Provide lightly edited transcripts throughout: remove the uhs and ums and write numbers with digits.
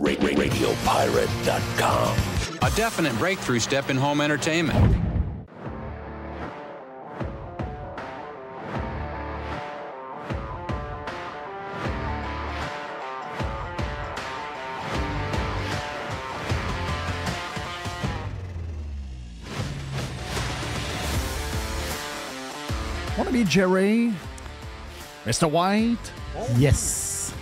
RadioPirate.com. A definite breakthrough step in home entertainment. Mon ami Jerry, Mr. White. Yes.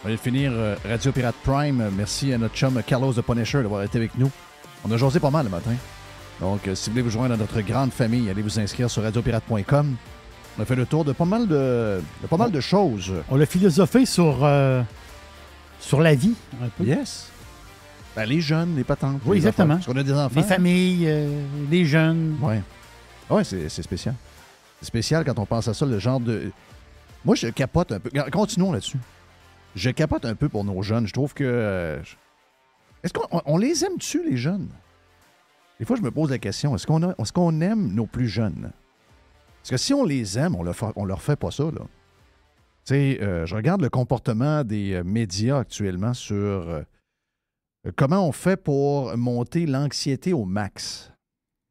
On vient de finir Radio Pirate Prime. Merci à notre chum Carlos de Punisher d'avoir été avec nous. On a jasé pas mal le matin. Donc, si vous voulez vous joindre à notre grande famille, allez vous inscrire sur radiopirate.com. On a fait le tour de pas mal de choses. On a philosophé sur la vie, un peu. Yes. Ben, les jeunes, les patentes. Oui, exactement. Parce qu'on a des enfants. Les familles, les jeunes. Oui. Oui, c'est spécial. C'est spécial quand on pense à ça, le genre de... Moi, je capote un peu. Continuons là-dessus. Je capote un peu pour nos jeunes. Je trouve que... Est-ce qu'on les aime-tu, les jeunes? Des fois, je me pose la question, est-ce qu'on aime nos plus jeunes? Parce que si on les aime, on leur fait pas ça, là. Tu sais, je regarde le comportement des médias actuellement sur comment on fait pour monter l'anxiété au max.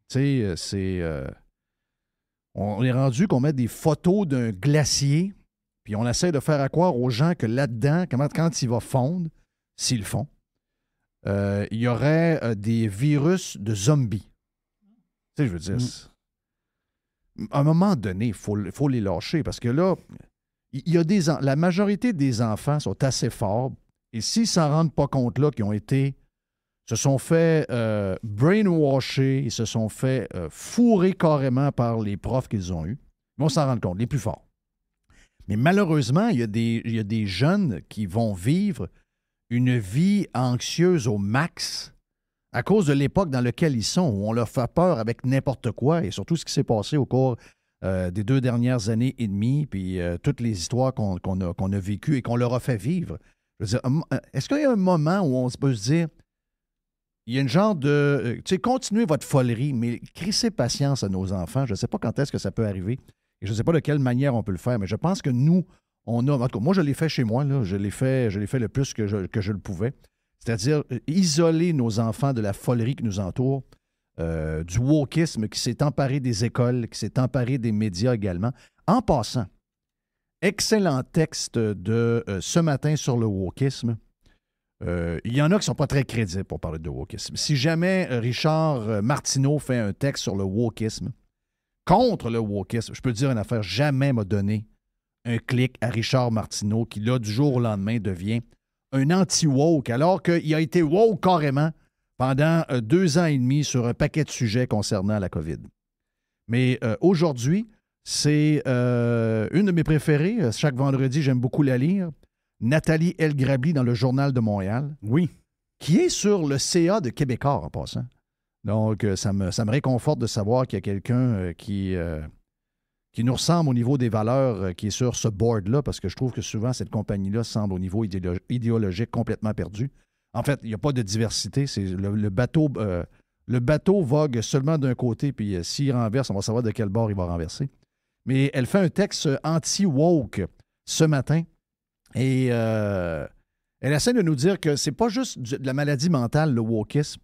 Tu sais, c'est... on est rendu qu'on met des photos d'un glacier, puis on essaie de faire croire aux gens que là-dedans, quand il va fondre, s'ils le font, il y aurait des virus de zombies. Tu sais, je veux dire, à un moment donné, il faut les lâcher, parce que là, il y a la majorité des enfants sont assez forts, et s'ils ne s'en rendent pas compte là, qu'ils ont été... se sont fait brainwasher, ils se sont fait fourrer carrément par les profs qu'ils ont eus. Ils vont s'en rendre compte, les plus forts. Mais malheureusement, il y a des jeunes qui vont vivre une vie anxieuse au max à cause de l'époque dans laquelle ils sont, où on leur fait peur avec n'importe quoi, et surtout ce qui s'est passé au cours des 2 dernières années et demie, puis toutes les histoires qu'on a vécues et qu'on leur a fait vivre. Je veux dire, est-ce qu'il y a un moment où on peut se dire... Il y a une genre de... tu sais, continuez votre folerie, mais crissez patience à nos enfants. Je ne sais pas quand est-ce que ça peut arriver. Et je ne sais pas de quelle manière on peut le faire, mais je pense que nous, on a... En tout cas, moi, je l'ai fait chez moi. Là. Je l'ai fait le plus que je le pouvais. C'est-à-dire isoler nos enfants de la folerie qui nous entoure, du wokisme qui s'est emparé des écoles, qui s'est emparé des médias également. En passant, excellent texte de ce matin sur le wokisme. Il y en a qui ne sont pas très crédibles pour parler de wokisme. Si jamais Richard Martineau fait un texte sur le wokisme, contre le wokisme, je peux te dire une affaire, jamais m'a donné un clic à Richard Martineau qui, là, du jour au lendemain, devient un anti-woke, alors qu'il a été woke carrément pendant 2 ans et demi sur un paquet de sujets concernant la COVID. Mais aujourd'hui, c'est une de mes préférées. Chaque vendredi, j'aime beaucoup la lire. Nathalie El-Grabli dans le Journal de Montréal. Oui. Qui est sur le CA de Québécois, en passant. Donc, ça me réconforte de savoir qu'il y a quelqu'un qui nous ressemble au niveau des valeurs, qui est sur ce board-là, parce que je trouve que souvent, cette compagnie-là semble au niveau idéologique complètement perdu. En fait, il n'y a pas de diversité. C'est le bateau vogue seulement d'un côté, puis s'il renverse, on va savoir de quel bord il va renverser. Mais elle fait un texte anti-woke ce matin. Et elle essaie de nous dire que c'est pas juste de la maladie mentale, le wokisme.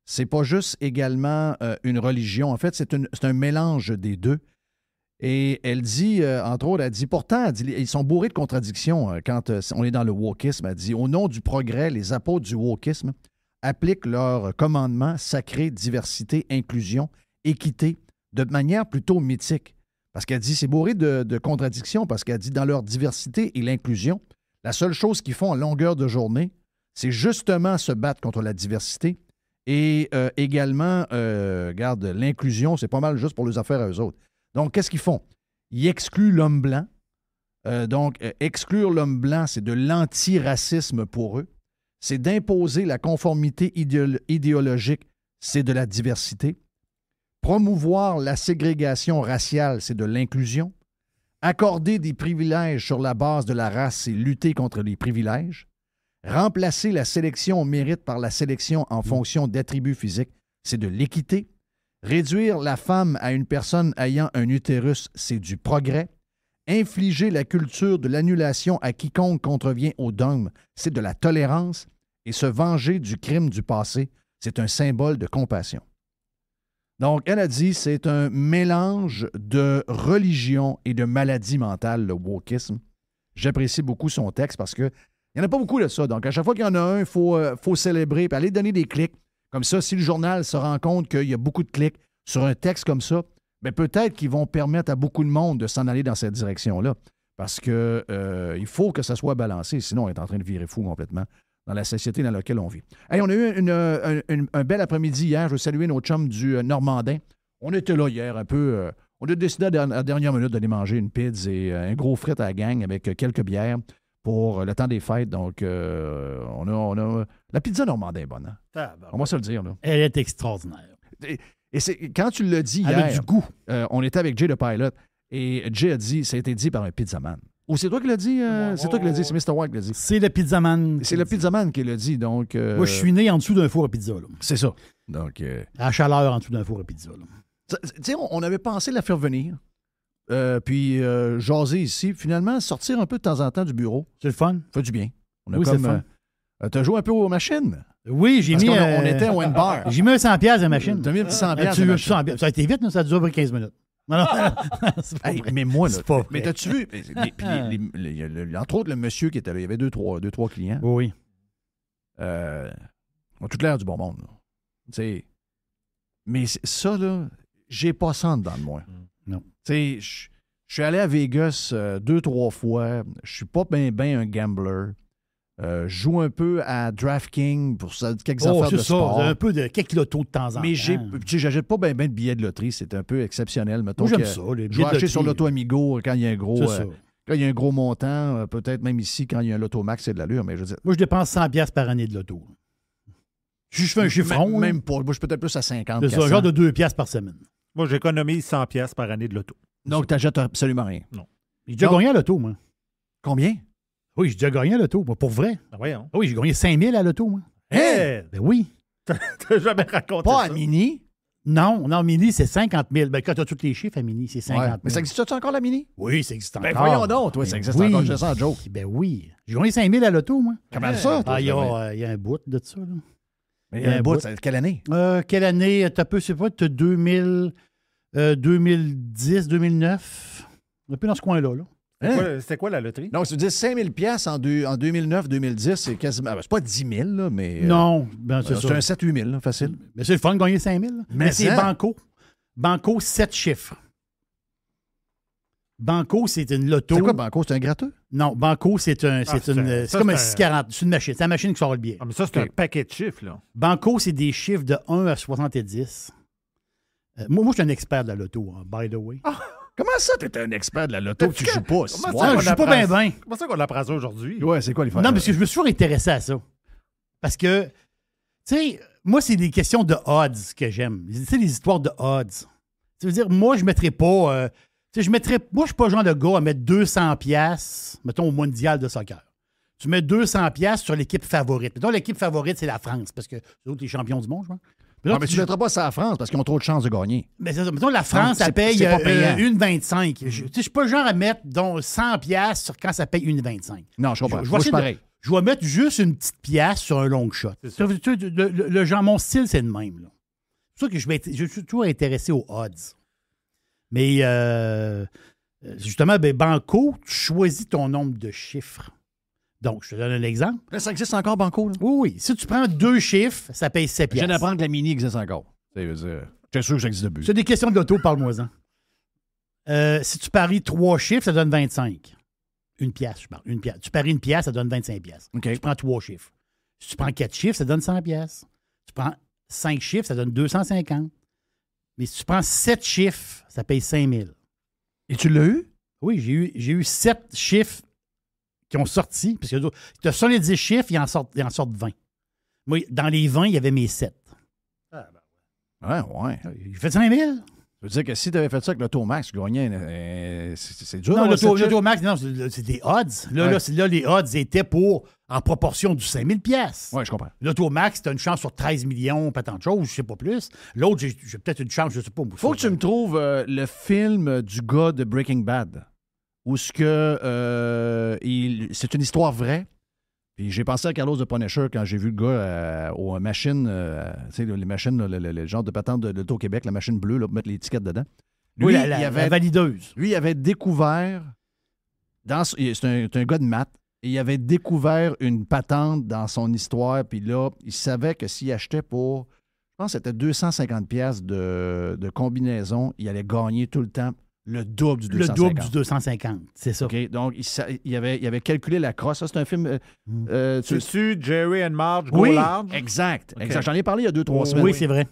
C'est pas juste également une religion. En fait, c'est un mélange des deux. Et elle dit, entre autres, elle dit, pourtant, ils sont bourrés de contradictions quand on est dans le wokisme. Elle dit, au nom du progrès, les apôtres du wokisme appliquent leurs commandements sacrés, diversité, inclusion, équité, de manière plutôt mythique. Parce qu'elle dit, c'est bourré de contradictions, parce qu'elle dit, dans leur diversité et l'inclusion, la seule chose qu'ils font en longueur de journée, c'est justement se battre contre la diversité et également, regarde, l'inclusion, c'est pas mal juste pour les affaires à eux autres. Donc, qu'est-ce qu'ils font? Ils excluent l'homme blanc. Exclure l'homme blanc, c'est de l'antiracisme pour eux. C'est d'imposer la conformité idéologique, c'est de la diversité. Promouvoir la ségrégation raciale, c'est de l'inclusion. Accorder des privilèges sur la base de la race, c'est lutter contre les privilèges. Remplacer la sélection au mérite par la sélection en fonction d'attributs physiques, c'est de l'équité. Réduire la femme à une personne ayant un utérus, c'est du progrès. Infliger la culture de l'annulation à quiconque contrevient au dogme, c'est de la tolérance. et se venger du crime du passé, c'est un symbole de compassion. Donc, elle a dit, c'est un mélange de religion et de maladie mentale, le wokisme. J'apprécie beaucoup son texte parce que il n'y en a pas beaucoup de ça. Donc, à chaque fois qu'il y en a un, il faut célébrer et aller donner des clics. Comme ça, si le journal se rend compte qu'il y a beaucoup de clics sur un texte comme ça, bien, peut-être qu'ils vont permettre à beaucoup de monde de s'en aller dans cette direction-là. Parce que il faut que ça soit balancé, sinon on est en train de virer fou complètement dans la société dans laquelle on vit. Hey, on a eu un bel après-midi hier. Je veux saluer nos chums du Normandin. On était là hier un peu. On a décidé à la dernière minute d'aller manger une pizza et un gros frit à la gang avec quelques bières pour le temps des fêtes. Donc, on a... La pizza Normandin est bonne. Hein? On va se le dire. Là. Elle est extraordinaire. Et quand tu l'as dit hier... Avec du goût. On était avec Jay le Pilot et Jay a dit, ça a été dit par un pizzaman. Ou c'est toi qui l'as dit? C'est toi qui l'as dit, c'est Mr. White qui l'a dit. C'est le pizzaman. C'est le pizzaman qui l'a dit, donc... Moi, je suis né en dessous d'un four à pizza. Là. C'est ça. Donc... À chaleur en dessous d'un four à pizza. Tu sais, on avait pensé la faire venir, puis jaser ici, finalement, sortir un peu de temps en temps du bureau. C'est le fun. Ça fait du bien. On a oui, c'est le fun. T'as joué un peu aux machines? Oui, j'ai mis... on était au bar. J'ai mis un 100$ à la machine. T'as mis un petit 100$ à la machine. Ça a été vite, ça a duré 15 minutes. Non, c'est pas vrai. Mais moi, là, c'est pas vrai. mais t'as-tu vu? Entre autres, le monsieur qui était là, il y avait deux, trois clients. Oui. Ont toute l'air du bon monde. Mais ça, là, j'ai pas ça en dedans de moi. Non. Tu sais, je suis allé à Vegas 2-3 fois. Je suis pas bien un gambler. Je joue un peu à DraftKings pour quelques affaires de sport. Un peu de quelques lotos de temps en temps. Mais j'achète pas bien de billets de loterie. C'est un peu exceptionnel. Mettons, moi, j'aime ça. Les je vais acheter sur l'Auto Amigo quand il y a un gros... quand il y a un gros montant, peut-être même ici, quand il y a un Loto Max, c'est de l'allure. Mais je veux dire, moi, je dépense 100$ par année de loto. Je fais un chiffron. Même pas. Moi, je suis peut-être plus à 50. C'est un genre de 2$ par semaine. Moi, j'économise 100$ par année de loto. Donc, tu n'achètes absolument rien. Non. J'ai déjà gagné à loto, moi. Combien? Oui, j'ai déjà gagné à loto, moi, pour vrai. Ah, voyons. Oui, j'ai gagné 5000 à loto, moi. Hé! Ben oui. T'as jamais raconté Pas ça? à Mini? Non, Mini, c'est 50 000. Ben, quand tu as tous les chiffres à Mini, c'est 50 000. Mais ça existe-tu encore, la Mini? Oui, ça existe encore. Ben voyons donc, toi, ça existe encore. Je te sens en joke. Ben oui. J'ai gagné 5 000 à loto, moi. Comment ça? Il y a un bout de ça, là. Mais il y a un bout, quelle année? Quelle année? T'as peu, c'est pas, t'as 2000, 2010, 2009. Un peu dans ce coin-là, là. C'était quoi la loterie? Non, tu dis 5 000 $ en 2009-2010, c'est quasiment... c'est pas 10 000, là, mais... Non, ben c'est ça. C'est un 7-8 000, là, facile. Mais c'est le fun de gagner 5 000. Mais c'est Banco. Banco, 7 chiffres. Banco, c'est une loto. C'est quoi, Banco? C'est un gratteux? Non, Banco, c'est comme un 640. C'est une machine. C'est la machine qui sort le billet. Ah, mais ça, c'est un paquet de chiffres, là. Banco, c'est des chiffres de 1 à 70. Moi, je suis un expert de la loto, hein, by the way. Comment ça, t'es un expert de la loto que tu joues pas? Je joue pas bien. Comment ça qu'on apprend ça aujourd'hui? Ouais, c'est quoi les faire? Non, parce que je me suis toujours intéressé à ça. Parce que, tu sais, moi, c'est des questions de odds que j'aime. Tu sais, les histoires de odds. Ça veut dire, moi, je mettrais pas... moi, je suis pas le genre de gars à mettre 200$, mettons, au mondial de soccer. Tu mets 200$ sur l'équipe favorite. Mettons, l'équipe favorite, c'est la France, parce que c'est eux les champions du monde, je pense. Mais tu ne mettras pas ça à la France parce qu'ils ont trop de chances de gagner. Mais c'est ça. Mettons, la France, ça paye 1,25. Je ne suis pas le genre à mettre 100$ sur quand ça paye 1,25. Non, je comprends. Moi, je suis pareil. Je vais mettre juste une petite pièce sur un long shot. Le genre, mon style, c'est le même. Là. C'est pour ça que je suis toujours intéressé aux odds. Mais justement, Banco, tu choisis ton nombre de chiffres. Donc, je te donne un exemple. Là, ça existe encore, Banco? Là? Oui. Si tu prends 2 chiffres, ça paye 7$. Je viens d'apprendre que la Mini existe encore. J'étais sûr que ça existe depuis. C'est des questions de l'auto, parle-moi-en. Si tu paries 3 chiffres, ça donne 25. Une pièce, je parle. Tu paries une pièce, ça donne 25$. Okay. Tu prends 3 chiffres. Si tu prends 4 chiffres, ça donne 100$. Tu prends 5 chiffres, ça donne 250. Mais si tu prends 7 chiffres, ça paye 5000. Et tu l'as eu? Oui, j'ai eu 7 chiffres qui ont sorti. Parce que tu as 70 chiffres, ils en sortent 20. Moi, dans les 20, il y avait mes 7. Ah, ben ouais. J'ai fait 5000. Ça veut dire que si tu avais fait ça avec l'Automax, tu gagnais. C'est dur. Non, l'Automax, non, c'est des odds. Là, les odds étaient en proportion du 5000$. Oui, je comprends. L'Automax, tu as une chance sur 13 millions, pas tant de choses, je sais pas plus. L'autre, j'ai peut-être une chance, je sais pas. Faut que tu me trouves le film du gars de Breaking Bad, où c'est une histoire vraie. Puis j'ai pensé à Carlos de Punisher quand j'ai vu le gars aux machines, tu sais, les machines, le genre de patente de l'Auto-Québec, la machine bleue, là, pour mettre les étiquettes dedans. Lui, Oui, la valideuse. Lui, il avait découvert, c'est un gars de maths, et il avait découvert une patente dans son histoire, puis là, il savait que s'il achetait pour, je pense que c'était 250 pièces de combinaison, il allait gagner tout le temps le double du 250. Le double du 250, c'est ça. OK, donc, il avait calculé la crosse. Ça, c'est un film... C'est-tu Jerry and Marge, Go oui, Large? exact. OK. Exact. J'en ai parlé il y a 2-3 semaines. Oui, c'est vrai.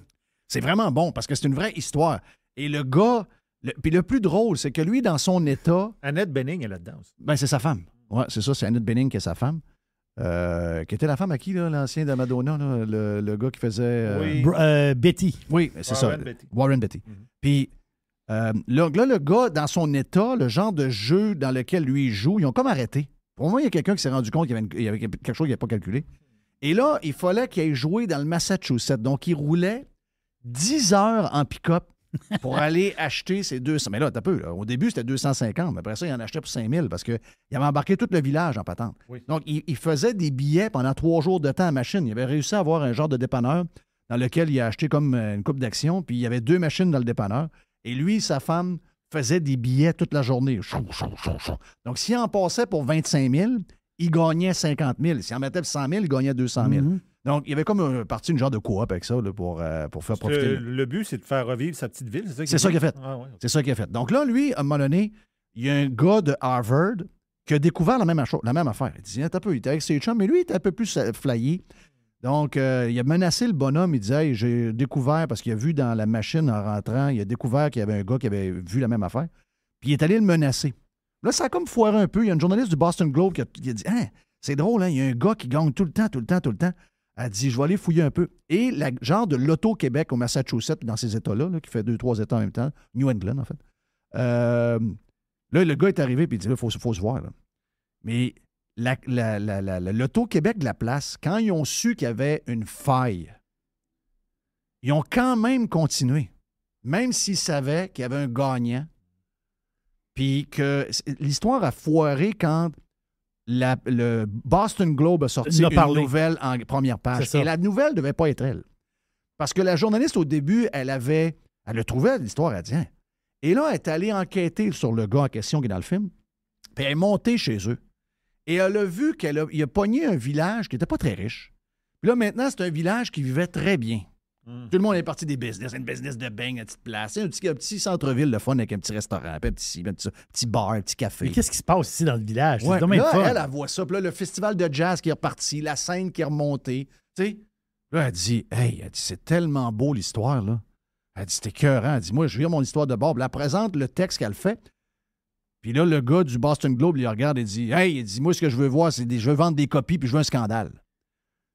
C'est vraiment bon parce que c'est une vraie histoire. Et le gars... Puis le plus drôle, c'est que lui, dans son état... Annette Bening est là-dedans aussi. Ben, c'est sa femme. Oui, c'est ça, c'est Annette Bening qui est sa femme. Qui était la femme à qui, là, l'ancien de Madonna, là, le gars qui faisait... Oui. Betty. Oui, c'est Warren ça. Beatty. Warren Beatty. Puis là, le gars, dans son état, le genre de jeu dans lequel lui il joue, ils ont comme arrêté. Pour moi, il y a quelqu'un qui s'est rendu compte qu'il y avait quelque chose qu'il n'avait pas calculé. Et là, il fallait qu'il aille jouer dans le Massachusetts. Donc, il roulait 10 heures en pick-up pour aller acheter ces 200. Mais là, t'as peu. Là. Au début, c'était 250. Mais après ça, il en achetait pour 5000 parce qu'il avait embarqué tout le village en patente. Oui. Donc, il faisait des billets pendant 3 jours de temps à machine. Il avait réussi à avoir un genre de dépanneur dans lequel il a acheté comme une coupe d'actions. Puis, il y avait 2 machines dans le dépanneur. Et lui, sa femme faisait des billets toute la journée. Donc, s'il en passait pour 25 000, il gagnait 50 000. S'il en mettait pour 100 000, il gagnait 200 000. Donc, il y avait comme parti une genre de coop avec ça là, pour faire profiter. Le but, c'est de faire revivre sa petite ville, c'est ça? C'est ça qu'il a fait. Ah, ouais. C'est ça qu'il a fait. Donc là, lui, à un moment donné, il y a un gars de Harvard qui a découvert la même affaire. Il dit, attends un peu, il était avec ses chums, mais lui, il était un peu plus flyé. Donc, il a menacé le bonhomme. Il disait, hey, j'ai découvert, parce qu'il a vu dans la machine en rentrant, il a découvert qu'il y avait un gars qui avait vu la même affaire. Puis il est allé le menacer. Là, ça a comme foiré un peu. Il y a une journaliste du Boston Globe qui a dit, hein, c'est drôle, hein, il y a un gars qui gagne tout le temps. Elle dit, je vais aller fouiller un peu. Et genre de l'Auto-Québec au Massachusetts, dans ces États-là, là, qui fait 2-3 États en même temps, New England, en fait. Là, le gars est arrivé et il dit, il faut se voir. Là. Mais l'Auto-Québec de la place, quand ils ont su qu'il y avait une faille, ils ont quand même continué. Même s'ils savaient qu'il y avait un gagnant, puis que l'histoire a foiré quand le Boston Globe a sorti une nouvelle en première page. Et la nouvelle ne devait pas être elle. Parce que la journaliste, au début, elle a trouvé l'histoire, elle a dit, hein. Et là, elle est allée enquêter sur le gars en question qui est dans le film, puis elle est montée chez eux. Et elle a vu qu'il a pogné un village qui n'était pas très riche. Puis là, maintenant, c'est un village qui vivait très bien. Tout le monde est parti des business. Une business de beigne, une petite place. Un petit centre-ville, le fun, avec un petit restaurant, puis un petit bar, un petit café. Mais qu'est-ce qui se passe ici dans le village? Ouais, C'est dommage fun. elle voit ça. Puis là, le festival de jazz qui est reparti, la scène qui est remontée. Tu sais, là, elle dit, c'est tellement beau l'histoire, là. Elle dit, c'est écœurant. Elle dit, moi, je vis mon histoire de bord. Puis elle présente le texte qu'elle fait. Puis là, le gars du Boston Globe, il regarde et dit, il dit, moi, ce que je veux voir, c'est je veux vendre des copies, puis je veux un scandale.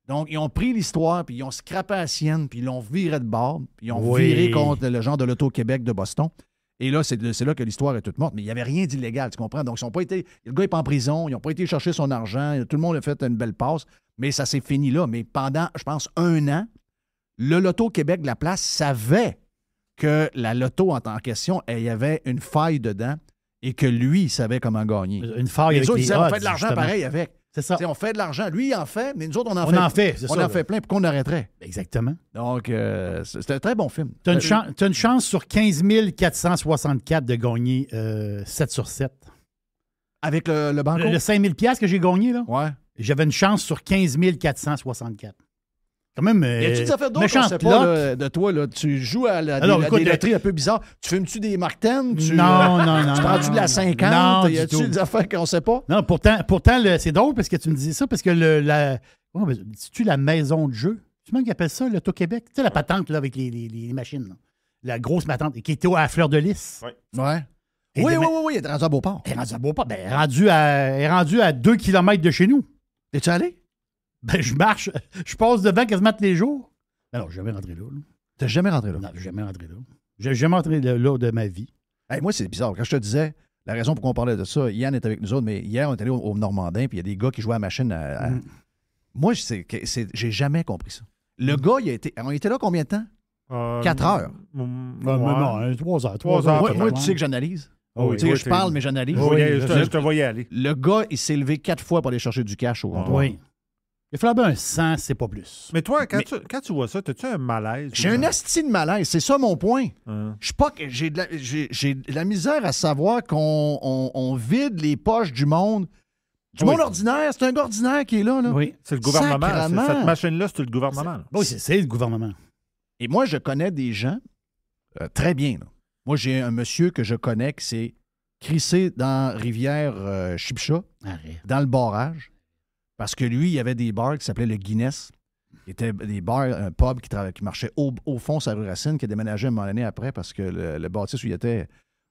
Donc, ils ont pris l'histoire, puis ils ont scrappé la sienne, puis ils l'ont viré de bord, puis ils ont viré contre le genre de l'Auto-Québec de Boston. Et là, c'est là que l'histoire est toute morte. Mais il n'y avait rien d'illégal, tu comprends? Donc, ils n'ont pas été. Le gars n'est pas en prison, ils n'ont pas été chercher son argent, tout le monde a fait une belle passe, mais ça s'est fini là. Mais pendant, je pense, 1 an, le Loto-Québec de la place savait que la loto en tant que question, il y avait une faille dedans et que lui, il savait comment gagner. Une faille les avec autres les disaient, odds, on fait de l'argent justement. pareil avec. C'est ça. T'sais, on fait de l'argent. Lui, il en fait, mais nous autres, on en fait. On en fait plein, puis qu'on arrêterait. Exactement. Donc, c'est un très bon film. Tu as une chance sur 15 464 de gagner 7 sur 7. Avec le banco? Le 5 000 $ que j'ai gagné, là, Ouais. j'avais une chance sur 15 464. Quand même. Y a-tu des affaires d'autres qu'on méchante sait pas luck. là, de toi? Là, tu joues à Alors, écoute, des loteries un peu bizarres. Tu fumes-tu des Mark-10? Non. Tu prends-tu de la 50? Non, Y a-tu des affaires qu'on sait pas? Non, pourtant c'est drôle parce que tu me dis ça, parce que dis-tu la maison de jeu? Tu sais qu'ils appellent ça, l'Auto-Québec? Tu sais, la patente là, avec les machines. Là. La grosse patente qui était à Fleur de Lys. Ouais. Et Oui, il est rendu à Beauport. Elle est rendue à Beauport. Ben, elle est rendue à 2 km de chez nous. Es-tu allé? Ben, je marche, je passe devant quasiment tous les jours. Alors, je suis jamais rentré là. T'as jamais rentré là? Non, je suis jamais rentré là. J'ai jamais rentré là de ma vie. Hey, moi, c'est bizarre. Quand je te disais, la raison pour qu'on parlait de ça, Yann est avec nous autres, mais hier, on est allé au Normandin, puis il y a des gars qui jouaient à la machine. Moi, j'ai jamais compris ça. Le gars, on était là combien de temps? 4 heures. Non, 3 heures. 3 heures. Moi, tu sais que j'analyse. Oh, oui, tu sais, oui, je parle, mais j'analyse. Oui, je te voyais aller. Le gars, il s'est levé 4 fois pour aller chercher du cash au comptoir. Oui. J'ai flambé un 100, c'est pas plus. Mais toi, quand tu vois ça, as-tu un malaise? J'ai un asti de malaise, c'est ça mon point. Hein? Je suis pas que j'ai de la misère à savoir qu'on vide les poches du monde. Du monde ordinaire, c'est un gars ordinaire qui est là. Oui. C'est le gouvernement. Sacrement. Cette machine-là, c'est le gouvernement. Oui, c'est le gouvernement. Et moi, je connais des gens très bien. Là. Moi, j'ai un monsieur que je connais qui s'est crissé dans rivière Chipcha, Arrête. dans le barrage, parce que lui, il y avait des bars qui s'appelaient le Guinness. C'était des bars, un pub qui marchait au fond sur la rue Racine, qui a déménagé un moment donné après parce que le bâtisse où il était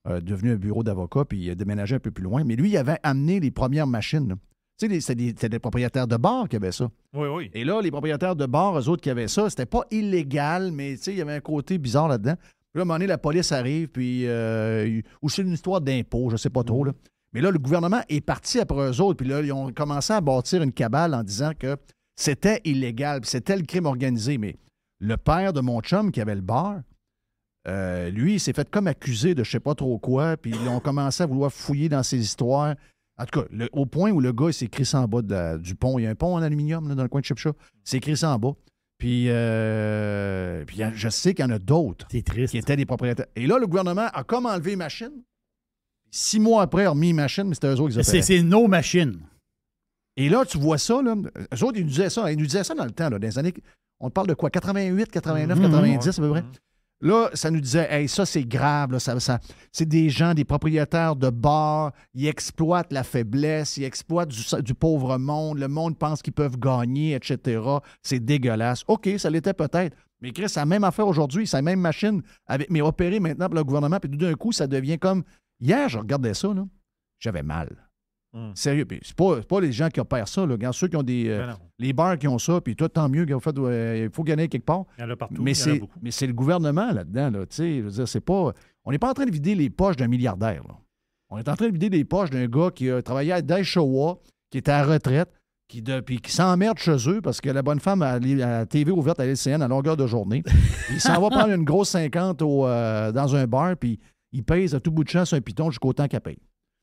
devenu un bureau d'avocat, puis il a déménagé un peu plus loin. Mais lui, il avait amené les premières machines. Là. Tu sais, c'était des propriétaires de bars qui avaient ça. Oui, oui. Et là, les propriétaires de bars, eux autres qui avaient ça, c'était pas illégal, mais tu sais, il y avait un côté bizarre là-dedans. Puis là, à un moment donné, la police arrive, puis ou c'est une histoire d'impôt, je sais pas trop, là. Mais là, le gouvernement est parti après eux autres, puis là, ils ont commencé à bâtir une cabale en disant que c'était illégal, puis c'était le crime organisé. Mais le père de mon chum qui avait le bar, lui, il s'est fait comme accusé de je sais pas trop quoi, puis ils ont commencé à vouloir fouiller dans ses histoires. En tout cas, au point où le gars, il s'est crissé en bas du pont. Il y a un pont en aluminium là, dans le coin de Chipcha. Il s'est crissé en bas. Puis je sais qu'il y en a d'autres C'est triste. qui étaient des propriétaires. Et là, le gouvernement a comme enlevé les machines. 6 mois après, il a remis les machines, mais c'était eux autres qui les opéraient. C'est nos machines. Et là, tu vois ça, là, eux autres, ils nous disaient ça. Ils nous disaient ça dans le temps, là, dans les années... On parle de quoi? 88, 89, 90 à peu près? Là, ça nous disait, hey, ça, c'est grave. Là, c'est des gens, des propriétaires de bars. Ils exploitent la faiblesse. Ils exploitent du pauvre monde. Le monde pense qu'ils peuvent gagner, etc. C'est dégueulasse. OK, ça l'était peut-être. Mais Chris, c'est la même affaire aujourd'hui. C'est la même machine, mais opérée maintenant par le gouvernement. Puis tout d'un coup, ça devient comme... Hier, je regardais ça, là. J'avais mal. Sérieux. Puis c'est pas les gens qui opèrent ça. Là. Regarde, ceux qui ont les bars qui ont ça, puis toi, tant mieux. Il faut gagner quelque part. Il y en a partout. Mais il y en a beaucoup. c'est le gouvernement là-dedans. Là, je veux dire, c'est pas... On n'est pas en train de vider les poches d'un milliardaire. Là. On est en train de vider les poches d'un gars qui a travaillé à Daishowa, qui était à la retraite, puis qui s'emmerde chez eux parce que la bonne femme a la TV ouverte à LCN à longueur de journée. Il s'en va prendre une grosse 50 dans un bar, puis il pèse à tout bout de champ sur un piton jusqu'au temps qu'elle paye.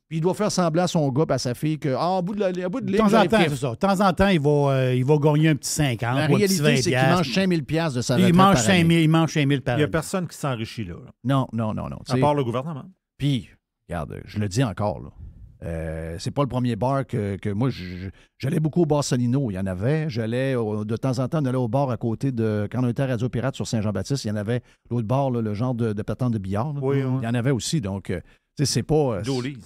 Puis il doit faire semblant à son gars et à sa fille que, au bout de la ligne, De temps en temps, c'est ça. De temps en temps, il va gagner un petit 50 La ou un petit 20 réalité, c'est qu'il mange 5 000 $ de sa retraite il mange par 5 000, année. il mange 5 000 par Il n'y a année. personne qui s'enrichit là. Non. À part le gouvernement. Puis, regarde, je le dis encore, là. C'est pas le premier bar que moi, j'allais beaucoup au bar Solino. Il y en avait. J'allais, de temps en temps, on allait au bar à côté de... Quand on était à Radio Pirate sur Saint-Jean-Baptiste, il y en avait l'autre bar, là, le genre de patente de billard. Là. Oui, oui. Il y en avait aussi. Donc, tu sais, c'est pas... Jolies.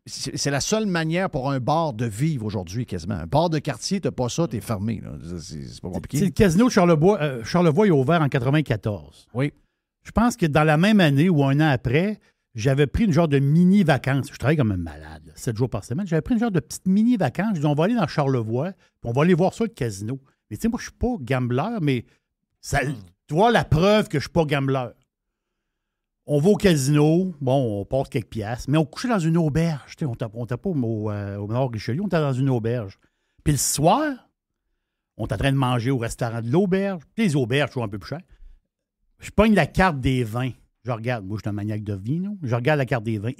C'est la seule manière pour un bar de vivre aujourd'hui, quasiment. Un bar de quartier, t'as pas ça, t'es fermé. Là. C'est pas compliqué. C'est le casino de Charlevoix, il a ouvert en 94. Oui. Je pense que dans la même année ou un an après, j'avais pris une genre de mini-vacances. Je travaillais comme un malade, 7 jours par semaine. J'avais pris une genre de petite mini-vacances. Je dis, on va aller dans Charlevoix, puis on va aller voir ça, le casino. Mais tu sais, moi, je suis pas gambler, mais ça, tu vois la preuve que je suis pas gambler. On va au casino, bon, on passe quelques piastres, mais on couchait dans une auberge. On n'était pas au Nord-Richelieu, on était dans une auberge. Puis le soir, on était en train de manger au restaurant de l'auberge. Puis les auberges sont un peu plus chères. Je pogne la carte des vins. Je regarde, moi, je suis un maniaque de vin, non? Je regarde la carte des vins.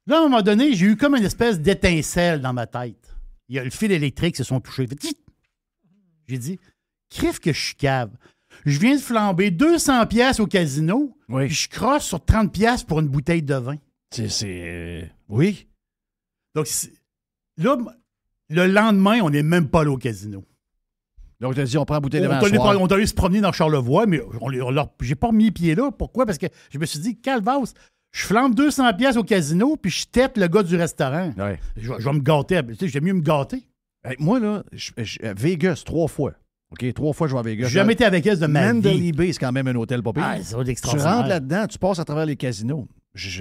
Là, à un moment donné, j'ai eu comme une espèce d'étincelle dans ma tête. Il y a le fil électrique se sont touchés. J'ai dit, crif que je suis cave. Je viens de flamber 200 pièces au casino, Oui. puis je crosse sur 30 pièces pour une bouteille de vin. Oui. Donc, là, le lendemain, on n'est même pas allé au casino. Donc, tu as dit, on prend la bouteille de vin On soir. est allé se promener dans Charlevoix, mais j'ai pas mis les pieds là. Pourquoi? Parce que je me suis dit, calvasse, je flambe 200 pièces au casino, puis je tête le gars du restaurant. Ouais. Je vais me gâter. Tu sais, j'aime mieux me gâter. Hey, moi, là, Vegas, 3 fois. OK, 3 fois, je vais à Vegas. J'ai jamais été avec elle de ma vie. Mandalay Bay, c'est quand même un hôtel pas pire. Ah, c'est Tu extraordinaire. rentres là-dedans, tu passes à travers les casinos.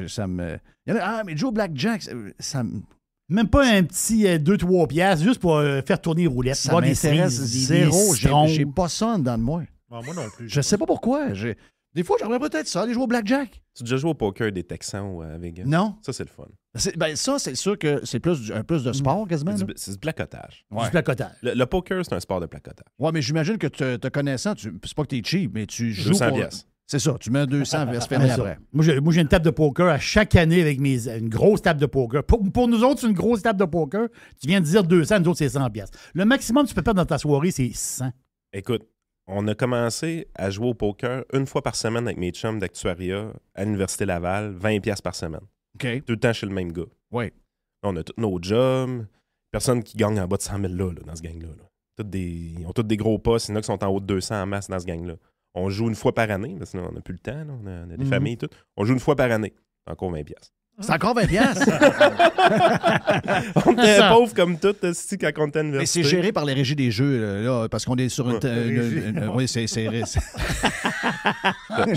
Ça me... Il y en a, mais Joe Blackjack, ça me... Même pas un petit 2-3 piastres, juste pour faire tourner les roulettes. Ça Boire des m'intéresse cerises, zéro. des citrons. J'ai pas ça en dedans de moi. Ah, moi non plus. Je sais pas pourquoi. Des fois, j'aimerais peut-être ça, aller jouer au Blackjack. Tu as déjà joué au poker des Texans à Vegas? Non. Ça, c'est le fun. Ça, c'est sûr que c'est plus de sport, quasiment. là. C'est du placotage. Ouais. Du placotage. Le poker, c'est un sport de placotage. Ouais, mais j'imagine que te connaissant, c'est pas que t'es cheap, mais tu joues 200 pour... pièces. C'est ça, tu mets 200, elle va se fermer C'est ça. après. Moi, j'ai une table de poker à chaque année avec une grosse table de poker. Pour nous autres, c'est une grosse table de poker. Tu viens de dire 200, nous autres, c'est 100 piastres. Le maximum que tu peux perdre dans ta soirée, c'est 100. Écoute, on a commencé à jouer au poker une fois par semaine avec mes chums d'actuariat à l'Université Laval, 20$ par semaine. OK. Tout le temps chez le même gars. Oui. On a tous nos jobs. Personne qui gagne en bas de 100 000 là, dans ce gang-là. Là. Ils ont tous des gros postes. Il y en a qui sont en haut de 200 en masse dans ce gang-là. On joue une fois par année, parce qu'on n'a plus le temps. Là. On a des familles et tout. On joue une fois par année. Encore 20$. C'est encore 20$. On était pauvres comme tout, quand on était à l'université. Mais c'est géré par les régies des jeux, là, parce qu'on est sur une... oui, c'est... Je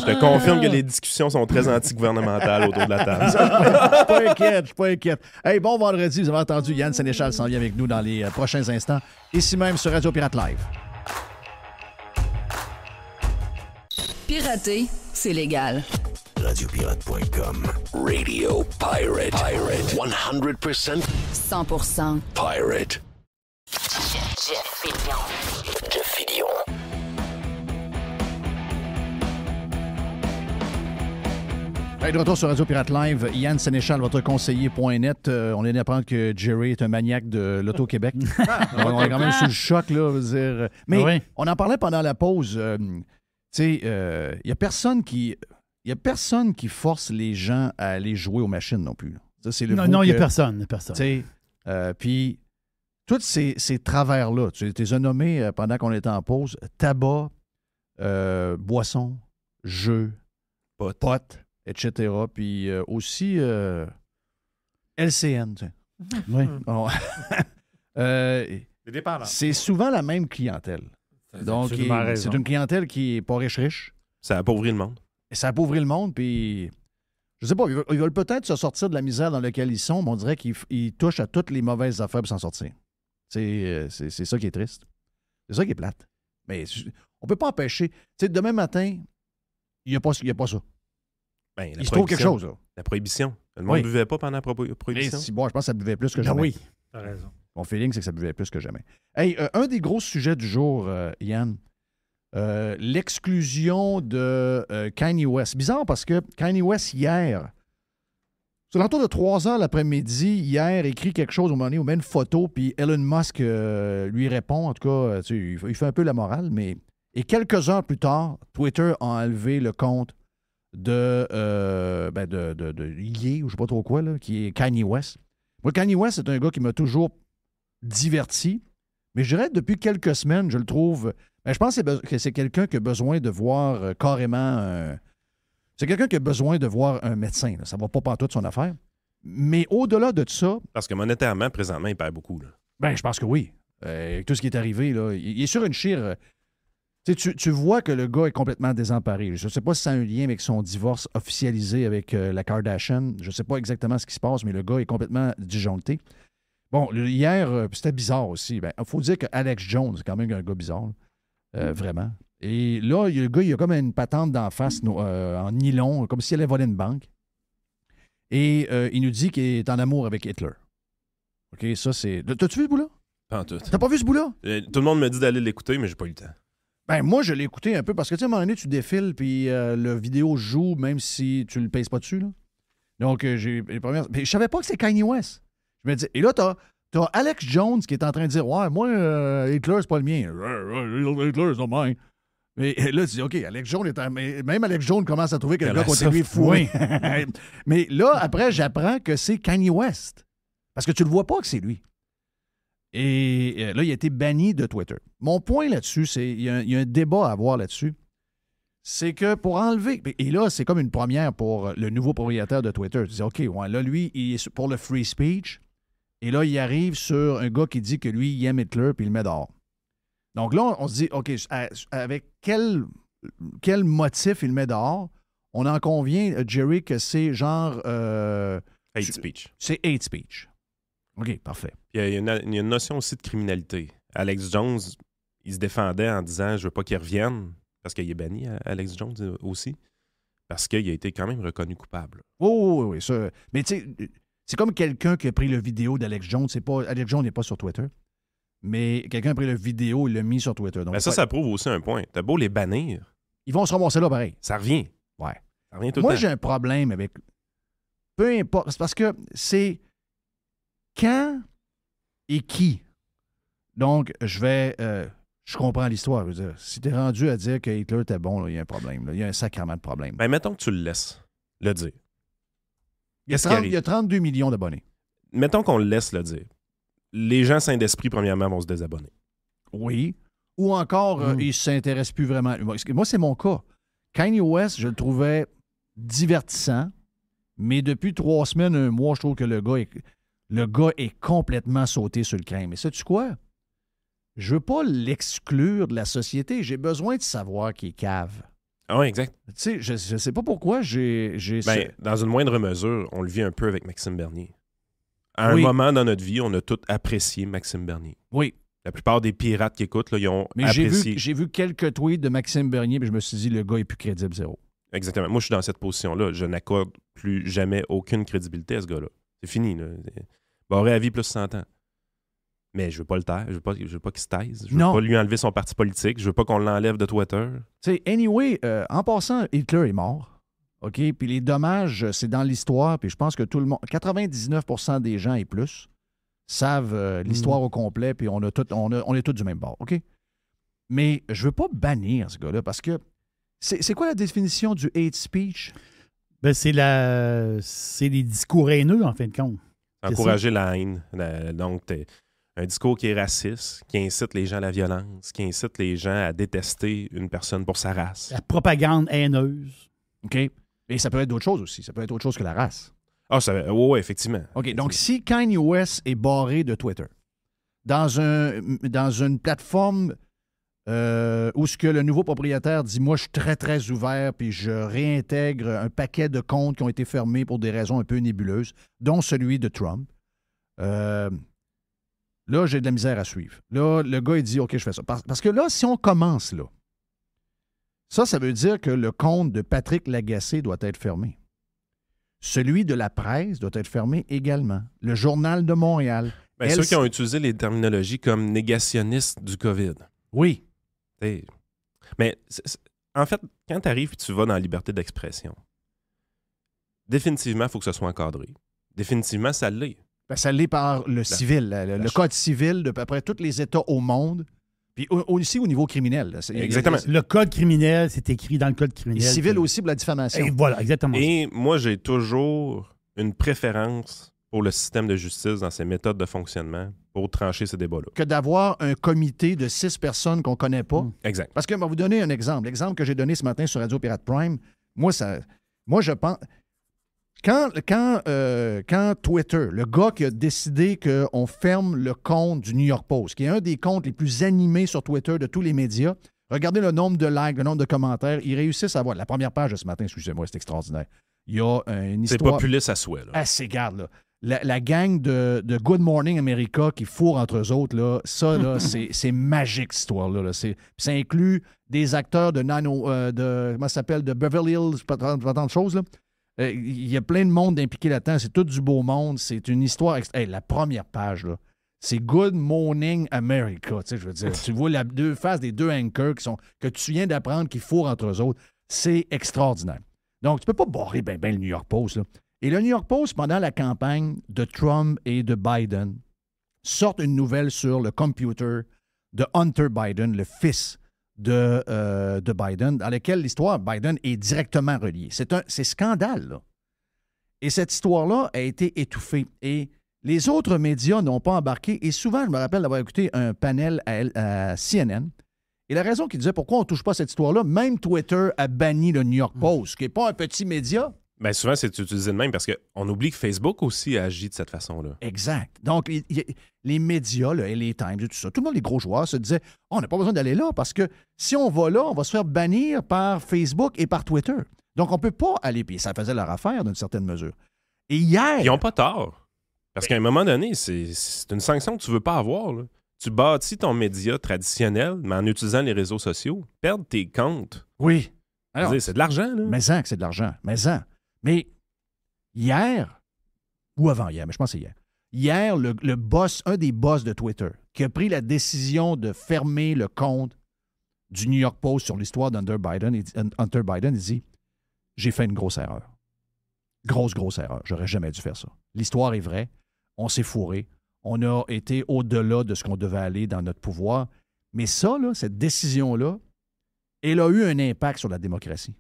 te confirme que les discussions sont très anti-gouvernementales autour de la table. Je suis pas inquiète. Hey, bon vendredi, vous avez entendu, Yann Sénéchal s'en vient avec nous dans les prochains instants, ici même sur Radio Pirate Live. Pirater, c'est légal. Radiopirate.com. Radio Pirate. 100% 100% pirate. Jeff Fillion. Hey, de retour sur Radio Pirate Live, Yann Sénéchal, votre conseiller.net. On vient d'apprendre que Jerry est un maniaque de l'Auto-Québec. On est quand même sous le choc, là. Veut dire. Mais on en parlait pendant la pause. Tu sais, il n'y a personne qui force les gens à aller jouer aux machines non plus. Ça, c'est le non, il n'y a personne. Puis, tous ces travers-là, tu les as nommés pendant qu'on était en pause, tabac, boisson, jeux, potes, etc. Puis aussi LCN. Tu sais. Oui. Bon. C'est souvent la même clientèle. Donc, c'est une clientèle qui n'est pas riche. Ça appauvrit le monde. Et ça appauvrit le monde, puis je sais pas, ils veulent peut-être se sortir de la misère dans laquelle ils sont, mais on dirait qu'ils touchent à toutes les mauvaises affaires pour s'en sortir. C'est ça qui est triste. C'est ça qui est plate. Mais on peut pas empêcher. Tu sais, demain matin, il n'y a pas ça. Ben, il se trouve quelque chose, là. La prohibition. Le monde ne buvait pas pendant la prohibition. Je pense que ça buvait plus que jamais. Oui, t'as raison. Mon feeling, c'est que ça buvait plus que jamais. Hey, un des gros sujets du jour, Yann, l'exclusion de Kanye West. Bizarre parce que Kanye West, hier, sur l'entour de 3 heures l'après-midi, hier, écrit quelque chose au moment donné, ou met une photo, puis Elon Musk lui répond. En tout cas, il fait un peu la morale, mais... Et quelques heures plus tard, Twitter a enlevé le compte de Ye, ou je sais pas trop quoi, là, qui est Kanye West. Moi, Kanye West, c'est un gars qui m'a toujours diverti, mais je dirais depuis quelques semaines, je le trouve... je pense que c'est quelqu'un qui a besoin de voir carrément... c'est quelqu'un qui a besoin de voir un médecin. Là. Ça va pas pantoute son affaire. Mais au-delà de ça... Parce que monétairement, présentement, il perd beaucoup. Là. Ben, je pense que oui. Avec tout ce qui est arrivé, là, il est sur une chire... Tu vois que le gars est complètement désemparé. Je ne sais pas si ça a un lien avec son divorce officialisé avec la Kardashian. Je ne sais pas exactement ce qui se passe, mais le gars est complètement disjoncté. Bon, hier, c'était bizarre aussi. Il faut dire que Alex Jones, c'est quand même un gars bizarre. Vraiment. Et là, le gars, il a comme une patente d'en face en nylon, comme s'il allait voler une banque. Et il nous dit qu'il est en amour avec Hitler. OK, ça, c'est... T'as-tu vu ce bout-là? Pas en tout. T'as pas vu ce bout-là? Tout le monde me dit d'aller l'écouter, mais j'ai pas eu le temps. Ben, moi, je l'ai écouté un peu parce que, tu sais, à un moment donné, tu défiles, puis le vidéo joue, même si tu le pèses pas dessus, là. Donc, j'ai les premières... Mais je savais pas que c'est Kanye West. Je me dis... Et là, t'as Alex Jones qui est en train de dire « Ouais, moi, Hitler, c'est pas le mien. Hitler, c'est pas mien. » Mais là, tu dis « OK, Alex Jones même Alex Jones commence à trouver que le gars côté lui est fou. Oui. » Mais là, après, j'apprends que c'est Kanye West. Parce que tu le vois pas que c'est lui. Et là, il a été banni de Twitter. Mon point là-dessus, c'est il y a un débat à avoir là-dessus. C'est que pour enlever... Et là, c'est comme une première pour le nouveau propriétaire de Twitter. Tu dis, OK, ouais, là, lui, il est pour le free speech. Et là, il arrive sur un gars qui dit que lui, il aime Hitler, puis il le met dehors. Donc là, on se dit, OK, avec quel motif il le met dehors? On en convient, Jerry, que c'est genre... hate speech. C'est hate speech. OK, parfait. Il y a une notion aussi de criminalité. Alex Jones, il se défendait en disant « Je veux pas qu'il revienne », parce qu'il est banni, Alex Jones aussi, parce qu'il a été quand même reconnu coupable. Oui, ça. Mais tu sais, c'est comme quelqu'un qui a pris la vidéo d'Alex Jones. Alex Jones n'est pas sur Twitter, mais quelqu'un a pris la vidéo et l'a mis sur Twitter. Donc, ça prouve aussi un point. T'as beau les bannir, ils vont se ramasser là pareil. Ça revient. Ouais. Ça revient tout Moi, le temps. j'ai un problème avec... Peu importe. C'est parce que c'est quand et qui. Donc, je comprends l'histoire. Je veux dire, si tu es rendu à dire que Hitler était bon, il y a un problème. Il y a un sacrement de problème. Ben, mettons que tu le laisses le dire. Il y a 32 millions d'abonnés. Mettons qu'on le laisse le dire. Les gens sains d'esprit, premièrement, vont se désabonner. Oui. Ou encore, ils ne s'intéressent plus vraiment. Moi, c'est mon cas. Kanye West, je le trouvais divertissant, mais depuis 3 semaines, 1 mois, je trouve que le gars est complètement sauté sur le crème. Et sais-tu quoi? Je veux pas l'exclure de la société. J'ai besoin de savoir qu'il est cave. Ah oui, exact. Tu sais, je sais pas pourquoi j'ai Dans une moindre mesure, on le vit un peu avec Maxime Bernier. À un Oui. moment dans notre vie, on a tous apprécié Maxime Bernier. Oui. La plupart des pirates qui écoutent, là, ils ont Mais apprécié. j'ai vu quelques tweets de Maxime Bernier, mais je me suis dit, le gars est plus crédible, zéro. Exactement. Moi, je suis dans cette position-là. Je n'accorde plus jamais aucune crédibilité à ce gars-là. C'est fini. Là. Barré à vie plus 100 ans. Mais je veux pas le taire. Je veux pas qu'il se taise. Je veux pas lui enlever son parti politique. Je veux pas qu'on l'enlève de Twitter. Tu sais, anyway, en passant, Hitler est mort. OK? Puis les dommages, c'est dans l'histoire. Puis je pense que tout le monde, 99% des gens et plus, savent l'histoire au complet. Puis on est tous du même bord. OK? Mais je veux pas bannir ce gars-là parce que c'est quoi la définition du hate speech? Ben, c'est les discours haineux, en fin de compte. Encourager la haine. Donc, un discours qui est raciste, qui incite les gens à la violence, qui incite les gens à détester une personne pour sa race. La propagande haineuse. OK? Et ça peut être d'autres choses aussi. Ça peut être autre chose que la race. Ah, oui, effectivement. OK, donc si Kanye West est barré de Twitter, dans une plateforme où ce que le nouveau propriétaire dit « Moi, je suis très, très ouvert, puis je réintègre un paquet de comptes qui ont été fermés pour des raisons un peu nébuleuses, dont celui de Trump. Là, j'ai de la misère à suivre. Là, le gars, il dit « OK, je fais ça. » Parce que là, si on commence là, ça veut dire que le compte de Patrick Lagacé doit être fermé. Celui de la presse doit être fermé également. Le Journal de Montréal. Bien, ceux qui ont utilisé les terminologies comme négationnistes du COVID. Oui. Mais en fait, quand tu arrives et tu vas dans la liberté d'expression, définitivement, il faut que ce soit encadré. Définitivement, ça l'est. Ben, ça l'est par le civil, le code civil de peu près tous les États au monde, puis aussi au niveau criminel. Là. Exactement. Le code criminel, c'est écrit dans le code criminel. Et civil aussi pour la diffamation. Et voilà, exactement. Et moi, j'ai toujours une préférence pour le système de justice dans ses méthodes de fonctionnement pour trancher ces débats-là. Que d'avoir un comité de 6 personnes qu'on ne connaît pas. Exact. Parce que, je vais vous donner un exemple. L'exemple que j'ai donné ce matin sur Radio Pirate Prime, moi, je pense... Quand Twitter, le gars qui a décidé qu'on ferme le compte du New York Post, qui est un des comptes les plus animés sur Twitter de tous les médias, regardez le nombre de likes, le nombre de commentaires, ils réussissent à avoir... La première page de ce matin, excusez-moi, c'est extraordinaire. Il y a une histoire... C'est populiste à souhait. Là. Ah, c'est garde, là. La gang de Good Morning America qui fourrent entre eux autres, là, ça, là, c'est magique, cette histoire-là. Là. Ça inclut des acteurs de comment ça s'appelle, de Beverly Hills, pas tant de choses, là. Il y a plein de monde impliqué là-dedans. C'est tout du beau monde. C'est une histoire... la première page, là, c'est Good Morning America. Tu sais, je veux dire, tu vois la deux faces des deux anchors que tu viens d'apprendre qui fourrent entre eux autres. C'est extraordinaire. Donc, tu peux pas barrer ben le New York Post, là. Et le New York Post, pendant la campagne de Trump et de Biden, sort une nouvelle sur le computer de Hunter Biden, le fils de Biden, dans laquelle l'histoire Biden est directement reliée. C'est scandale, là. Et cette histoire-là a été étouffée. Et les autres médias n'ont pas embarqué. Et souvent, je me rappelle d'avoir écouté un panel à CNN. Et la raison qui disait pourquoi on ne touche pas à cette histoire-là, même Twitter a banni le New York Post, qui n'est pas un petit média. Bien, souvent, c'est utilisé de même parce qu'on oublie que Facebook aussi agit de cette façon-là. Exact. Donc, les médias, là, les Times et tout ça, tout le monde, les gros joueurs, se disaient on n'a pas besoin d'aller là parce que si on va là, on va se faire bannir par Facebook et par Twitter. Donc, on ne peut pas aller. Puis ça faisait leur affaire d'une certaine mesure. Et hier. Ils n'ont pas tort. Parce qu'à un moment donné, c'est une sanction que tu ne veux pas avoir. Là. Tu bâtis ton média traditionnel, mais en utilisant les réseaux sociaux, perdre tes comptes. Oui. Alors, c'est de l'argent, là. Mais que c'est de l'argent. Mais hier, ou avant-hier, mais je pense que c'est hier. Hier, le boss, un des boss de Twitter, qui a pris la décision de fermer le compte du New York Post sur l'histoire d'Hunter Biden, il dit « J'ai fait une grosse erreur. Grosse erreur. J'aurais jamais dû faire ça. L'histoire est vraie. On s'est fourré. On a été au-delà de ce qu'on devait aller dans notre pouvoir. Mais ça, là, cette décision-là, elle a eu un impact sur la démocratie.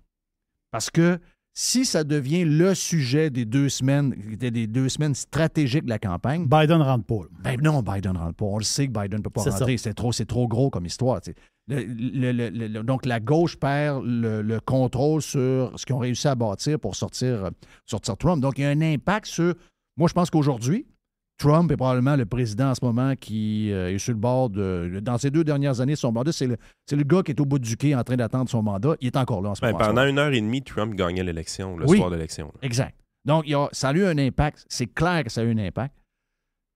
Parce que si ça devient le sujet des 2 semaines stratégiques de la campagne... Biden ne rentre pas. Ben non, Biden ne rentre pas. On le sait que Biden ne peut pas rentrer. C'est trop gros comme histoire. Donc, la gauche perd le contrôle sur ce qu'ils ont réussi à bâtir pour sortir Trump. Donc, il y a un impact sur... Moi, je pense qu'aujourd'hui, Trump est probablement le président en ce moment qui est sur le bord de... Dans ces 2 dernières années de son mandat, c'est le gars qui est au bout du quai en train d'attendre son mandat. Il est encore là en ce moment. Pendant 1h30, Trump gagnait l'élection, le soir de l'élection. Exact. Donc, ça a eu un impact. C'est clair que ça a eu un impact.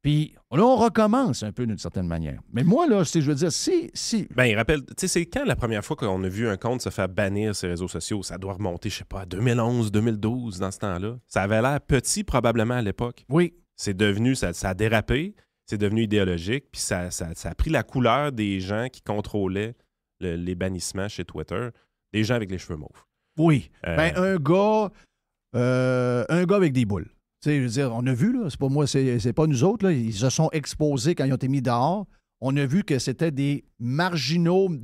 Puis là, on recommence un peu d'une certaine manière. Mais moi, là, je veux dire, si... Ben, rappelle, tu sais, c'est quand la première fois qu'on a vu un compte se faire bannir sur les réseaux sociaux? Ça doit remonter, je sais pas, à 2011, 2012, dans ce temps-là. Ça avait l'air petit, probablement, à l'époque. Oui. C'est devenu, ça a dérapé, c'est devenu idéologique, puis ça a pris la couleur des gens qui contrôlaient les bannissements chez Twitter, des gens avec les cheveux mauves. Oui. Un gars avec des boules. Tu sais, je veux dire, on a vu, là, c'est pas moi, c'est pas nous autres, là, ils se sont exposés quand ils ont été mis dehors. On a vu que c'était des marginaux. Tu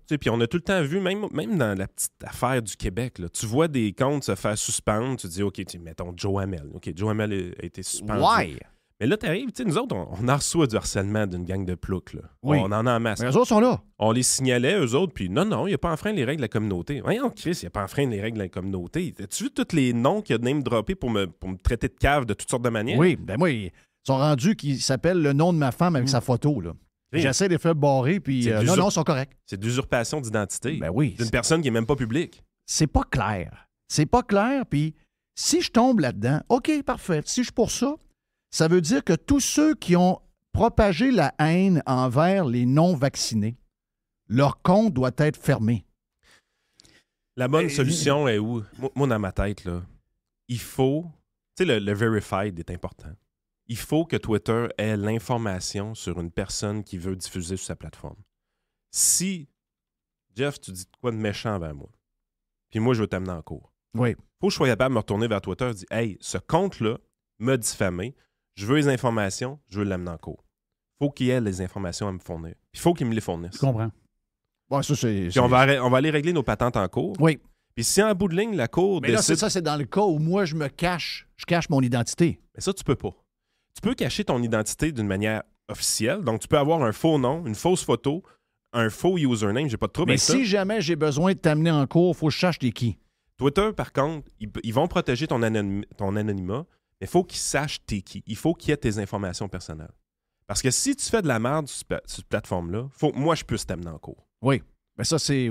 sais, puis on a tout le temps vu, même dans la petite affaire du Québec, là, tu vois des comptes se faire suspendre, tu te dis, OK, mettons Joe Hamel. OK, Joe Hamel a été suspendu. Ouais. Mais là, t'arrives, tu sais, nous autres, on en reçoit du harcèlement d'une gang de ploucs, là. Oui. On en a en masse. Mais eux autres sont là. On les signalait, eux autres, puis non, il n'a pas enfreint les règles de la communauté. Voyons, Chris, il n'a pas enfreint les règles de la communauté. As-tu vu tous les noms qu'il a name-droppés pour me traiter de cave de toutes sortes de manières? Oui, ben moi, ils sont rendus qu'ils s'appellent le nom de ma femme avec sa photo, là. Oui. J'essaie de les faire barrer, puis non, ils sont corrects. C'est de l'usurpation d'identité. Ben oui. D'une personne qui n'est même pas publique. C'est pas clair. C'est pas clair, puis si je tombe là-dedans, OK, parfait. Si je suis pour ça, ça veut dire que tous ceux qui ont propagé la haine envers les non-vaccinés, leur compte doit être fermé. La bonne solution est où? Moi, dans ma tête, là, il faut... Tu sais, le verified est important. Il faut que Twitter ait l'information sur une personne qui veut diffuser sur sa plateforme. Si, Jeff, tu dis quoi de méchant envers moi, puis moi, je veux t'amener en cours. Oui. Faut que je sois capable de me retourner vers Twitter et dire « Hey, ce compte-là m'a diffamé. Je veux les informations, je veux l'amener en cours. » Faut qu'il y ait les informations à me fournir. Il faut qu'il me les fournisse. Je comprends. Ouais, ça, c'est... Puis on va aller régler nos patentes en cours. Oui. Puis si en bout de ligne, la cour Mais décide... là, c'est dans le cas où moi, je cache mon identité. Mais ça, tu peux pas. Tu peux cacher ton identité d'une manière officielle. Donc, tu peux avoir un faux nom, une fausse photo, un faux username. J'ai pas de trouble Mais avec ça. si jamais j'ai besoin de t'amener en cours, il faut que je cherche t'es qui. Twitter, par contre, ils vont protéger ton anonymat, mais il faut qu'ils sachent t'es qui. Il faut qu'il y ait tes informations personnelles. Parce que si tu fais de la merde sur cette plateforme-là, faut que moi, je puisse t'amener en cours. Oui. Mais ça, c'est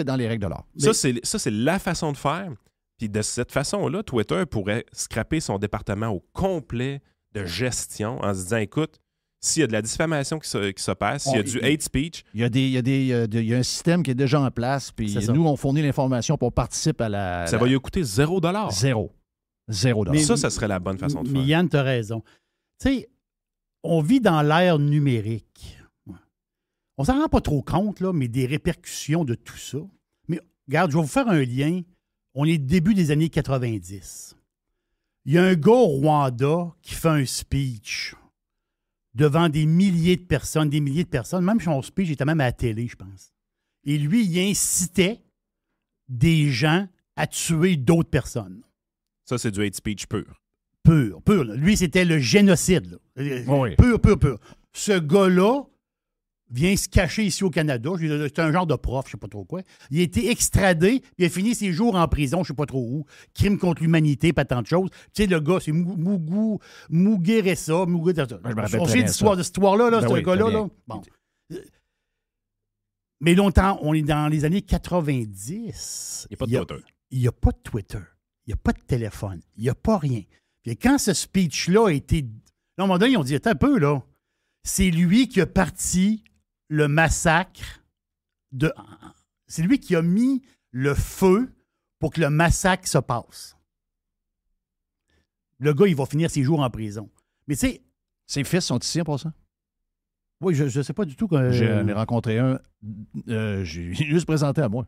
dans les règles de l'art. Ça, c'est la façon de faire. Puis de cette façon-là, Twitter pourrait scraper son département au complet de gestion en se disant, écoute, s'il y a de la diffamation qui s'opère, s'il y a du hate speech... Il y a un système qui est déjà en place, puis nous, on fournit l'information pour participer à la... Ça va lui coûter $0. Zéro. Mais ça serait la bonne façon de faire. Mais Yann, tu as raison. Tu sais, on vit dans l'ère numérique. On s'en rend pas trop compte, là, mais des répercussions de tout ça. Mais regarde, je vais vous faire un lien. On est début des années 90. Il y a un gars au Rwanda qui fait un speech devant des milliers de personnes. Même son speech était même à la télé, je pense. Et lui, il incitait des gens à tuer d'autres personnes. Ça, c'est du hate speech pur. Pur. Là. Lui, c'était le génocide. Oui. Pur. Ce gars-là vient se cacher ici au Canada. C'est un genre de prof, je ne sais pas trop quoi. Il a été extradé, puis il a fini ses jours en prison, je ne sais pas trop où. Crime contre l'humanité, pas tant de choses. Tu sais, le gars, c'est Mugueresa. On sait de cette histoire-là, Ben ce gars-là. Là. Bon. Mais longtemps, on est dans les années 90. Il n'y a pas de Twitter. Il n'y a pas de Twitter. Il n'y a pas de téléphone. Il n'y a pas rien. Puis quand ce speech-là a été... Là, à un moment donné, ils ont dit, attends un peu, là. C'est lui qui a parti le massacre de... C'est lui qui a mis le feu pour que le massacre se passe. Le gars, il va finir ses jours en prison. Mais tu sais... Ses fils sont ici pour ça? Oui, je ne sais pas du tout. J'en ai rencontré un, j'ai juste présenté à moi.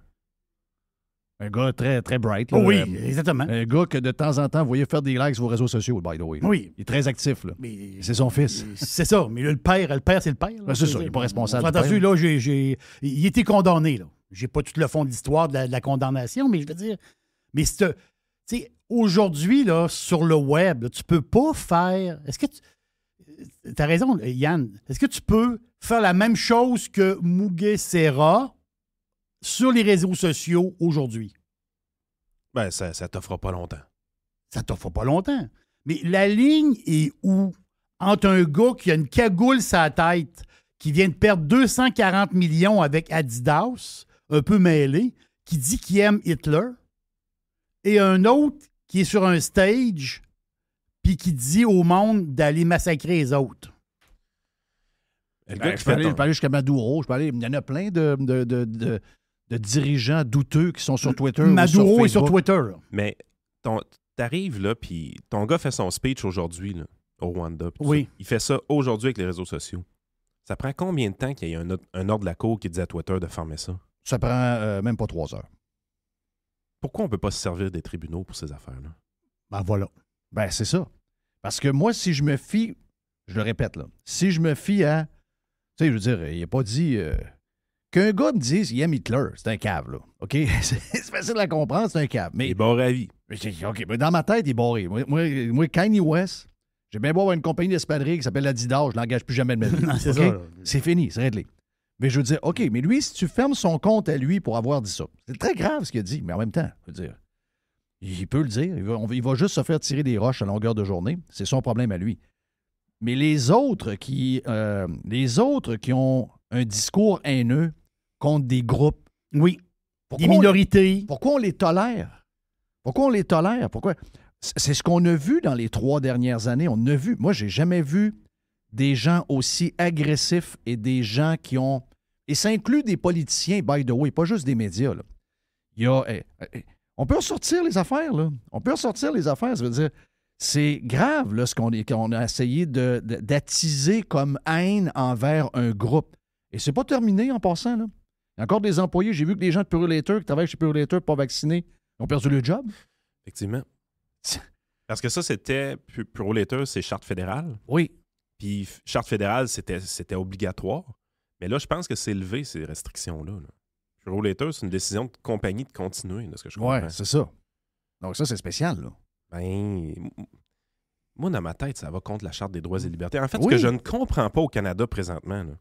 Un gars très, très bright. Là, Oh oui, exactement. un gars que de temps en temps, vous voyez faire des likes sur vos réseaux sociaux, by the way. Là. Oui. Il est très actif. Là. Mais C'est son fils. c'est ça. Mais là, le père, c'est le père. Là. Ben, c'est ça, il n'est pas responsable. du Entendu, père. là, il a été condamné. Là. J'ai pas tout le fond de l'histoire de la condamnation, mais je veux dire. Mais tu sais, aujourd'hui, là, sur le web, là, tu peux pas faire. Est-ce que tu as raison, Yann. Est-ce que tu peux faire la même chose que Muguet Serra sur les réseaux sociaux aujourd'hui? Ben, ça t'offre pas longtemps. Ça t'offre pas longtemps. Mais la ligne est où? Entre un gars qui a une cagoule sur la tête, qui vient de perdre 240 millions avec Adidas, un peu mêlé, qui dit qu'il aime Hitler, et un autre qui est sur un stage puis qui dit au monde d'aller massacrer les autres. Le gars Ben, qui je peux fait aller jusqu'à Maduro. Il y en a plein de dirigeants douteux qui sont sur Twitter. Maduro ou est sur Facebook. Twitter. Là. Mais t'arrives là, puis ton gars fait son speech aujourd'hui là, au Rwanda. puis tout Oui. ça. Il fait ça aujourd'hui avec les réseaux sociaux. Ça prend combien de temps qu'il y ait un ordre de la cour qui dit à Twitter de fermer ça? Ça prend même pas 3 heures. Pourquoi on peut pas se servir des tribunaux pour ces affaires-là? Ben voilà. Ben, c'est ça. Parce que moi, si je me fie, je le répète, là, si je me fie à. Tu sais, je veux dire, il n'a pas dit. Qu'un gars me dise qu'il aime Hitler, c'est un cave, là. OK? C'est facile à comprendre, c'est un cave. Il Mais, est barré à vie. OK, mais dans ma tête, il est barré. Moi, Kanye West, j'ai bien beau avoir une compagnie d'espadrilles qui s'appelle Adidas, je ne l'engage plus jamais de ma vie. C'est OK? ça, là. C'est fini, c'est réglé. Mais je veux dire, OK, mais lui, si tu fermes son compte à lui pour avoir dit ça, c'est très grave ce qu'il a dit, mais en même temps, je veux dire, il peut le dire. Il va juste se faire tirer des roches à longueur de journée. C'est son problème à lui. Mais les autres qui ont un discours haineux contre des groupes, Oui. pourquoi Des minorités. pourquoi on les tolère? Pourquoi on les tolère? Pourquoi? C'est ce qu'on a vu dans les 3 dernières années. On a vu. Moi, j'ai jamais vu des gens aussi agressifs et des gens qui ont. Et ça inclut des politiciens, by the way, pas juste des médias. Là. Il y a. On peut ressortir les affaires, là. On peut ressortir les affaires. Ça veut dire. C'est grave, là, ce qu'on a essayé d'attiser comme haine envers un groupe. Et c'est pas terminé en passant, là. Il y a encore des employés. J'ai vu que les gens de Purulator qui travaillent chez Purulator pas vaccinés ont perdu le job. Effectivement. Parce que ça, c'était. Purolator, c'est charte fédérale. Oui. Puis charte fédérale, c'était obligatoire. Mais là, je pense que c'est levé, ces restrictions-là. Là. Purolator, c'est une décision de compagnie de continuer, de ce que je comprends. Ouais, c'est ça. Donc ça, c'est spécial, là. Ben, moi, dans ma tête, ça va contre la Charte des droits et libertés. En fait, ce Oui. que je ne comprends pas au Canada présentement, là,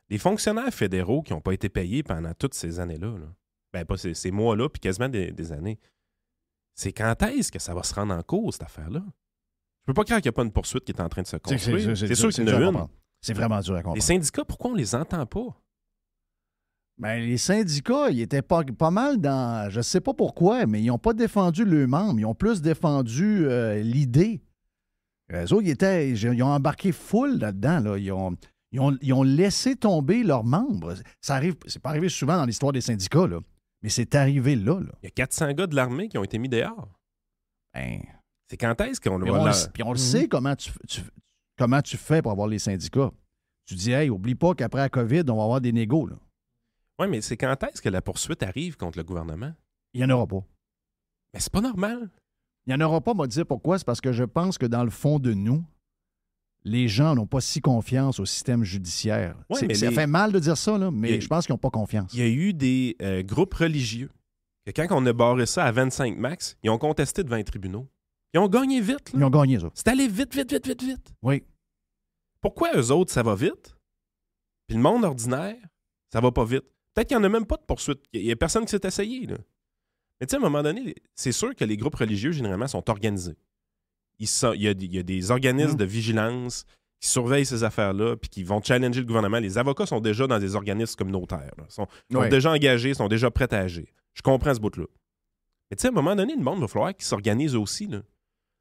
les fonctionnaires fédéraux qui n'ont pas été payés pendant toutes ces années-là, là, ben pas ces mois-là, puis quasiment des années, c'est quand est-ce que ça va se rendre en cause, cette affaire-là? Je peux pas croire qu'il n'y a pas une poursuite qui est en train de se construire. C'est sûr qu'il y en a dur à une. comprendre. C'est vraiment dur à comprendre. Les syndicats, pourquoi on les entend pas? Ben, les syndicats, ils étaient pas mal dans. Je sais pas pourquoi, mais ils n'ont pas défendu leurs membres. Ils ont plus défendu l'idée. Eux autres, ils ont embarqué full là-dedans. Là. Ils ont laissé tomber leurs membres. Ça arrive, c'est pas arrivé souvent dans l'histoire des syndicats, là. Mais c'est arrivé là. Il y a 400 gars de l'armée qui ont été mis dehors. Ben, C'est quand est-ce qu'on puis va on, là? puis on le sait comment tu fais pour avoir les syndicats. Tu dis, hey, oublie pas qu'après la COVID, on va avoir des négos. Là. Oui, mais c'est quand est-ce que la poursuite arrive contre le gouvernement? Il n'y en aura pas. Mais c'est pas normal. Il n'y en aura pas, moi, dire pourquoi. C'est parce que je pense que dans le fond de nous, les gens n'ont pas si confiance au système judiciaire. Ouais, mais ça fait mal de dire ça, là, mais je pense qu'ils n'ont pas confiance. Il y a eu des groupes religieux que quand on a barré ça à 25 max, ils ont contesté devant les tribunaux. Ils ont gagné vite. Là. Ils ont gagné, ça. C'est allé vite, vite, vite, vite, vite. Oui. Pourquoi eux autres, ça va vite? Puis le monde ordinaire, ça va pas vite. Peut-être qu'il n'y en a même pas de poursuite. Il n'y a personne qui s'est essayé. Là. Mais tu sais, à un moment donné, c'est sûr que les groupes religieux, généralement, sont organisés. Il y a des organismes de vigilance qui surveillent ces affaires-là puis qui vont challenger le gouvernement. Les avocats sont déjà dans des organismes communautaires. Ils sont déjà engagés, sont déjà prêts à agir. Je comprends ce bout-là. Mais tu sais, à un moment donné, le monde va falloir qu'il s'organise aussi. Là.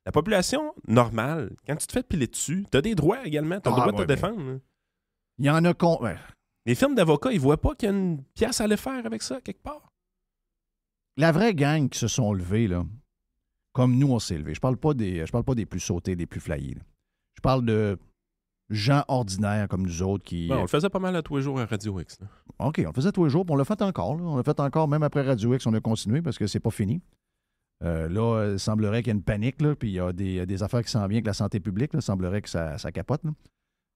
La population normale, quand tu te fais piler dessus, tu as des droits également. Tu as le droit de te défendre. Là. Il y en a... Les firmes d'avocats, ils voient pas qu'il y a une pièce à aller faire avec ça, quelque part. La vraie gang qui se sont levés, là, comme nous, on s'est levés. Je parle pas des plus sautés, des plus flyés. Là. Je parle de gens ordinaires comme nous autres qui... On le faisait pas mal à tous les jours à Radio X. Là. OK, on le faisait tous les jours, puis on l'a fait encore. Là. On l'a fait encore, même après Radio X, on a continué parce que c'est pas fini. Là, il semblerait qu'il y a une panique, là, puis il y a des affaires qui s'en viennent avec la santé publique. Là, il semblerait que ça capote. Là.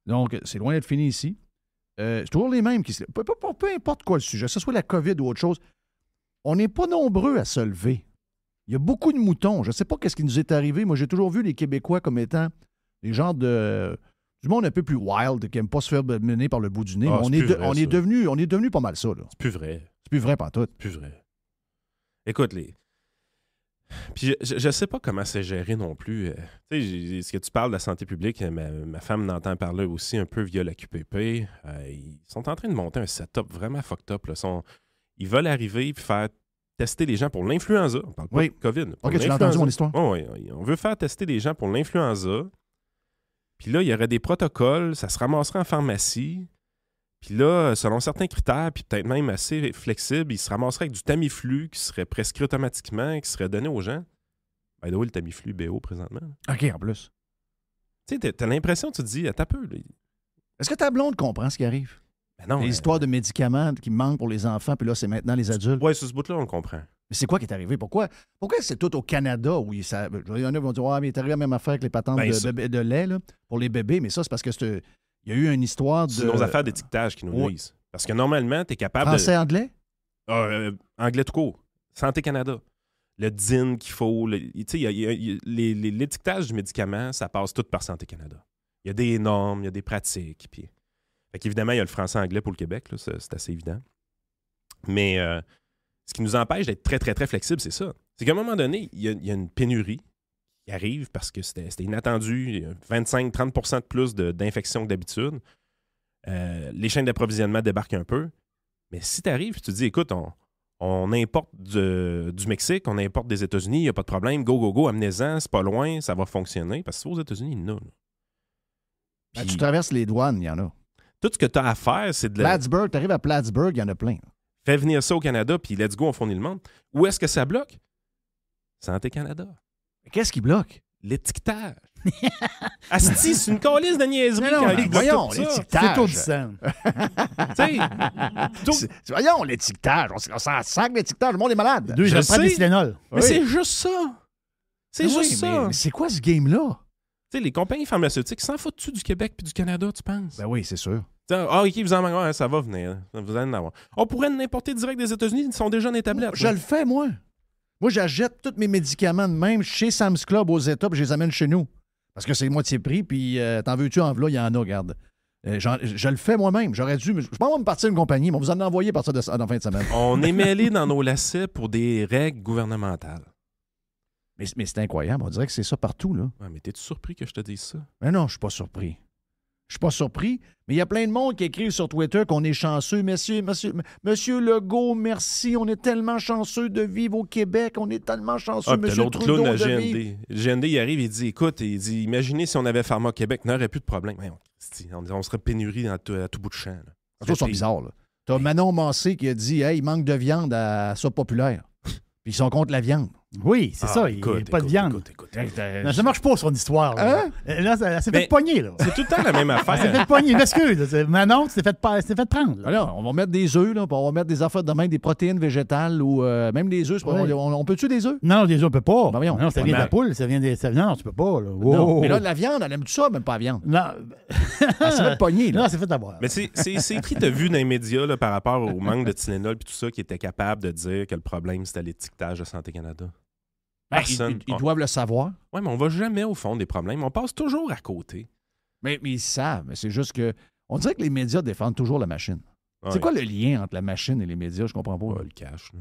Donc, c'est loin d'être fini ici. C'est toujours les mêmes qui se... Peu importe quoi le sujet, que ce soit la COVID ou autre chose, on n'est pas nombreux à se lever. Il y a beaucoup de moutons. Je ne sais pas ce qui nous est arrivé. Moi, j'ai toujours vu les Québécois comme étant des genres de... du monde un peu plus wild, qui n'aime pas se faire mener par le bout du nez. Ah, on est devenu pas mal ça. Là. C'est plus vrai. C'est plus vrai pantoute. C'est plus vrai. Écoute, Puis je sais pas comment c'est géré non plus. Tu sais, ce que tu parles de la santé publique, ma femme m'entend parler aussi un peu via la QPP. Ils sont en train de monter un setup vraiment fucked up. Là. Ils veulent arriver et faire tester les gens pour l'influenza. On parle pas de COVID. OK, tu l'as entendu mon histoire? Oui, on veut faire tester les gens pour l'influenza. Puis là, il y aurait des protocoles, ça se ramasserait en pharmacie. Puis là, selon certains critères, puis peut-être même assez flexibles, il se ramasserait avec du Tamiflu qui serait prescrit automatiquement, qui serait donné aux gens. By the way, le Tamiflu BO présentement. OK, en plus. Tu sais, t'as l'impression, tu te dis, attends un peu. Là. Est-ce que ta blonde comprend ce qui arrive? Ben non. Les histoires de médicaments qui manquent pour les enfants, puis là, c'est maintenant les adultes. Oui, sur ce bout-là, on le comprend. Mais c'est quoi qui est arrivé? Pourquoi c'est tout au Canada où il y en a qui vont dire, mais il est arrivé la même affaire avec les patentes de lait là, pour les bébés, mais ça, c'est parce que il y a eu une histoire de... C'est nos affaires d'étiquetage qui nous nuisent. Parce que normalement, tu es capable Français-anglais? Anglais tout court. Santé Canada. Le DIN qu'il faut. L'étiquetage du médicament, ça passe tout par Santé Canada. Il y a des normes, il y a des pratiques. Puis... Fait qu'évidemment, il y a le français-anglais pour le Québec. Là, c'est assez évident. Mais ce qui nous empêche d'être très, très, très flexible, c'est ça. C'est qu'à un moment donné, il y a une pénurie qui arrive parce que c'était inattendu. 25-30% de plus d'infections que d'habitude. Les chaînes d'approvisionnement débarquent un peu. Mais si tu arrives et tu te dis, écoute, on importe du Mexique, on importe des États-Unis, il n'y a pas de problème, go, amenez-en, c'est pas loin, ça va fonctionner. Parce que aux États-Unis, il y en a. Puis, tu traverses les douanes, il y en a. Tout ce que tu as à faire, c'est de... Plattsburgh, tu arrives à Plattsburgh, il y en a plein. Fais venir ça au Canada, puis let's go, on fournit le monde. Où est-ce que ça bloque? Santé Canada. Mais qu'est-ce qui bloque? L'étiquetage. Asti, c'est une calisse de niaiserie. Voyons, l'étiquetage. C'est tout du sang. Voyons, l'étiquetage. On s'en sac l'étiquetage. Le monde est malade. Je prends des Tylenol. Mais c'est juste ça. C'est juste ça. Mais c'est quoi ce game-là? Tu sais, les compagnies pharmaceutiques s'en foutent-tu du Québec puis du Canada, tu penses? Ben oui, c'est sûr. OK, vous en manquez, ça va venir. Vous allez en avoir. On pourrait l'importer direct des États-Unis, ils sont déjà dans les tablettes. Je le fais, moi. Moi, j'achète tous mes médicaments de même chez Sam's Club aux États, puis je les amène chez nous. Parce que c'est moitié prix, puis t'en veux-tu en v'là, il y en a, regarde. Je le fais moi-même. J'aurais dû. Je pense me partir d'une compagnie, mais on vous en a envoyé à partir de ça en fin de semaine. On est mêlés dans nos lacets pour des règles gouvernementales. Mais c'est incroyable. On dirait que c'est ça partout, là. Ouais, mais t'es-tu surpris que je te dise ça? Mais non, je suis pas surpris. Je suis pas surpris, mais il y a plein de monde qui écrivent sur Twitter qu'on est chanceux. Monsieur Legault, merci. On est tellement chanceux de vivre au Québec. On est tellement chanceux, monsieur Trudeau, clown, de vivre. Le GND, il arrive, il dit, écoute, imaginez si on avait Pharma Québec, on n'aurait plus de problème. On serait pénurie à tout bout de champ. C'est ça bizarre, là. T'as Manon Massé qui a dit, hey, il manque de viande à ça populaire. Puis ils sont contre la viande. Oui, c'est ça. Il n'y a pas de viande. Écoute. Non, ça marche pas, son histoire. Là, là elle s'est fait pogner. Là. C'est tout le temps la même affaire. Elle s'est fait pogner. Excuse. Manon, tu t'es fait prendre. Là. Alors, on va mettre des œufs, là, on va mettre des affaires de même, des protéines végétales ou même des œufs. On peut-tu des œufs? Non, des œufs, on peut pas. Ben, non, ça vient de la poule. Ça vient des... Non, tu peux pas. Là. Non, mais là, la viande, elle aime tout ça, même pas la viande. Non. Elle s'est fait pogner. Là. Non, c'est fait avoir. Mais c'est qui t'as vu dans les médias là, par rapport au manque de Tylenol et tout ça qui était capable de dire que le problème, c'était l'étiquetage de Santé Canada? Ils doivent le savoir. Oui, mais on va jamais au fond des problèmes. On passe toujours à côté. Mais ils savent. Mais c'est juste que... On dirait que les médias défendent toujours la machine. Ouais. C'est quoi le lien entre la machine et les médias? Je comprends pas. Le cash. Là.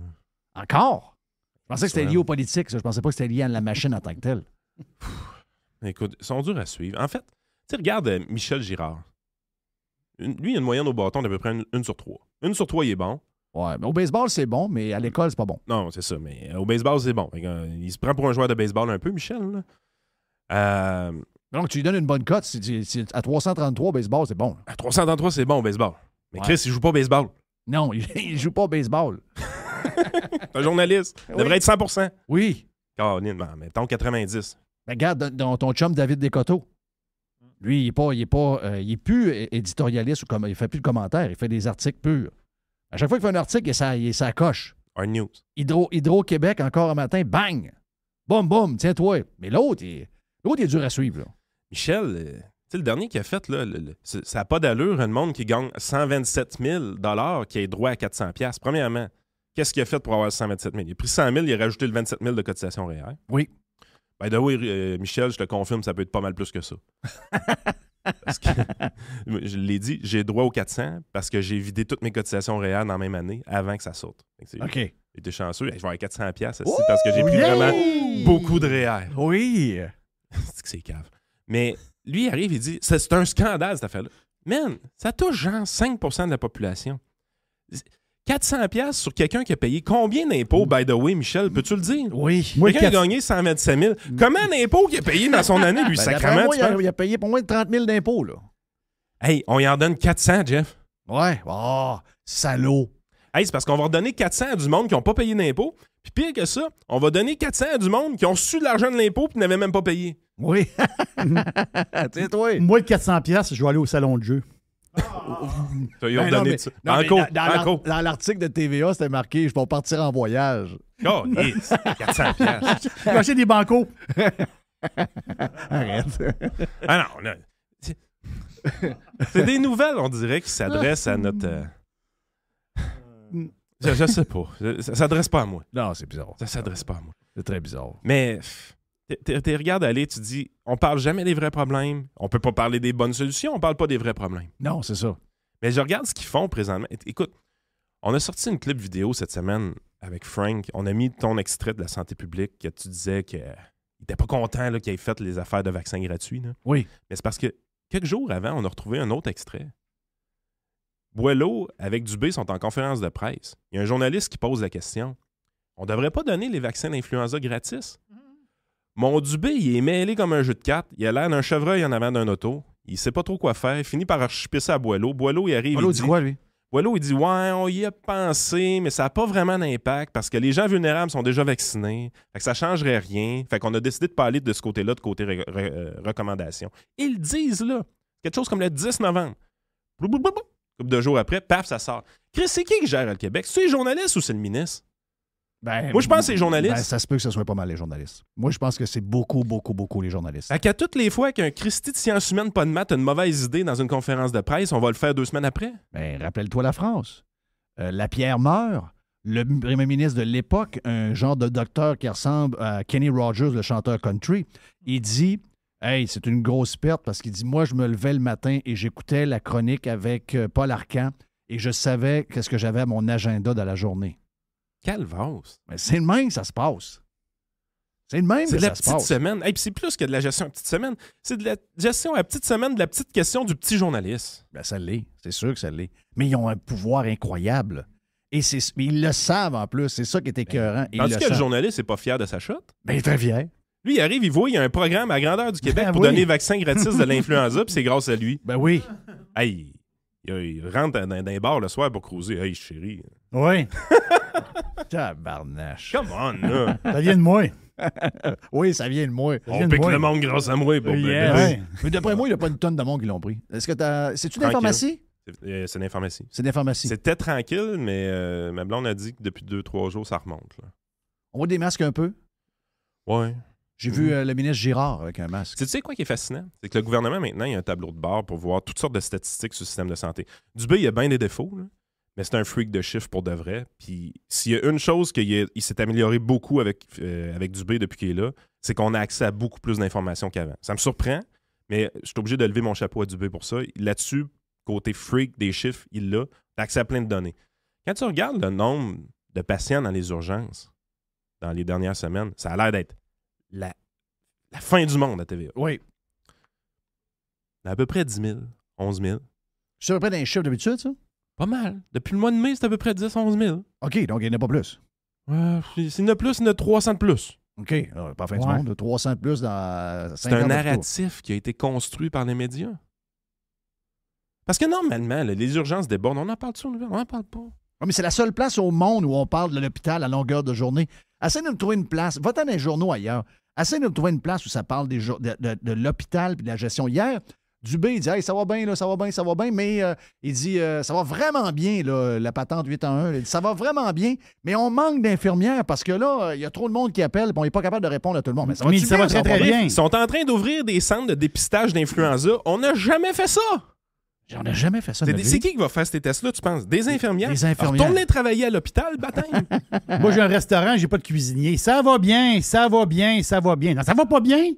Encore? Je pensais que c'était lié aux politiques. Ça. Je pensais pas que c'était lié à la machine en tant que telle. Écoute, ils sont durs à suivre. En fait, tu regarde Michel Girard. Lui, il a une moyenne au bâton d'à peu près 1 sur 3. 1 sur 3, il est bon. Ouais, mais au baseball, c'est bon, mais à l'école, c'est pas bon. Non, c'est ça. Mais au baseball, c'est bon. Il se prend pour un joueur de baseball un peu, Michel. Là. Donc, tu lui donnes une bonne cote. À 333 au baseball, c'est bon. À 333, c'est bon au baseball. Mais Chris, il joue pas au baseball. Non, il joue pas au baseball. C'est un journaliste. Il devrait être 100%. Oui. Caroline, mettons 90. Mais regarde, dans ton chum David Descoteaux. Lui, il est plus éditorialiste ou comme il fait plus de commentaires, il fait des articles purs. À chaque fois qu'il fait un article, il s'accroche. Hard News. Hydro-Québec, encore un matin, bang! Boum, boum, tiens-toi. Mais l'autre, il est dur à suivre. Là. Michel, tu sais, le dernier qu'il a fait, là, ça n'a pas d'allure, un monde qui gagne 127 000 qui a droit à 400 $. Premièrement, qu'est-ce qu'il a fait pour avoir 127 000 Il a pris 100 000, il a rajouté le 27 000 de cotisation réelle. Oui. By the way, Michel, je te confirme, ça peut être pas mal plus que ça. Parce que, je l'ai dit, j'ai droit aux 400 parce que j'ai vidé toutes mes cotisations réelles dans la même année avant que ça saute. OK. J'étais chanceux. Je vais avoir 400 $, c'est parce que j'ai pris vraiment beaucoup de réels. Oui. C'est que c'est cave. Mais lui, il arrive, il dit, c'est un scandale, cette affaire-là. Man, ça touche genre 5 % de la population. 400 $ sur quelqu'un qui a payé combien d'impôts, by the way, Michel? Peux-tu le dire? Oui. Quelqu'un a gagné 127 000. Comment d'impôts qu'il a payé dans son année, lui, sacrément? Moi, il a payé pour moins de 30 000 d'impôts, là. Hey, on y en donne 400, Jeff. Ouais. Oh, salaud. Hey, c'est parce qu'on va redonner 400 à du monde qui n'ont pas payé d'impôts. Puis pire que ça, on va donner 400 à du monde qui ont reçu de l'argent de l'impôt et n'avaient même pas payé. Oui. Tiens, toi. Moi, de 400 $, je vais aller au salon de jeu. Tu vas y redonner ça. Dans l'article de TVA, c'était marqué « Je vais partir en voyage ». Oh, yes, 400 $. Je vais acheter des bancos. Arrête. Ah non, là, c'est des nouvelles, on dirait, qui s'adressent à notre... Je sais pas. Ça s'adresse pas à moi. Non, c'est bizarre. Ça s'adresse pas à moi. C'est très bizarre. Mais tu regardes aller, tu dis, on parle jamais des vrais problèmes. On peut pas parler des bonnes solutions, on parle pas des vrais problèmes. Non, c'est ça. Mais je regarde ce qu'ils font présentement. Écoute, on a sorti une clip vidéo cette semaine avec Frank. On a mis ton extrait de la santé publique que tu disais qu'il n'était pas content qu'il ait fait les affaires de vaccins gratuits. Là. Oui. Mais c'est parce que quelques jours avant, on a retrouvé un autre extrait. Boileau avec Dubé sont en conférence de presse. Il y a un journaliste qui pose la question. On devrait pas donner les vaccins d'influenza gratis? Mon Dubé, il est mêlé comme un jeu de cartes. Il a l'air d'un chevreuil en avant d'un auto. Il sait pas trop quoi faire. Il finit par archiper ça à Boileau. Boileau, il arrive. Boileau dit quoi, lui? Boileau, il dit, ouais, on y a pensé, mais ça n'a pas vraiment d'impact parce que les gens vulnérables sont déjà vaccinés. Fait que ça ne changerait rien. Fait qu'on a décidé de pas aller de ce côté-là, de côté recommandation. Ils disent là, quelque chose comme le 10 novembre. Couple de jours après, paf, ça sort. Chris, c'est qui gère le Québec? C'est les journalistes ou c'est le ministre? Moi, je pense que c'est les journalistes. Ça se peut que ce soit pas mal les journalistes. Moi, je pense que c'est beaucoup les journalistes. Fait qu'à toutes les fois qu'un Christy de sciences humaines, pas de maths, a une mauvaise idée dans une conférence de presse, on va le faire 2 semaines après. Rappelle-toi la France. Lapierre meurt. Le premier ministre de l'époque, un genre de docteur qui ressemble à Kenny Rogers, le chanteur country, il dit... Hey, c'est une grosse perte parce qu'il dit, moi, je me levais le matin et j'écoutais la chronique avec Paul Arcand et je savais qu'est-ce que j'avais à mon agenda de la journée. Calvasse. Mais c'est le même que ça se passe. C'est le même c'est que de la ça se passe. petite semaine. Hey, puis c'est plus que de la gestion à petite semaine. C'est de la gestion à petite semaine de la petite question du petit journaliste. Ben, ça l'est. C'est sûr que ça l'est. Mais ils ont un pouvoir incroyable. Et ils le savent en plus. C'est ça qui est écœurant. Tandis que le journaliste n'est pas fier de sa shot. Ben, il est très fier. Lui, il arrive, il voit, il y a un programme à grandeur du Québec pour oui. donner le vaccin gratis de l'influenza, puis c'est grâce à lui. Ben oui. Hey, il rentre dans un bar le soir pour cruiser. Hey, chérie. Oui. Tabarnache. Come on, là. Ça vient de moi. Oui, ça vient de moi. On pique le monde grâce à moi. Bon, Yeah. ben, Mais d'après moi, il n'y a pas une tonne de monde qui l'ont pris. Est-ce que c'est-tu dans la pharmacie? C'est dans les pharmacies. C'est des pharmacies. C'était tranquille, mais ma blonde a dit que depuis 2-3 jours, ça remonte. Là. On voit des masques un peu. Ouais. J'ai vu le ministre Girard avec un masque. Tu sais quoi qui est fascinant? C'est que le gouvernement, maintenant, il y a un tableau de bord pour voir toutes sortes de statistiques sur le système de santé. Dubé, il y a bien des défauts, là, mais c'est un freak de chiffres pour de vrai. Puis s'il y a une chose qu'il s'est amélioré beaucoup avec Dubé depuis qu'il est là, c'est qu'on a accès à beaucoup plus d'informations qu'avant. Ça me surprend, mais je suis obligé de lever mon chapeau à Dubé pour ça. Là-dessus, côté freak des chiffres, il l'a. Tu as accès à plein de données. Quand tu regardes le nombre de patients dans les urgences dans les dernières semaines, ça a l'air d'être la fin du monde à TVA. Oui. À peu près 10 000, 11 000. C'est à peu près dans les chiffres d'habitude, ça? Pas mal. Depuis le mois de mai, c'est à peu près 10 11 000. OK, donc il n'y en a pas plus. S'il y en a plus, il y en a 300 de plus. OK, alors, pas fin du monde. 300 de plus dans 5 C'est un narratif qui a été construit par les médias. Parce que normalement, là, les urgences débordent. On en parle sur on n'en parle pas. Oui, mais c'est la seule place au monde où on parle de l'hôpital à longueur de journée. Essaye de nous trouver une place. Va-t'en dans les journaux ailleurs. Essaye de nous trouver une place où ça parle de l'hôpital et de la gestion. Hier, Dubé, il dit hey, ça va bien, là, ça va bien, mais il dit ça va vraiment bien, là, la patente 8-1. Il dit ça va vraiment bien, mais on manque d'infirmières parce que là, il y a trop de monde qui appelle et on n'est pas capable de répondre à tout le monde. Mais ça va très, très bien. Ils sont en train d'ouvrir des centres de dépistage d'influenza. On n'a jamais fait ça. On n'a jamais fait ça. C'est qui va faire ces tests-là, tu penses? Des infirmières? Des infirmières. Retournez travailler à l'hôpital, baptême. Moi, j'ai un restaurant, j'ai pas de cuisinier. Ça va bien, ça va bien, ça va bien. Non, ça va pas bien.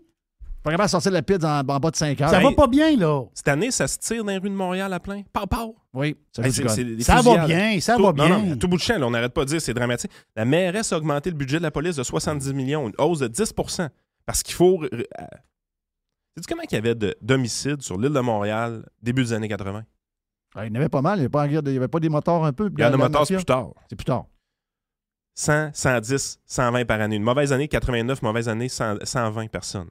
Pas capable de sortir de la pizza en bas de 5 heures. Ça va pas bien, là. Cette année, ça se tire dans les rues de Montréal à plein. Pow. Oui, Ça va bien, ça va bien. Non, tout bout de champ, là, on n'arrête pas de dire c'est dramatique. La mairesse a augmenté le budget de la police de 70 millions, une hausse de 10 parce qu'il faut... Sais-tu comment il y avait d'homicides sur l'île de Montréal début des années 80? Il y en avait pas mal. Il n'y avait pas des moteurs un peu. Il y en a moteurs, c'est plus tard. C'est plus tard. 100, 110, 120 par année. Une mauvaise année, 89. Mauvaise année, 120 personnes.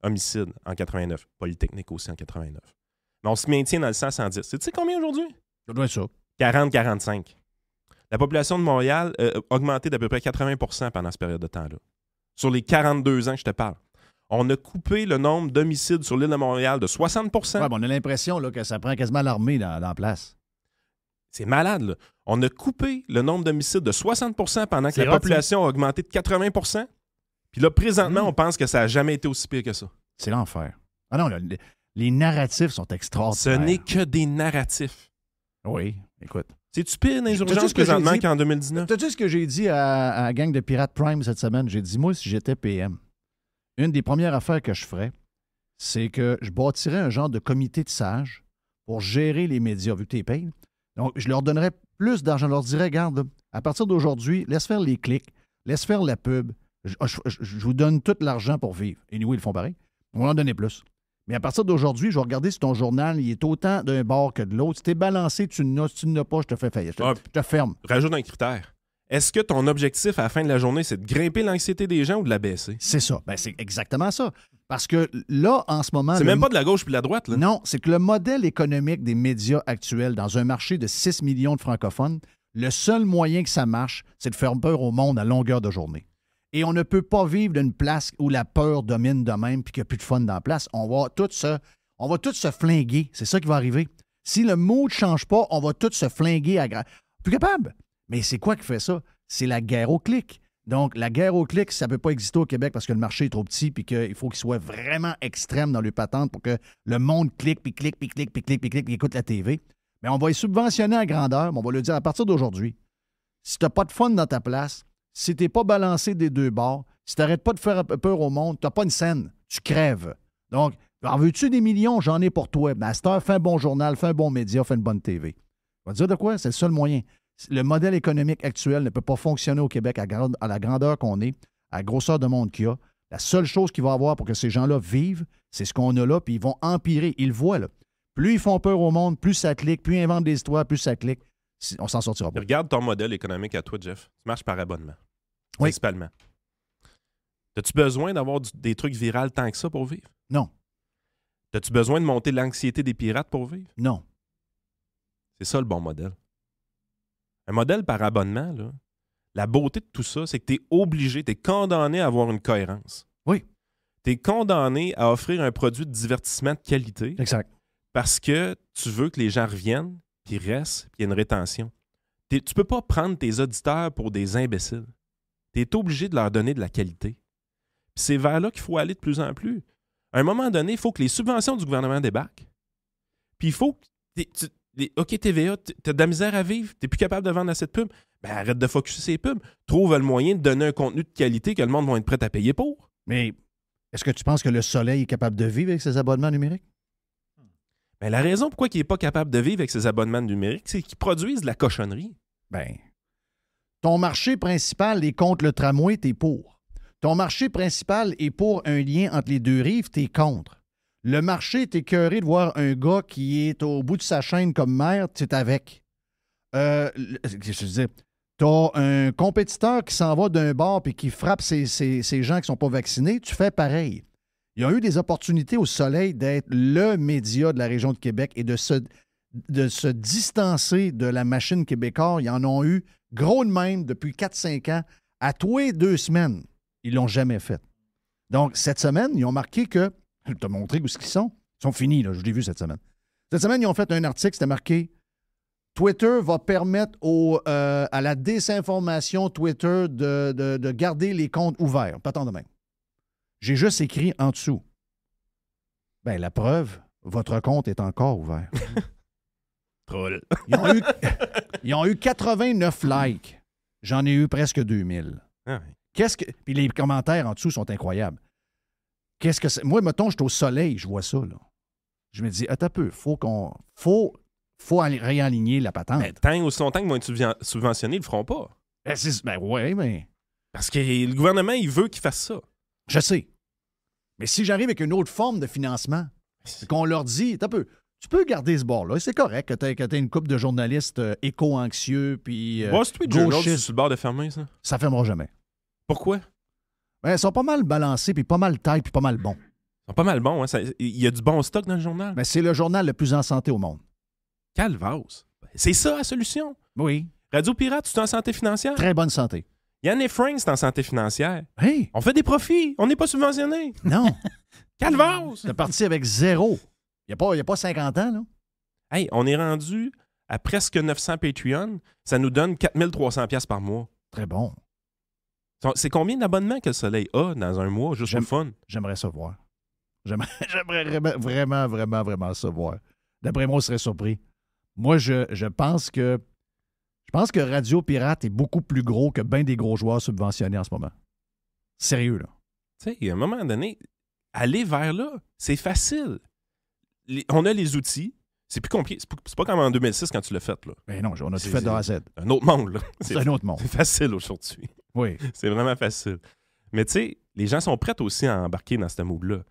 Homicide en 89. Polytechnique aussi en 89. Mais on se maintient dans le 100, 110. Tu sais combien aujourd'hui? Ça doit être ça. 40, 45. La population de Montréal a augmenté d'à peu près 80 pendant cette période de temps-là. Sur les 42 ans que je te parle. On a coupé le nombre d'homicides sur l'île de Montréal de 60 ouais, on a l'impression là, que ça prend quasiment l'armée dans la place. C'est malade, là. On a coupé le nombre d'homicides de 60 pendant que la population a augmenté de 80 Puis là, présentement, on pense que ça n'a jamais été aussi pire que ça. C'est l'enfer. Ah non, les narratifs sont extraordinaires. Ce n'est que des narratifs. Oui, écoute. C'est-tu pire dans les urgences présentement qu'en 2019? T'as-tu ce que j'ai dit à la gang de Pirate Prime cette semaine? J'ai dit, moi, si j'étais PM, une des premières affaires que je ferais, c'est que je bâtirais un genre de comité de sages pour gérer les médias, vu que tu les payes. Donc, je leur donnerais plus d'argent. Je leur dirais, regarde, là, à partir d'aujourd'hui, laisse faire les clics, laisse faire la pub. Je vous donne tout l'argent pour vivre. Et nous, ils le font pareil. On va en donner plus. Mais à partir d'aujourd'hui, je vais regarder si ton journal il est autant d'un bord que de l'autre. Si t'es balancé, tu n'as, si tu n'as pas, je te fais faillite. Je te ferme. Rajoute un critère. Est-ce que ton objectif à la fin de la journée, c'est de grimper l'anxiété des gens ou de la baisser? C'est ça. Ben, c'est exactement ça. Parce que là, en ce moment... C'est même pas de la gauche puis de la droite, là. Non, c'est que le modèle économique des médias actuels dans un marché de 6 millions de francophones, le seul moyen que ça marche, c'est de faire peur au monde à longueur de journée. Et on ne peut pas vivre d'une place où la peur domine de même puis qu'il n'y a plus de fun dans la place. On va tous se flinguer. C'est ça qui va arriver. Si le mood ne change pas, on va tous se flinguer. Plus capable. Mais c'est quoi qui fait ça? C'est la guerre au clic. Donc, la guerre au clic, ça ne peut pas exister au Québec parce que le marché est trop petit puis qu'il faut qu'il soit vraiment extrême dans les patentes pour que le monde clique, puis clique, puis clique, puis clique, puis clique, puis écoute la TV. Mais on va les subventionner à grandeur, mais on va le dire à partir d'aujourd'hui. Si tu n'as pas de fun dans ta place, si tu n'es pas balancé des deux bords, si tu n'arrêtes pas de faire peur au monde, tu n'as pas une scène, tu crèves. Donc, en veux-tu des millions? J'en ai pour toi. Mais à cette heure, fais un bon journal, fais un bon média, fais une bonne TV. On va te dire de quoi? C'est le seul moyen. Le modèle économique actuel ne peut pas fonctionner au Québec à la grandeur qu'on est, à la grosseur de monde qu'il y a. La seule chose qu'il va y avoir pour que ces gens-là vivent, c'est ce qu'on a là, puis ils vont empirer. Ils le voient, là. Plus ils font peur au monde, plus ça clique, plus ils inventent des histoires, plus ça clique. On s'en sortira pas. Regarde ton modèle économique à toi, Jeff. Tu marches par abonnement. Oui. Principalement. As-tu besoin d'avoir des trucs virals tant que ça pour vivre? Non. As-tu besoin de monter l'anxiété des pirates pour vivre? Non. C'est ça le bon modèle. Un modèle par abonnement, là, la beauté de tout ça, c'est que tu es obligé, tu es condamné à avoir une cohérence. Oui. Tu es condamné à offrir un produit de divertissement de qualité. Exact. Parce que tu veux que les gens reviennent, puis restent, puis il y a une rétention. Tu peux pas prendre tes auditeurs pour des imbéciles. Tu es obligé de leur donner de la qualité. Puis c'est vers là qu'il faut aller de plus en plus. À un moment donné, il faut que les subventions du gouvernement débarquent. Puis il faut que OK, TVA, t'as de la misère à vivre, t'es plus capable de vendre assez de pubs. Ben arrête de focusser ces pubs. Trouve le moyen de donner un contenu de qualité que le monde va être prêt à payer pour. Mais est-ce que tu penses que le Soleil est capable de vivre avec ses abonnements numériques? Ben, la raison pourquoi il n'est pas capable de vivre avec ses abonnements numériques, c'est qu'ils produisent de la cochonnerie. Ben, ton marché principal est contre le tramway, t'es pour. Ton marché principal est pour un lien entre les deux rives, t'es contre. Le marché, t'es écœuré de voir un gars qui est au bout de sa chaîne comme maire, t'es avec. Je veux dire, t'as un compétiteur qui s'en va d'un bar et qui frappe ces gens qui ne sont pas vaccinés, tu fais pareil. Il y a eu des opportunités au Soleil d'être le média de la région de Québec et de se distancer de la machine québécoise. Ils en ont eu gros de même depuis 4-5 ans. À tous les 2 semaines, ils ne l'ont jamais fait. Donc, cette semaine, ils ont marqué que, je vais te montrer où ils sont, Ils sont finis, là, je l'ai vu cette semaine. Cette semaine, ils ont fait un article, c'était marqué « Twitter va permettre à la désinformation Twitter de garder les comptes ouverts. » Pas tant de même. J'ai juste écrit en dessous. Ben, la preuve, votre compte est encore ouvert. Troll. Ils ont eu 89 likes. J'en ai eu presque 2000. Ah oui. Puis les commentaires en dessous sont incroyables. Qu'est-ce que c'est? Moi, mettons, je suis au soleil, je vois ça, là. Je me dis, attends un peu, faut réaligner la patente. Mais tant aussi longtemps qu'ils vont être subventionnés, ils le feront pas. Ben oui, mais... Parce que le gouvernement, il veut qu'ils fassent ça. Je sais. Mais si j'arrive avec une autre forme de financement, qu'on leur dit, attends un peu, tu peux garder ce bord-là, c'est correct que tu aies une couple de journalistes éco-anxieux, puis Wall Street Journal, c'est gauchistes. sur le bord de fermer, ça. Ça ne fermera jamais. Pourquoi? Ben, ils sont pas mal balancés, puis pas mal taille, puis pas mal bons. Ils sont pas mal bons. Hein? Il y a du bon stock dans le journal. Mais c'est le journal le plus en santé au monde. Calvados. C'est ça la solution. Oui. Radio Pirate, tu es en santé financière? Très bonne santé. Yann et Frank, c'est en santé financière. Hey! On fait des profits. On n'est pas subventionné. Non. Calvados. T'es parti avec zéro. Il n'y a pas 50 ans, là. Hey, on est rendu à presque 900 Patreon. Ça nous donne 4300$ par mois. Très bon. C'est combien d'abonnements que le Soleil a dans un mois, juste pour le fun? J'aimerais ça voir. J'aimerais vraiment, vraiment, vraiment ça voir. D'après moi, on serait surpris. Moi, je pense que Radio Pirate est beaucoup plus gros que bien des gros joueurs subventionnés en ce moment. Sérieux, là. Tu sais, à un moment donné, aller vers là, c'est facile. On a les outils. C'est plus compliqué. C'est pas comme en 2006 quand tu l'as fait, là. Ben non, on a tout fait de A à Z. C'est un autre monde, là. C'est un autre monde. C'est facile aujourd'hui. Oui. C'est vraiment facile. Mais tu sais, les gens sont prêts aussi à embarquer dans ce mood-là.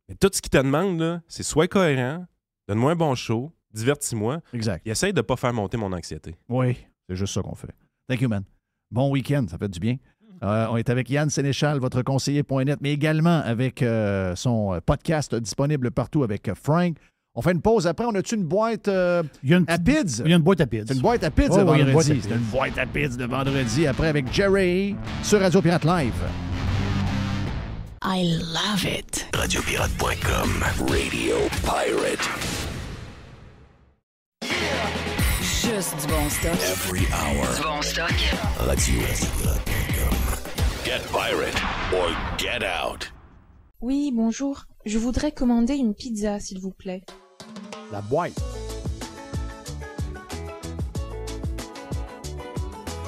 Mais tout ce qu'ils te demandent, là, c'est sois cohérent, donne-moi un bon show, divertis-moi. Exact. Et essaye de ne pas faire monter mon anxiété. Oui, c'est juste ça qu'on fait. Thank you, man. Bon week-end, ça fait du bien. On est avec Yann Sénéchal, votre conseiller.net, mais également avec son podcast disponible partout avec Frank. On fait une pause après. On a-tu une boîte à Pids? Il y a une boîte à Pids. C'est une boîte à Pids de vendredi. C'est une boîte à Pids de vendredi. Après avec Jerry sur Radio Pirate Live. I love it. Radiopirate.com. Radio Pirate. Juste du bon stock. Every hour. Du bon stock. Radiopirate.com. Get pirate or get out. Oui, bonjour. Je voudrais commander une pizza, s'il vous plaît. La boîte.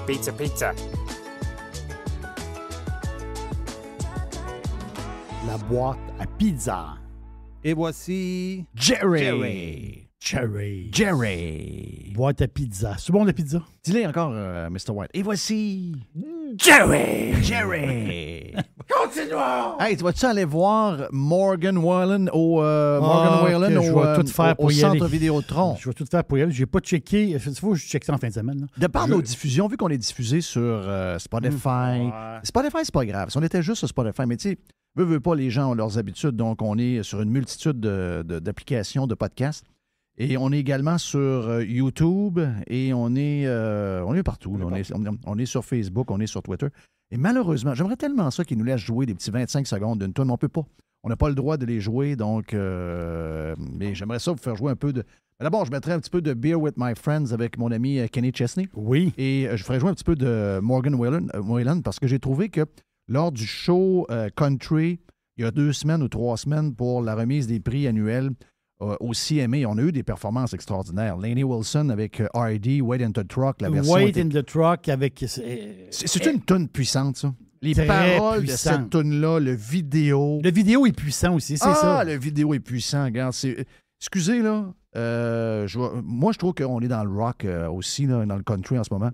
Pizza, pizza. La boîte à pizza. Et voici... Jerry. Boîte à pizza. C'est bon, la pizza? Dis-le encore, Mr. White. Et voici... Jerry. Continuons! Hey, tu vas-tu aller voir Morgan Wallen au centre Vidéotron? Je vais tout faire pour y aller. Je n'ai pas checké. Il faut que je check ça en fin de semaine. Là. De par nos diffusions, vu qu'on est diffusé sur Spotify, Spotify, c'est pas grave. Si on était juste sur Spotify, mais tu sais, veut pas, les gens ont leurs habitudes, donc on est sur une multitude d'applications, de podcasts. Et on est également sur YouTube et on est partout. On est sur Facebook, on est sur Twitter. Et malheureusement, j'aimerais tellement ça qu'ils nous laissent jouer des petits 25 secondes d'une tonne. On peut pas. On n'a pas le droit de les jouer, donc... mais j'aimerais ça vous faire jouer un peu de... D'abord, je mettrais un petit peu de Beer with My Friends avec mon ami Kenny Chesney. Oui. Et je ferais jouer un petit peu de Morgan Wallen parce que j'ai trouvé que lors du show Country, il y a 2 semaines ou 3 semaines pour la remise des prix annuels au CMA, on a eu des performances extraordinaires. Lainey Wilson avec R.D., Wait in the Truck, la version... Wait in the Truck avec... C'est une toune puissante, ça. Les paroles de cette toune-là, le vidéo... Le vidéo est puissant aussi, c'est ça. Ah, le vidéo est puissant, regarde. Excusez, là. Moi, je trouve qu'on est dans le rock aussi, là, dans le country en ce moment.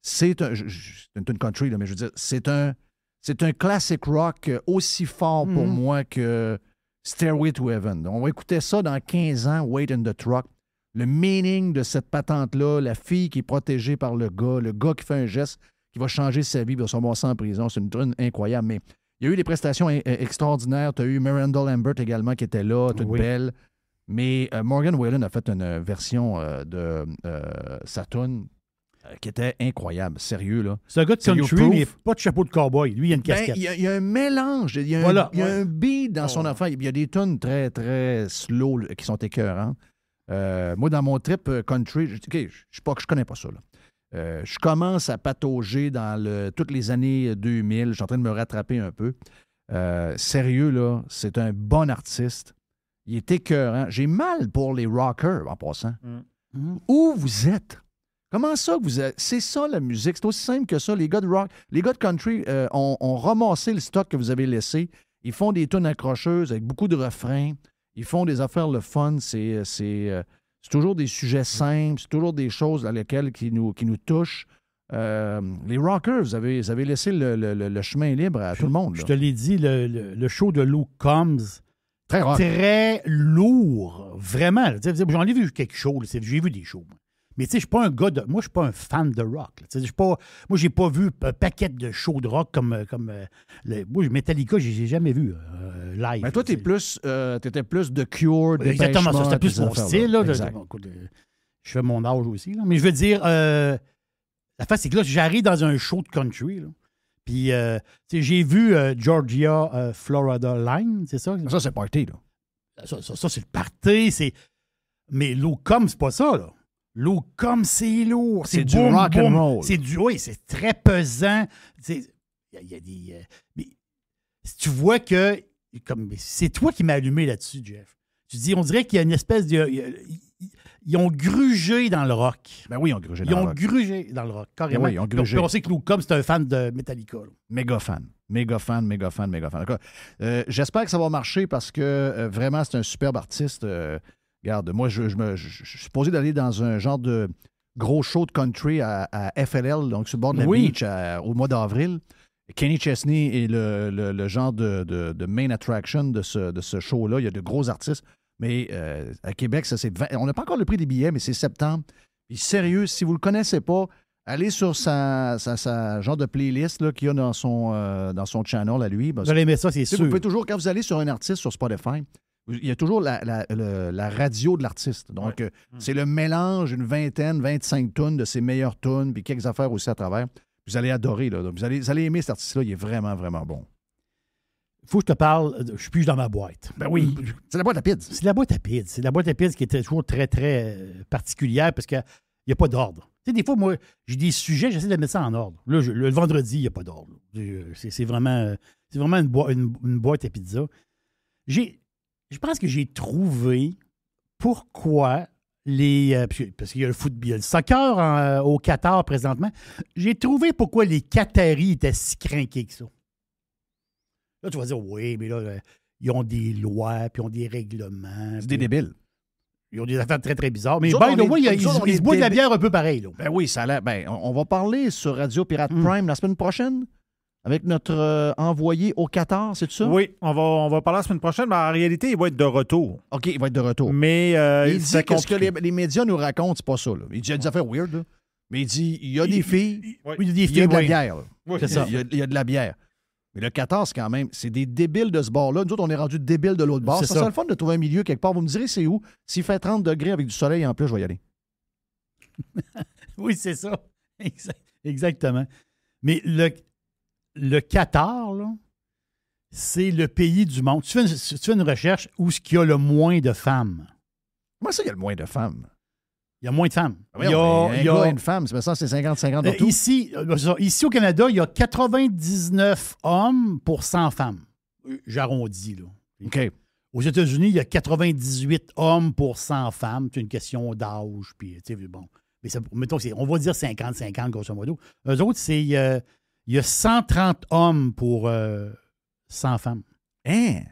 C'est une tune country, là, mais je veux dire, c'est un classic rock aussi fort pour moi que... Stairway to Heaven. On va écouter ça dans 15 ans, Wait in the Truck. Le meaning de cette patente-là, la fille qui est protégée par le gars qui fait un geste qui va changer sa vie, il va se ramasser en prison. C'est une trune incroyable. Mais il y a eu des prestations extraordinaires. Tu as eu Miranda Lambert également qui était là, toute belle. Mais Morgan Wallen a fait une version de sa tune qui était incroyable. Sérieux, là. C'est un gars de C'est country, Youproof. mais pas de chapeau de cowboy. Lui, il a une casquette. Il y a un mélange. Il y a, un beat dans son affaire. Il y a des tunes très, très slow là, qui sont écœurantes. Moi, dans mon trip country, je connais pas ça. Là. Je commence à patauger dans toutes les années 2000. Je suis en train de me rattraper un peu. Sérieux, là, c'est un bon artiste. Il est écœurant. J'ai mal pour les rockers, en passant. Où vous êtes? Comment ça que vous êtes? C'est ça, la musique. C'est aussi simple que ça. Les gars de rock, les gars de country ont ramassé le stock que vous avez laissé. Ils font des tunes accrocheuses avec beaucoup de refrains. Ils font des affaires le fun. C'est toujours des sujets simples. C'est toujours des choses dans lesquelles qui nous touchent. Les rockers, vous avez laissé le chemin libre à tout le monde. Là. Je te l'ai dit, le show de Luke Combs, très lourd, vraiment. J'en ai vu quelque chose, j'ai vu des shows. Mais tu sais, je suis pas un gars de. Moi, je suis pas un fan de rock. Moi, j'ai pas vu un paquet de shows de rock comme moi, Metallica, j'ai jamais vu live. Mais toi, t'étais plus de Cure, de exactement ça. C'était plus mon style. Là, je fais mon âge aussi. Là. Mais je veux dire, la face, c'est que là, j'arrive dans un show de country. Là. Puis, j'ai vu Georgia, Florida Line, c'est ça? Ça, c'est le party, là. Ça c'est le party. Mais l'Ocom, c'est pas ça, là. L'Ocom, c'est lourd. C'est du rock and roll. Oui, c'est très pesant. Il y a des... mais tu vois que... c'est toi qui m'as allumé là-dessus, Jeff. Tu dis, on dirait qu'il y a une espèce de... Ils ont grugé dans le rock. Ben oui, ils ont grugé dans le rock. Ils ont grugé dans le rock, carrément. Ben oui, ils ont grugé. Puis on sait que Luke Combs, c'est un fan de Metallica. Là. Méga fan. J'espère que ça va marcher parce que vraiment, c'est un superbe artiste. Regarde, moi, je suis supposé d'aller dans un genre de gros show de country à FLL, donc sur le bord de la beach au mois d'avril. Kenny Chesney est le genre de main attraction de ce show-là. Il y a de gros artistes. Mais à Québec, ça c'est on n'a pas encore le prix des billets, mais c'est septembre. Puis sérieux, si vous ne le connaissez pas, allez sur sa genre de playlist là, qu'il y a dans son channel à lui. Vous allez aimer ça, c'est sûr. Vous pouvez toujours, quand vous allez sur un artiste sur Spotify, il y a toujours la radio de l'artiste. Donc, c'est le mélange, une 25 tunes de ses meilleures tunes, puis quelques affaires aussi à travers. Vous allez adorer. Là. Donc, vous allez aimer cet artiste-là. Il est vraiment, vraiment bon. Il faut que je te parle, je suis plus dans ma boîte. Ben oui, c'est la boîte à pids. C'est la boîte à pids. C'est la boîte à pids qui était toujours très, très particulière parce qu'il n'y a pas d'ordre. Tu sais, des fois, moi, j'ai des sujets, j'essaie de mettre ça en ordre. Là, le vendredi, il n'y a pas d'ordre. C'est vraiment une boîte à pizza. Je pense que j'ai trouvé pourquoi parce qu'il y a il y a le soccer au Qatar présentement. J'ai trouvé pourquoi les Qataris étaient si crinqués que ça. Là, tu vas dire, oui, mais là, ils ont des lois, puis ils ont des règlements. C'est des débiles. Ils ont des affaires très, très bizarres. Mais by the way, ils se boivent de la bière un peu pareil. Là. Ben oui, ça a l'air. Ben, on va parler sur Radio Pirate Prime la semaine prochaine avec notre envoyé au Qatar, c'est ça? Oui, on va parler la semaine prochaine, mais en réalité, il va être de retour. OK, il va être de retour. Mais il dit que ce que les médias nous racontent, c'est pas ça. Là. Il dit des affaires weird, là. Mais il dit il y a des filles, il y a de la bière. Oui, c'est ça. Il y a de la bière. Mais le 14, quand même, c'est des débiles de ce bord-là. Nous autres, on est rendus débiles de l'autre bord. Ça serait le fun de trouver un milieu quelque part. Vous me direz, c'est où? S'il fait 30 degrés avec du soleil en plus, je vais y aller. Oui, c'est ça. Exactement. Mais le Qatar, là, c'est le pays du monde. Tu fais une recherche où il y a le moins de femmes. Comment ça, il y a le moins de femmes? Il y a moins de femmes. Il y a une femme, c'est ça, c'est 50-50 dans tout. Ici, au Canada, il y a 99 hommes pour 100 femmes. J'arrondis, là. OK. Aux États-Unis, il y a 98 hommes pour 100 femmes. C'est une question d'âge, puis, tu sais, bon. Mais ça, mettons, on va dire 50-50, grosso modo. Eux autres, il y a 130 hommes pour 100 femmes. Hein?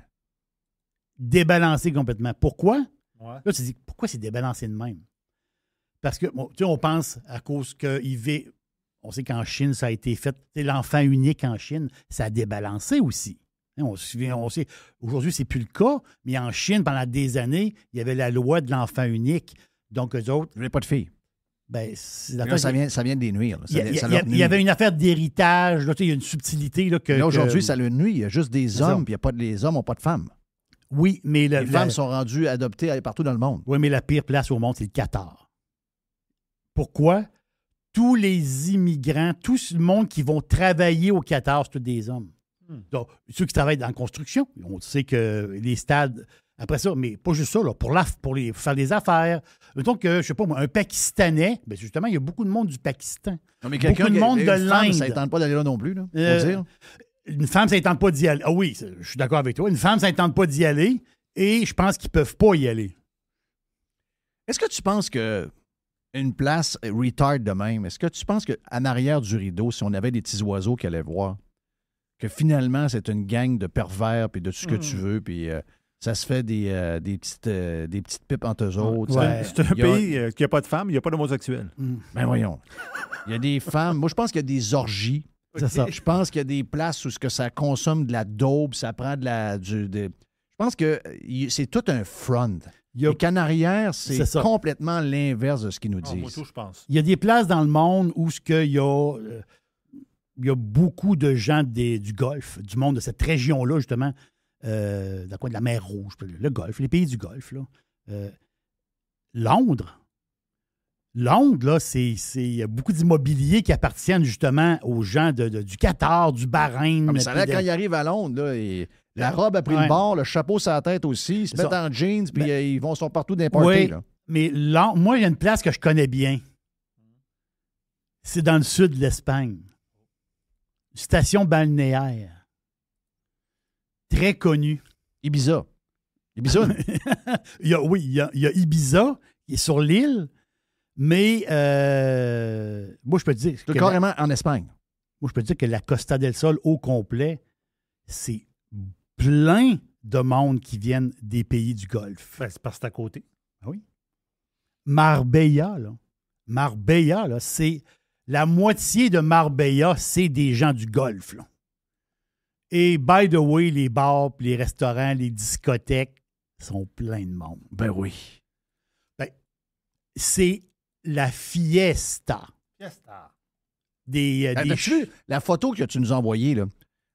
Débalancé complètement. Pourquoi? Ouais. Là, tu te dis, pourquoi c'est débalancé de même? Parce que, bon, tu sais, on pense à cause on sait qu'en Chine, ça a été fait, l'enfant unique en Chine, ça a débalancé aussi. On sait, aujourd'hui, c'est plus le cas, mais en Chine, pendant des années, il y avait la loi de l'enfant unique. Donc, eux autres... Ils n'avaient pas de filles. Ben, là, ça vient de les nuire. Il y avait une affaire d'héritage, là, il y a une subtilité. Là, aujourd'hui, ça le nuit. Il y a juste des hommes, puis les hommes n'ont pas de femmes. Oui, mais... Les femmes sont rendues adoptées partout dans le monde. Oui, mais la pire place au monde, c'est le Qatar. Pourquoi? tous les immigrants, tout le monde qui vont travailler au Qatar, c'est tous des hommes. Donc, ceux qui travaillent dans la construction, on sait que les stades, après ça, mais pas juste ça, là, pour faire des affaires. Mettons que, je ne sais pas moi, un Pakistanais, bien justement, il y a beaucoup de monde du Pakistan. Non, mais beaucoup de monde de l'Inde. Ça ne tente pas d'aller là non plus, là, faut dire. Une femme, ça ne tente pas d'y aller. Ah oui, je suis d'accord avec toi. Une femme, ça ne tente pas d'y aller et je pense qu'ils ne peuvent pas y aller. Est-ce que tu penses que une place retard de même, est-ce que tu penses qu'en arrière du rideau, si on avait des petits oiseaux qui allaient voir, que finalement, c'est une gang de pervers puis de tout ce que tu veux, puis ça se fait des petites pipes entre eux autres. Ouais. C'est un pays qui n'a pas de femmes, il n'y a pas d'homosexuels. Ben voyons. Il y a des femmes. Moi, je pense qu'il y a des orgies. C'est ça. Je pense qu'il y a des places où ça consomme de la daube, ça prend je pense que c'est tout un front. Et qu'en arrière, c'est complètement l'inverse de ce qu'ils nous disent. Moi, tout, je pense. Il y a des places dans le monde où il y a beaucoup de gens du Golfe, du monde de cette région-là, justement, dans le coin de la mer Rouge, le Golfe, les pays du Golfe. Là. Londres, là, il y a beaucoup d'immobiliers qui appartiennent justement aux gens du Qatar, du Bahreïn. Ah, mais ça a l'air quand ils arrivent à Londres, là, la robe a pris le bord, le chapeau sur la tête aussi, ils se mettent en jeans, puis ils sont partout dans les parties. Oui, là. Mais moi, il y a une place que je connais bien. C'est dans le sud de l'Espagne. Station balnéaire. Très connue. Ibiza. il y a Ibiza, qui est sur l'île, mais moi, je peux te dire... C'est carrément en Espagne. Moi, je peux te dire que la Costa del Sol au complet, c'est plein de monde qui viennent des pays du Golfe. Ben, c'est parce que c'est à côté. Ah oui. Marbella, là, c'est... La moitié de Marbella, c'est des gens du Golfe, là. Et, by the way, les bars, les restaurants, les discothèques sont pleins de monde. Ben oui. Ben, c'est la fiesta. As-tu vu la photo que tu nous as envoyée, là?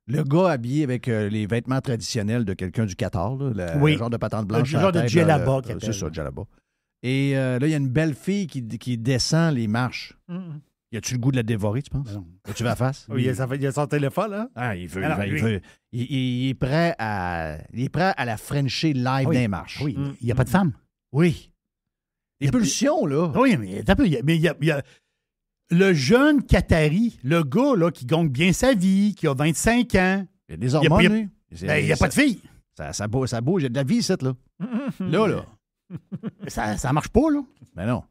Le gars habillé avec les vêtements traditionnels de quelqu'un du Qatar, là, le genre de patente blanche. Le genre de djellaba. C'est ça, djellaba. Et là, il y a une belle fille qui descend les marches. Y a-tu le goût de la dévorer, tu penses? Tu vas à face? Oui, il a son téléphone, là. Ah, il est prêt à la Frencher live dans les marches. Oui, il n'y a pas de femme. Oui. Les pulsions, là. Oui, mais il y a le jeune Qatari, le gars là, qui gagne bien sa vie, qui a 25 ans. Il y a des hormones, lui. Il n'y a pas de fille. Ça bouge, il y a de la vie, ici, là. Là. Ça marche pas, là. Ben non.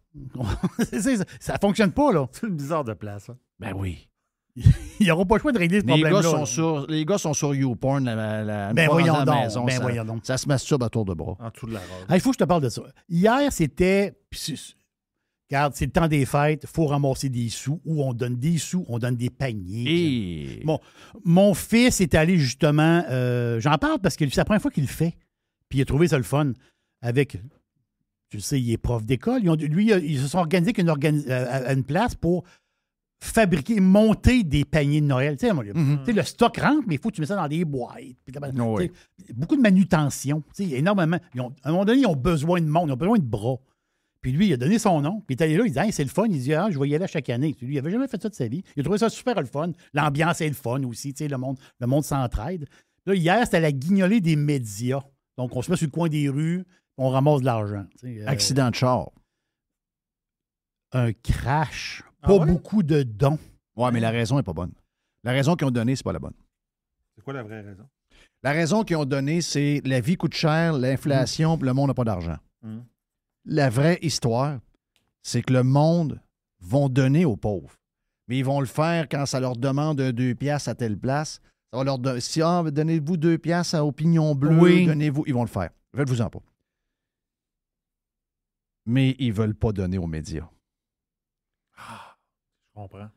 Ça fonctionne pas, là. C'est une bizarre de place. Hein. Ben oui. Ils n'auront pas le choix de régler ce problème-là. Les gars sont sur YouPorn voyons à la maison. Voyons donc. Ça se masturbe à tour de bras. En dessous de la robe. Il faut que je te parle de ça. Hier, c'était... Regarde, c'est le temps des fêtes, il faut ramasser des sous. Ou on donne des sous, on donne des paniers. Bon, mon fils est allé justement... j'en parle parce que c'est la première fois qu'il le fait. Puis il a trouvé ça le fun. Avec... Tu sais, il est prof d'école. Ils se sont organisés à une place pour monter des paniers de Noël. Tu sais, le stock rentre, mais il faut que tu mets ça dans des boîtes. Beaucoup de manutention. Tu sais, énormément. À un moment donné, ils ont besoin de monde, ils ont besoin de bras. Puis lui, il a donné son nom. Puis il est allé là, il dit c'est le fun. Il dit je vais y aller chaque année. Lui, il n'avait jamais fait ça de sa vie. Il a trouvé ça super le fun. L'ambiance est le fun aussi. Tu sais, le monde s'entraide. Là, hier, c'était la guignolée des médias. Donc, on se met sur le coin des rues. On ramasse de l'argent. Accident de char. Un crash. Pas beaucoup de dons. Oui, mais la raison n'est pas bonne. La raison qu'ils ont donnée, c'est pas la bonne. C'est quoi la vraie raison? La raison qu'ils ont donnée, c'est la vie coûte cher, l'inflation, puis le monde n'a pas d'argent. La vraie histoire, c'est que le monde vont donner aux pauvres. Mais ils vont le faire quand ça leur demande 2 piastres à telle place. Ça va leur donnez-vous 2 piastres à Opinion Bleue, donnez-vous. Ils vont le faire. Faites-vous-en pas. Mais ils ne veulent pas donner aux médias. Ah, je comprends.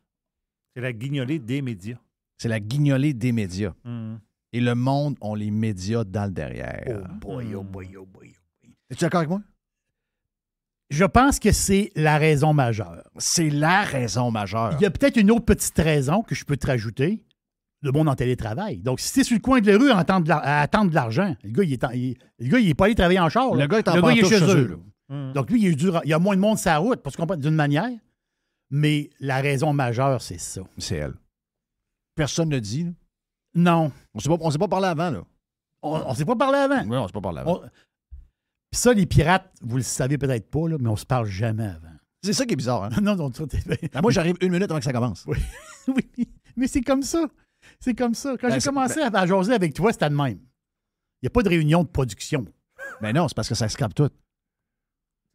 C'est la guignolée des médias. C'est la guignolée des médias. Et le monde ont les médias dans le derrière. Oh boy, oh boy, oh boy. Es-tu d'accord avec moi? Je pense que c'est la raison majeure. C'est la raison majeure. Il y a peut-être une autre petite raison que je peux te rajouter. Le monde en télétravail. Donc, si tu es sur le coin de la rue à attendre de l'argent, le gars, il n'est pas allé travailler en char. Le gars est en pantoufle chez eux. Donc, lui, il y a moins de monde sur la route, parce qu'on parle d'une manière. Mais la raison majeure, c'est ça. C'est elle. Personne ne dit. Là. Non. On s'est pas parlé avant, là. On s'est pas parlé avant. Oui, on s'est pas parlé avant. Puis ça, les pirates, vous le savez peut-être pas, là, mais on se parle jamais avant. C'est ça qui est bizarre, hein? Non, moi, j'arrive 1 minute avant que ça commence. Oui, oui. Mais c'est comme ça. C'est comme ça. Quand j'ai commencé à jaser avec toi, c'était de même. Il n'y a pas de réunion de production. Ben non, c'est parce que ça scrape tout.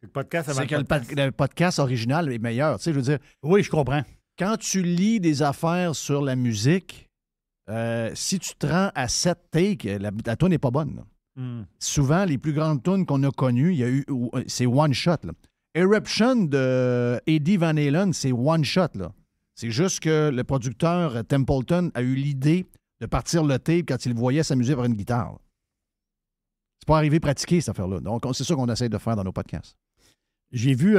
Le podcast avant c'est que le podcast original est meilleur. Tu sais, je veux dire. Oui, je comprends. Quand tu lis des affaires sur la musique, si tu te rends à 7 takes, la tune n'est pas bonne. Souvent, les plus grandes tunes qu'on a connues, c'est one shot. Là. Eruption de Eddie Van Halen, c'est one shot. Là. C'est juste que le producteur Templeton a eu l'idée de partir le tape quand il voyait s'amuser par une guitare. Là. C'est pas arrivé pratiquer, cette affaire-là. Donc, c'est ça qu'on essaie de faire dans nos podcasts. J'ai vu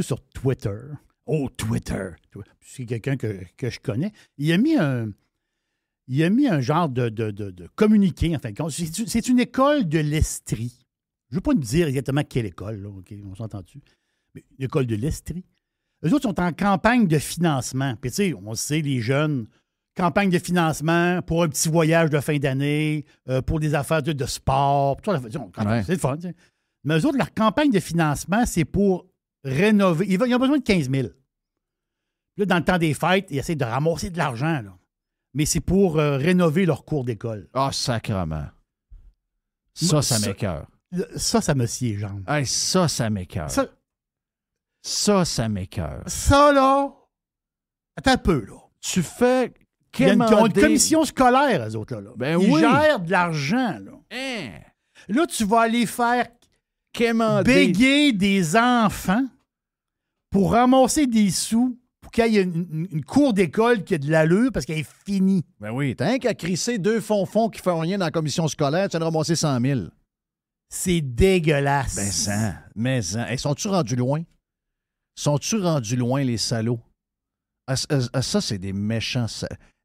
sur Twitter. Oh, Twitter! C'est quelqu'un que je connais. Il a mis un genre de communiqué, en fin de compte. C'est une école de l'Estrie. Je ne veux pas te dire exactement quelle école, là, OK, on s'entend-tu? Mais une école de l'Estrie. Eux autres sont en campagne de financement. Puis, tu sais, on sait, les jeunes, campagne de financement pour un petit voyage de fin d'année, pour des affaires de sport. C'est le fun, tu sais. Mais eux autres, leur campagne de financement, c'est pour rénover. Ils ont besoin de 15 000. Là, dans le temps des fêtes, ils essaient de ramasser de l'argent, là. Mais c'est pour rénover leur cours d'école. Ah, sacrement. Ça m'écoeure. Ça me scie les jambes. Hey, ça m'écoeure. Ça m'écoeure. Ça, là, attends un peu, là. Tu fais... Ils ont une commission scolaire, eux autres, là. Ben Ils oui. gèrent de l'argent, là. Hein? Là, tu vas aller faire quémander, béguer des enfants pour ramasser des sous pour qu'il y ait une cour d'école qui a de l'allure parce qu'elle est finie. Ben oui, t'as rien qu'à crisser 2 fonds qui font rien dans la commission scolaire, tu vas ramasser 100 000. C'est dégueulasse. Mais hey, sont-tu rendus loin? Sont-tu rendus loin, les salauds? Ça, c'est des méchants.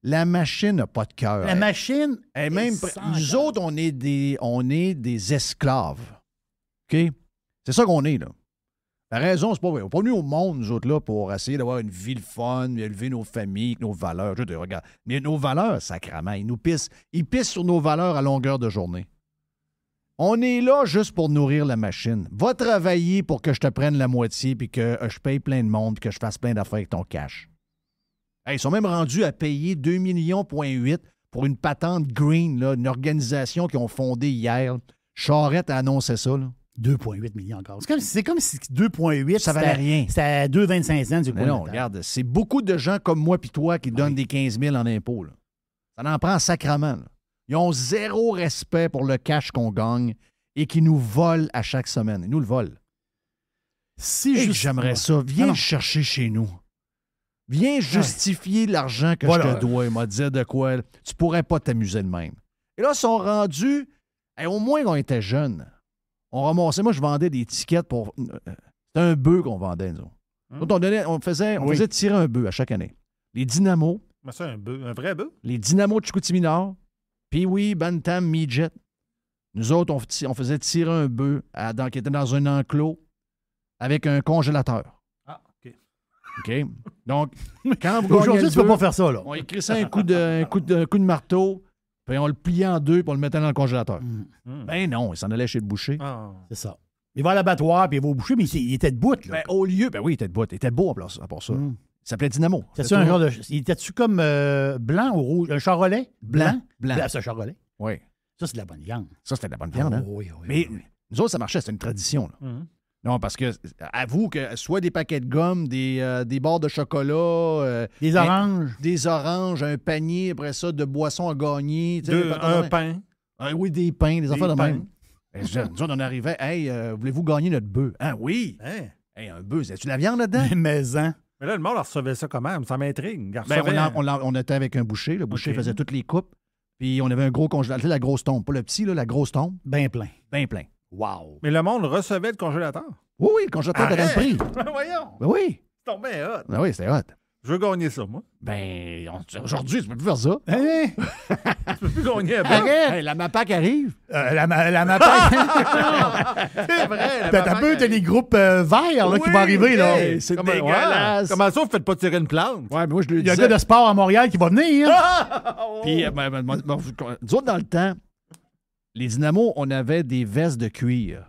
La machine n'a pas de cœur. La machine. Et même nous autres, on est des esclaves. OK? C'est ça qu'on est, là. La raison, c'est pas vrai. On n'est pas venus au monde, nous autres, là, pour essayer d'avoir une vie le fun, élever nos familles, nos valeurs. Je te regarde. Mais nos valeurs, sacrément, ils pissent sur nos valeurs à longueur de journée. On est là juste pour nourrir la machine. Va travailler pour que je te prenne la moitié puis que je paye plein de monde puis que je fasse plein d'affaires avec ton cash. Hey, ils sont même rendus à payer 2,8 millions pour une patente Green, là, une organisation qu'ils ont fondée hier. Charette a annoncé ça. 2,8 millions encore. C'est comme si 2,8, ça valait rien. C'était à 2,25 cents du coin. Non, regarde, c'est beaucoup de gens comme moi puis toi qui donnent des 15 000 en impôts. Là. Ça en prend sacrément. Là. Ils ont zéro respect pour le cash qu'on gagne et qui nous volent à chaque semaine. Ils nous le volent. J'aimerais ça. Viens le chercher chez nous. Viens justifier l'argent que je te dois. Il m'a dit de quoi. Tu pourrais pas t'amuser de même. Et là, ils sont rendus... au moins, quand on était jeunes, on ramassait... Moi, je vendais des tickets pour... C'était un bœuf qu'on vendait, nous. On faisait tirer un bœuf à chaque année. Les Dynamos. Mais c'est un vrai bœuf? Les Dynamos de Chicoutimi-Nord. Puis oui, Bantam, Midget. Nous autres, on faisait tirer un bœuf qui était dans un enclos avec un congélateur. Ah, OK. OK? Donc, quand vous aujourd'hui, tu ne peux pas faire ça, là. On écrissait un coup de marteau, puis on le pliait en deux, puis on le mettait dans le congélateur. Ben non, il s'en allait chez le boucher. C'est ça. Il va à l'abattoir, puis il va au boucher, mais il était debout, là. Ben, au lieu, il était debout. Il était beau à part ça. Il s'appelait Dynamo. C'était un genre de... Il était-tu comme blanc ou rouge? Un charolais? Blanc. C'est un charolais? Oui. Ça, c'est de la bonne viande. Ça, c'était de la bonne viande, hein? Oui, mais nous autres, ça marchait, c'était une tradition, là. Non, parce que, avoue que soit des paquets de gomme, des barres de chocolat... des oranges. Des oranges, un panier, après ça, de boissons à gagner. Un pain. Oui, des pains, des affaires de même. Nous autres, on arrivait, hey, voulez-vous gagner notre bœuf? Ah oui! Hey, un bœuf, c'est-tu de la viande là-dedans? Maison. Mais là, le monde recevait ça quand même, ça m'intrigue. On était avec un boucher, le boucher faisait toutes les coupes, puis on avait un gros congélateur, la grosse tombe, pas le petit, là, la grosse tombe. Bien plein. Bien plein. Wow! Mais le monde recevait le congélateur? Oui, le congélateur avait le prix. Voyons! Ben oui! C'est tombé hot. Ben oui, c'était hot. Je veux gagner ça, moi. Ben, aujourd'hui, tu peux plus faire ça. Hein? Je peux plus gagner un bœuf. Arrête! Hey, la MAPAC arrive. La MAPAC. C'est vrai. T'as peu, t'as les groupes verts là, qui vont arriver. Là. Hey, c'est dégueulasse. Comment ça, vous faites pas tirer une plante? Ouais, mais moi, je le Il y a un disais. gars de sport à Montréal qui va venir. Puis, nous autres, dans le temps, les Dynamos, on avait des vestes de cuir.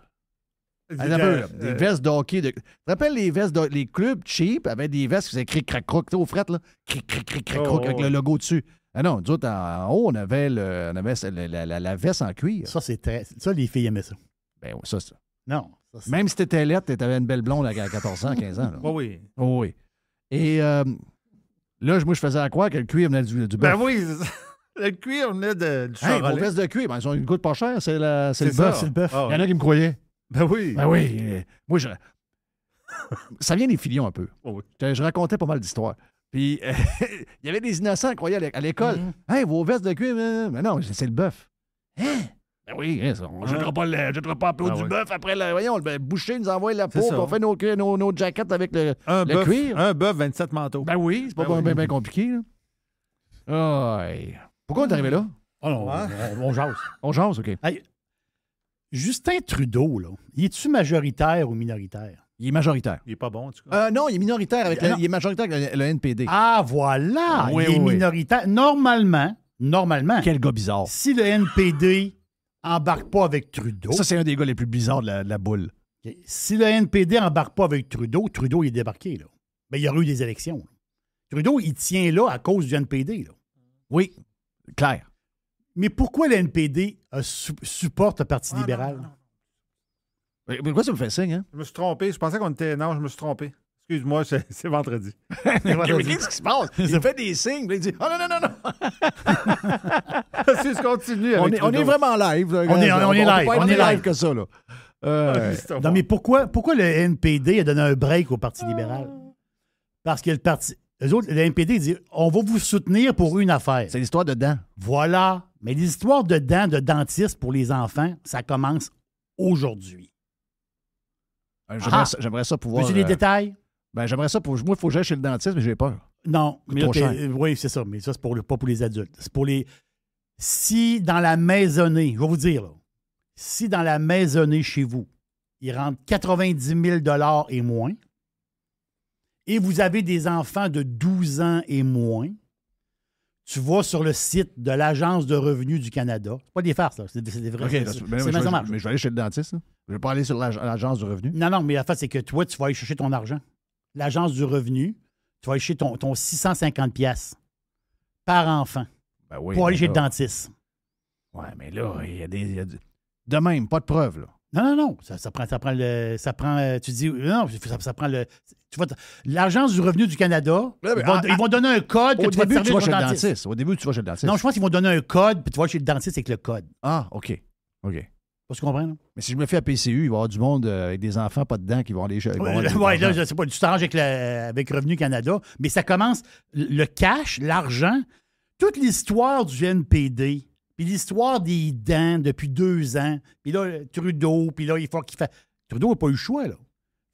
Des vestes de hockey. Tu te rappelles les vestes les clubs cheap avaient des vestes qui faisaient cric crac croc, tu sais, au fret, là. Cric cric cric crac croc avec le logo dessus. Ah non, nous autres, en haut, on avait la veste en cuir. Ça, c'est très. Ça, les filles aimaient ça. Ben, ça. Non. Ça, c'est- Même si t'étais lettre, t'avais une belle blonde à 14 ans, 15 ans. Là. Oui. Oh, oui. Et là, moi, je faisais à croire que le cuir venait du bœuf. Ben oui, c'est ça. Le cuir venait du Hey, vos Charolais. vestes de cuir, ben, ils ont une coûte pas cher, c'est le C'est bœuf. ça. C'est le bœuf. Ah, Il y en a qui me croyaient. Ben oui. Ben oui. Moi, ça vient des filions un peu. Oh oui. Je racontais pas mal d'histoires. Puis, il y avait des innocents qui croyaient à l'école. Hey, vos vestes de cuir, mais non, c'est le bœuf. Hein? Ben oui, on ne jettera pas la peau Ah du oui. bœuf après. Voyons, le boucher nous envoie la peau, C'est puis ça. on fait nos jackets avec le Un cuir. bœuf, 27 manteaux. Ben oui, c'est pas Ben bien compliqué. Là. Aïe. Pourquoi on est arrivé là? Oh non, on jase. On jase, OK. Hey, Justin Trudeau, là, il est-tu majoritaire ou minoritaire? Il est majoritaire. Il est pas bon, en tout cas. Non, il est minoritaire avec Non. il est majoritaire avec le NPD. Ah, voilà! Oui, il est oui. minoritaire. Normalement, Quel gars bizarre. si le NPD embarque pas avec Trudeau, Ça, c'est un des gars les plus bizarres de la boule. si le NPD embarque pas avec Trudeau, Trudeau il est débarqué, là. Ben, il y aurait eu des élections. Là. Trudeau, il tient là à cause du NPD, là. Oui, clair. Mais pourquoi le NPD supporte le Parti libéral? non. Mais pourquoi ça me fait signe, hein? Je me suis trompé. Je pensais qu'on était. Non, je me suis trompé. Excuse-moi, c'est vendredi. Mais qu'est-ce qui se passe? Il fait des signes, puis il dit « Oh non, non, non, non! Si je continue On avec est, on est Trudeau. vraiment live. là. On est live, peut pas être on est live live. que ça, là. C'est Non, mais pourquoi le NPD a donné un break au Parti libéral? Parce que le Parti. Eux autres, le NPD dit on va vous soutenir pour une affaire. C'est l'histoire de dents. Voilà. Mais les histoires de dents de dentistes pour les enfants, ça commence aujourd'hui. J'aimerais ça pouvoir... Veux-tu les détails? Ben, j'aimerais ça pour... Moi, il faut que j'aille chez le dentiste, mais j'ai peur. Non. Mais là, trop cher. oui, c'est ça. Mais ça, c'est pas pour les adultes. C'est pour les. Si dans la maisonnée, je vais vous dire, là, si dans la maisonnée chez vous, il rentre 90 000 et moins, et vous avez des enfants de 12 ans et moins, tu vas sur le site de l'Agence de revenus du Canada. C'est pas des farces, là. C'est des vrais. OK, c'est ça marche. mais je vais aller chez le dentiste. Là. Je ne vais pas aller sur l'agence du revenu. Non, mais la fait, c'est que toi, tu vas aller chercher ton argent. L'Agence du revenu, tu vas aller chercher ton 650 pièces par enfant Ben oui, pour aller mais chez le là- dentiste. Ouais, mais là, il y a des... De même, pas de preuves, là. Non. Ça prend tu dis, non, ça prend le. Tu vois, l'Agence du revenu du Canada, Là, mais ils vont donner un code que Au tu vas te début, tu servir vas chez chez ton le dentiste. dentiste. Au début, tu vas chez le dentiste. Non, je pense qu'ils vont donner un code, puis tu vas chez le dentiste avec le code. Ah, OK. Tu comprends, là? Mais si je me fais à PCU, il va y avoir du monde avec des enfants pas dedans qui vont aller chez... Ouais, là, je sais pas, tu t'arranges avec Revenu Canada, mais ça commence, le cash, l'argent, toute l'histoire du NPD, puis l'histoire des dents depuis 2 ans, puis là, Trudeau, puis là, il faut qu'il fasse... Trudeau n'a pas eu le choix, là.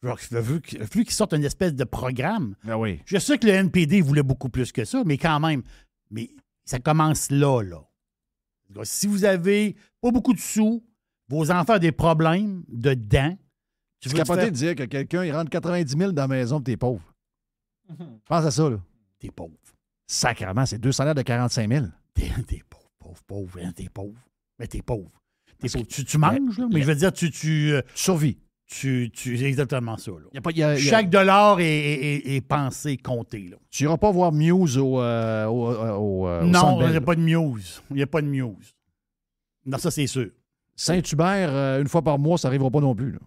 Genre, il a fallu qu'il sorte une espèce de programme. Ah oui. Je sais que le NPD voulait beaucoup plus que ça, mais quand même, mais ça commence là. Si vous avez pas beaucoup de sous, vos enfants ont des problèmes de dents, Tu es capoté de dire que quelqu'un, il rentre 90 000 dans la maison et t'es pauvre. Pense à ça, là. T'es pauvre. Sacrément, c'est 2 salaires de 45 000. T'es pauvre, hein, t'es pauvre. Mais t'es pauvre. Tu manges, là, mais je veux dire, tu survis. C'est exactement ça. Là. Y a- Chaque dollar est pensé, compté. Là. Tu n'iras pas voir Muse au Non, Centre il n'y Bell. a pas de Muse. Il n'y a pas de Muse. Non, ça, c'est sûr. Saint-Hubert, une fois par mois, ça n'arrivera pas non plus. Là.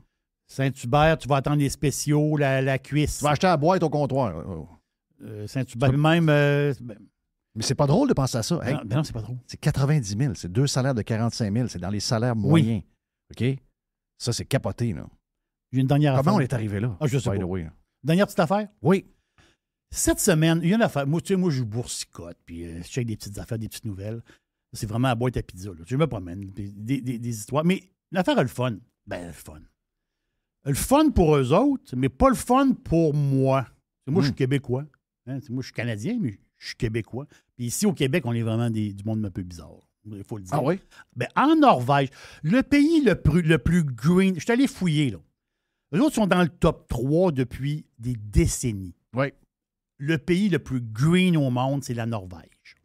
Saint-Hubert, tu vas attendre les spéciaux, la cuisse. Tu vas acheter la boîte au comptoir. Saint-Hubert, même... Mais c'est pas drôle de penser à ça. Hey, non, c'est pas drôle. c'est 90 000. C'est 2 salaires de 45 000. C'est dans les salaires moyens. OK? Ça, c'est capoté, là. J'ai une dernière affaire. Comment on est arrivé là? Ah, je sais By pas. the way, là? Dernière petite affaire. Oui. Cette semaine, il y a une affaire. Moi, tu sais, moi, je boursicote, puis je check des petites affaires, des petites nouvelles. C'est vraiment la boîte à pizza. Là. Je me promène, puis des histoires. Mais l'affaire a le fun. Ben, le fun. Le fun pour eux autres, mais pas le fun pour moi. Moi, je suis québécois. Hein, moi, je suis Canadien, mais je suis Québécois. Puis ici, au Québec, on est vraiment du monde un peu bizarre. Il faut le dire. Ah oui? Ben, en Norvège, le pays le plus green, je suis allé fouiller, là. Eux autres sont dans le top 3 depuis des décennies. Oui. Le pays le plus green au monde, c'est la Norvège.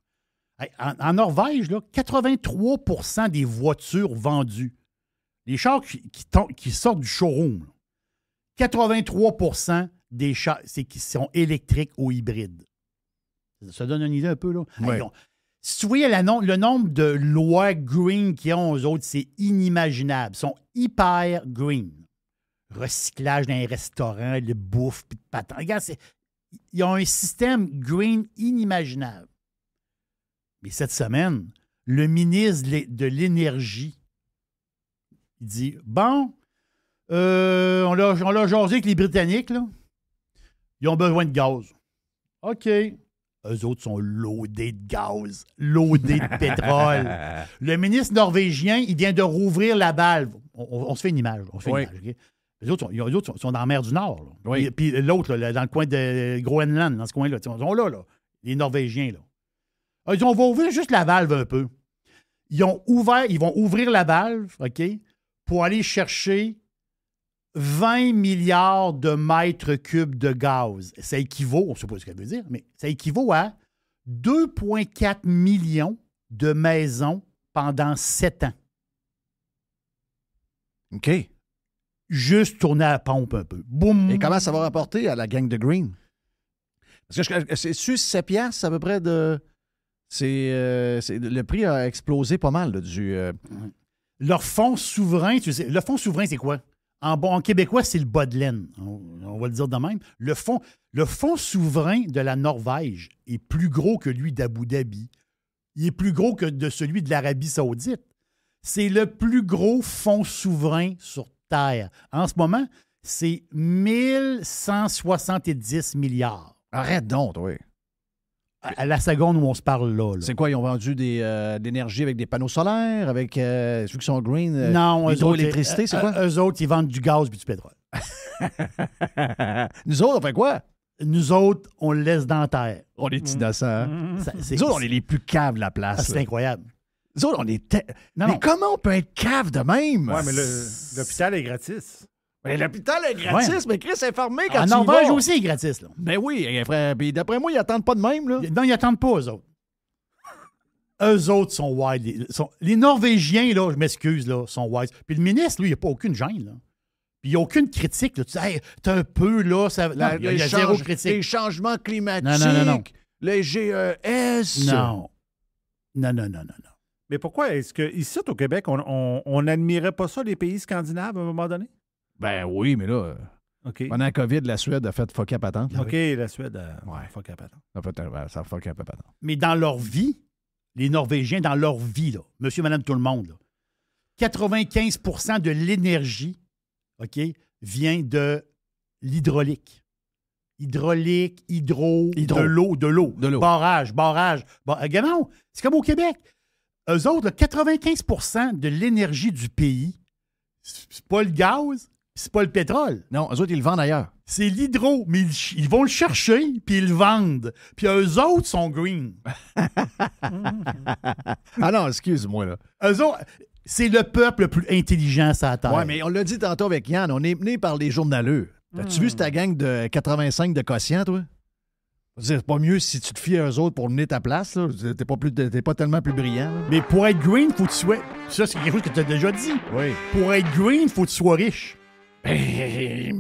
Hey, en Norvège, là, 83% des voitures vendues, les chars qui sortent du showroom, là, 83% des chars qui sont électriques ou hybrides. Ça donne une idée un peu, là. Ouais. Hey, si tu voyais le nombre de lois green qu'ils ont, eux autres, c'est inimaginable. Ils sont hyper green. Recyclage dans les restaurants, le bouffe, puis de patins. Regarde, ils ont un système green inimaginable. Mais cette semaine, le ministre de l'Énergie, il dit, bon, on l'a jasé avec les Britanniques, là. Ils ont besoin de gaz. OK. Eux autres sont loadés de gaz, loadés de pétrole. Le ministre norvégien, il vient de rouvrir la valve. On se fait une image. On se fait une image, OK? Les autres sont dans la mer du Nord. Là. Oui. Puis l'autre, là, dans le coin de Groenland, dans ce coin-là, ils sont là, les Norvégiens. Là. Ils disent, on va ouvrir juste la valve un peu. Ils vont ouvrir la valve, OK, pour aller chercher 20 milliards de mètres cubes de gaz. Ça équivaut, on ne sait pas ce que ça veut dire, mais ça équivaut à 2,4 millions de maisons pendant 7 ans. OK. Juste tourner à la pompe un peu. Boum! Et comment ça va rapporter à la gang de Green? Parce que c'est 7 piastres à peu près de... le prix a explosé pas mal. Là, Leur fonds souverain, tu sais, le fonds souverain, c'est quoi? En québécois, c'est le bas de laine. On va le dire de même. Le fonds souverain de la Norvège est plus gros que lui d'Abu Dhabi. Il est plus gros que de celui de l'Arabie Saoudite. C'est le plus gros fonds souverain sur Terre. En ce moment, c'est 1170 milliards. Arrête donc, oui. À la seconde où on se parle là. C'est quoi, ils ont vendu de l'énergie avec des panneaux solaires, avec ceux qui sont green, non, l'hydroélectricité, c'est quoi? Eux autres, ils vendent du gaz et du pétrole. Nous autres, on fait quoi? Nous autres, on le laisse dans la terre. On est innocents. Hein? Nous autres, on est les plus caves de la place. C'est incroyable. Nous autres, on est... Mais comment on peut être cave de même? Oui, mais l'hôpital est gratis. Mais l'hôpital est gratis, mais Chris est fermé quand en tu y vas. Norvège aussi est gratis. Là. Ben oui, frère. Puis d'après moi, ils n'attendent pas de même. Là. Non, ils n'attendent pas, eux autres. Eux autres sont wild. Les Norvégiens, là, je m'excuse, là, sont wise. Puis le ministre, lui, il n'y a pas aucune gêne. Là. Puis il n'y a aucune critique. Là. Tu sais, hey, t'es un peu là. Il y a zéro critique. Les changements climatiques. Non. Les GES. Non. Mais pourquoi est-ce qu'ici, au Québec, on n'admirait pas ça, les pays scandinaves, à un moment donné? Ben oui, mais là, pendant la COVID, la Suède a fait fuck à patente. OK, la Suède a fuck à patente. Ça a fuck à patente. Mais dans leur vie, les Norvégiens, dans leur vie, là, monsieur, madame, tout le monde, là, 95% de l'énergie, OK, vient de l'hydraulique. Hydraulique, hydro. De l'eau. Barrage. Non, c'est comme au Québec. Eux autres, là, 95% de l'énergie du pays, c'est pas le gaz, c'est pas le pétrole. Non, eux autres, ils le vendent ailleurs. C'est l'hydro, mais ils vont le chercher, puis ils le vendent. Puis eux autres sont green. Ah non, excuse-moi, là. Eux autres, c'est le peuple le plus intelligent sur la Terre. Oui, mais on l'a dit tantôt avec Yann, on est mené par les journaleux. As-tu vu ta gang de 85 de quotient, toi? C'est pas mieux si tu te fies à eux autres pour mener ta place, là. T'es pas tellement plus brillant. Là. Mais pour être green, faut que tu sois... Ça, c'est quelque chose que tu as déjà dit. Oui. Pour être green, faut que tu sois riche. Mais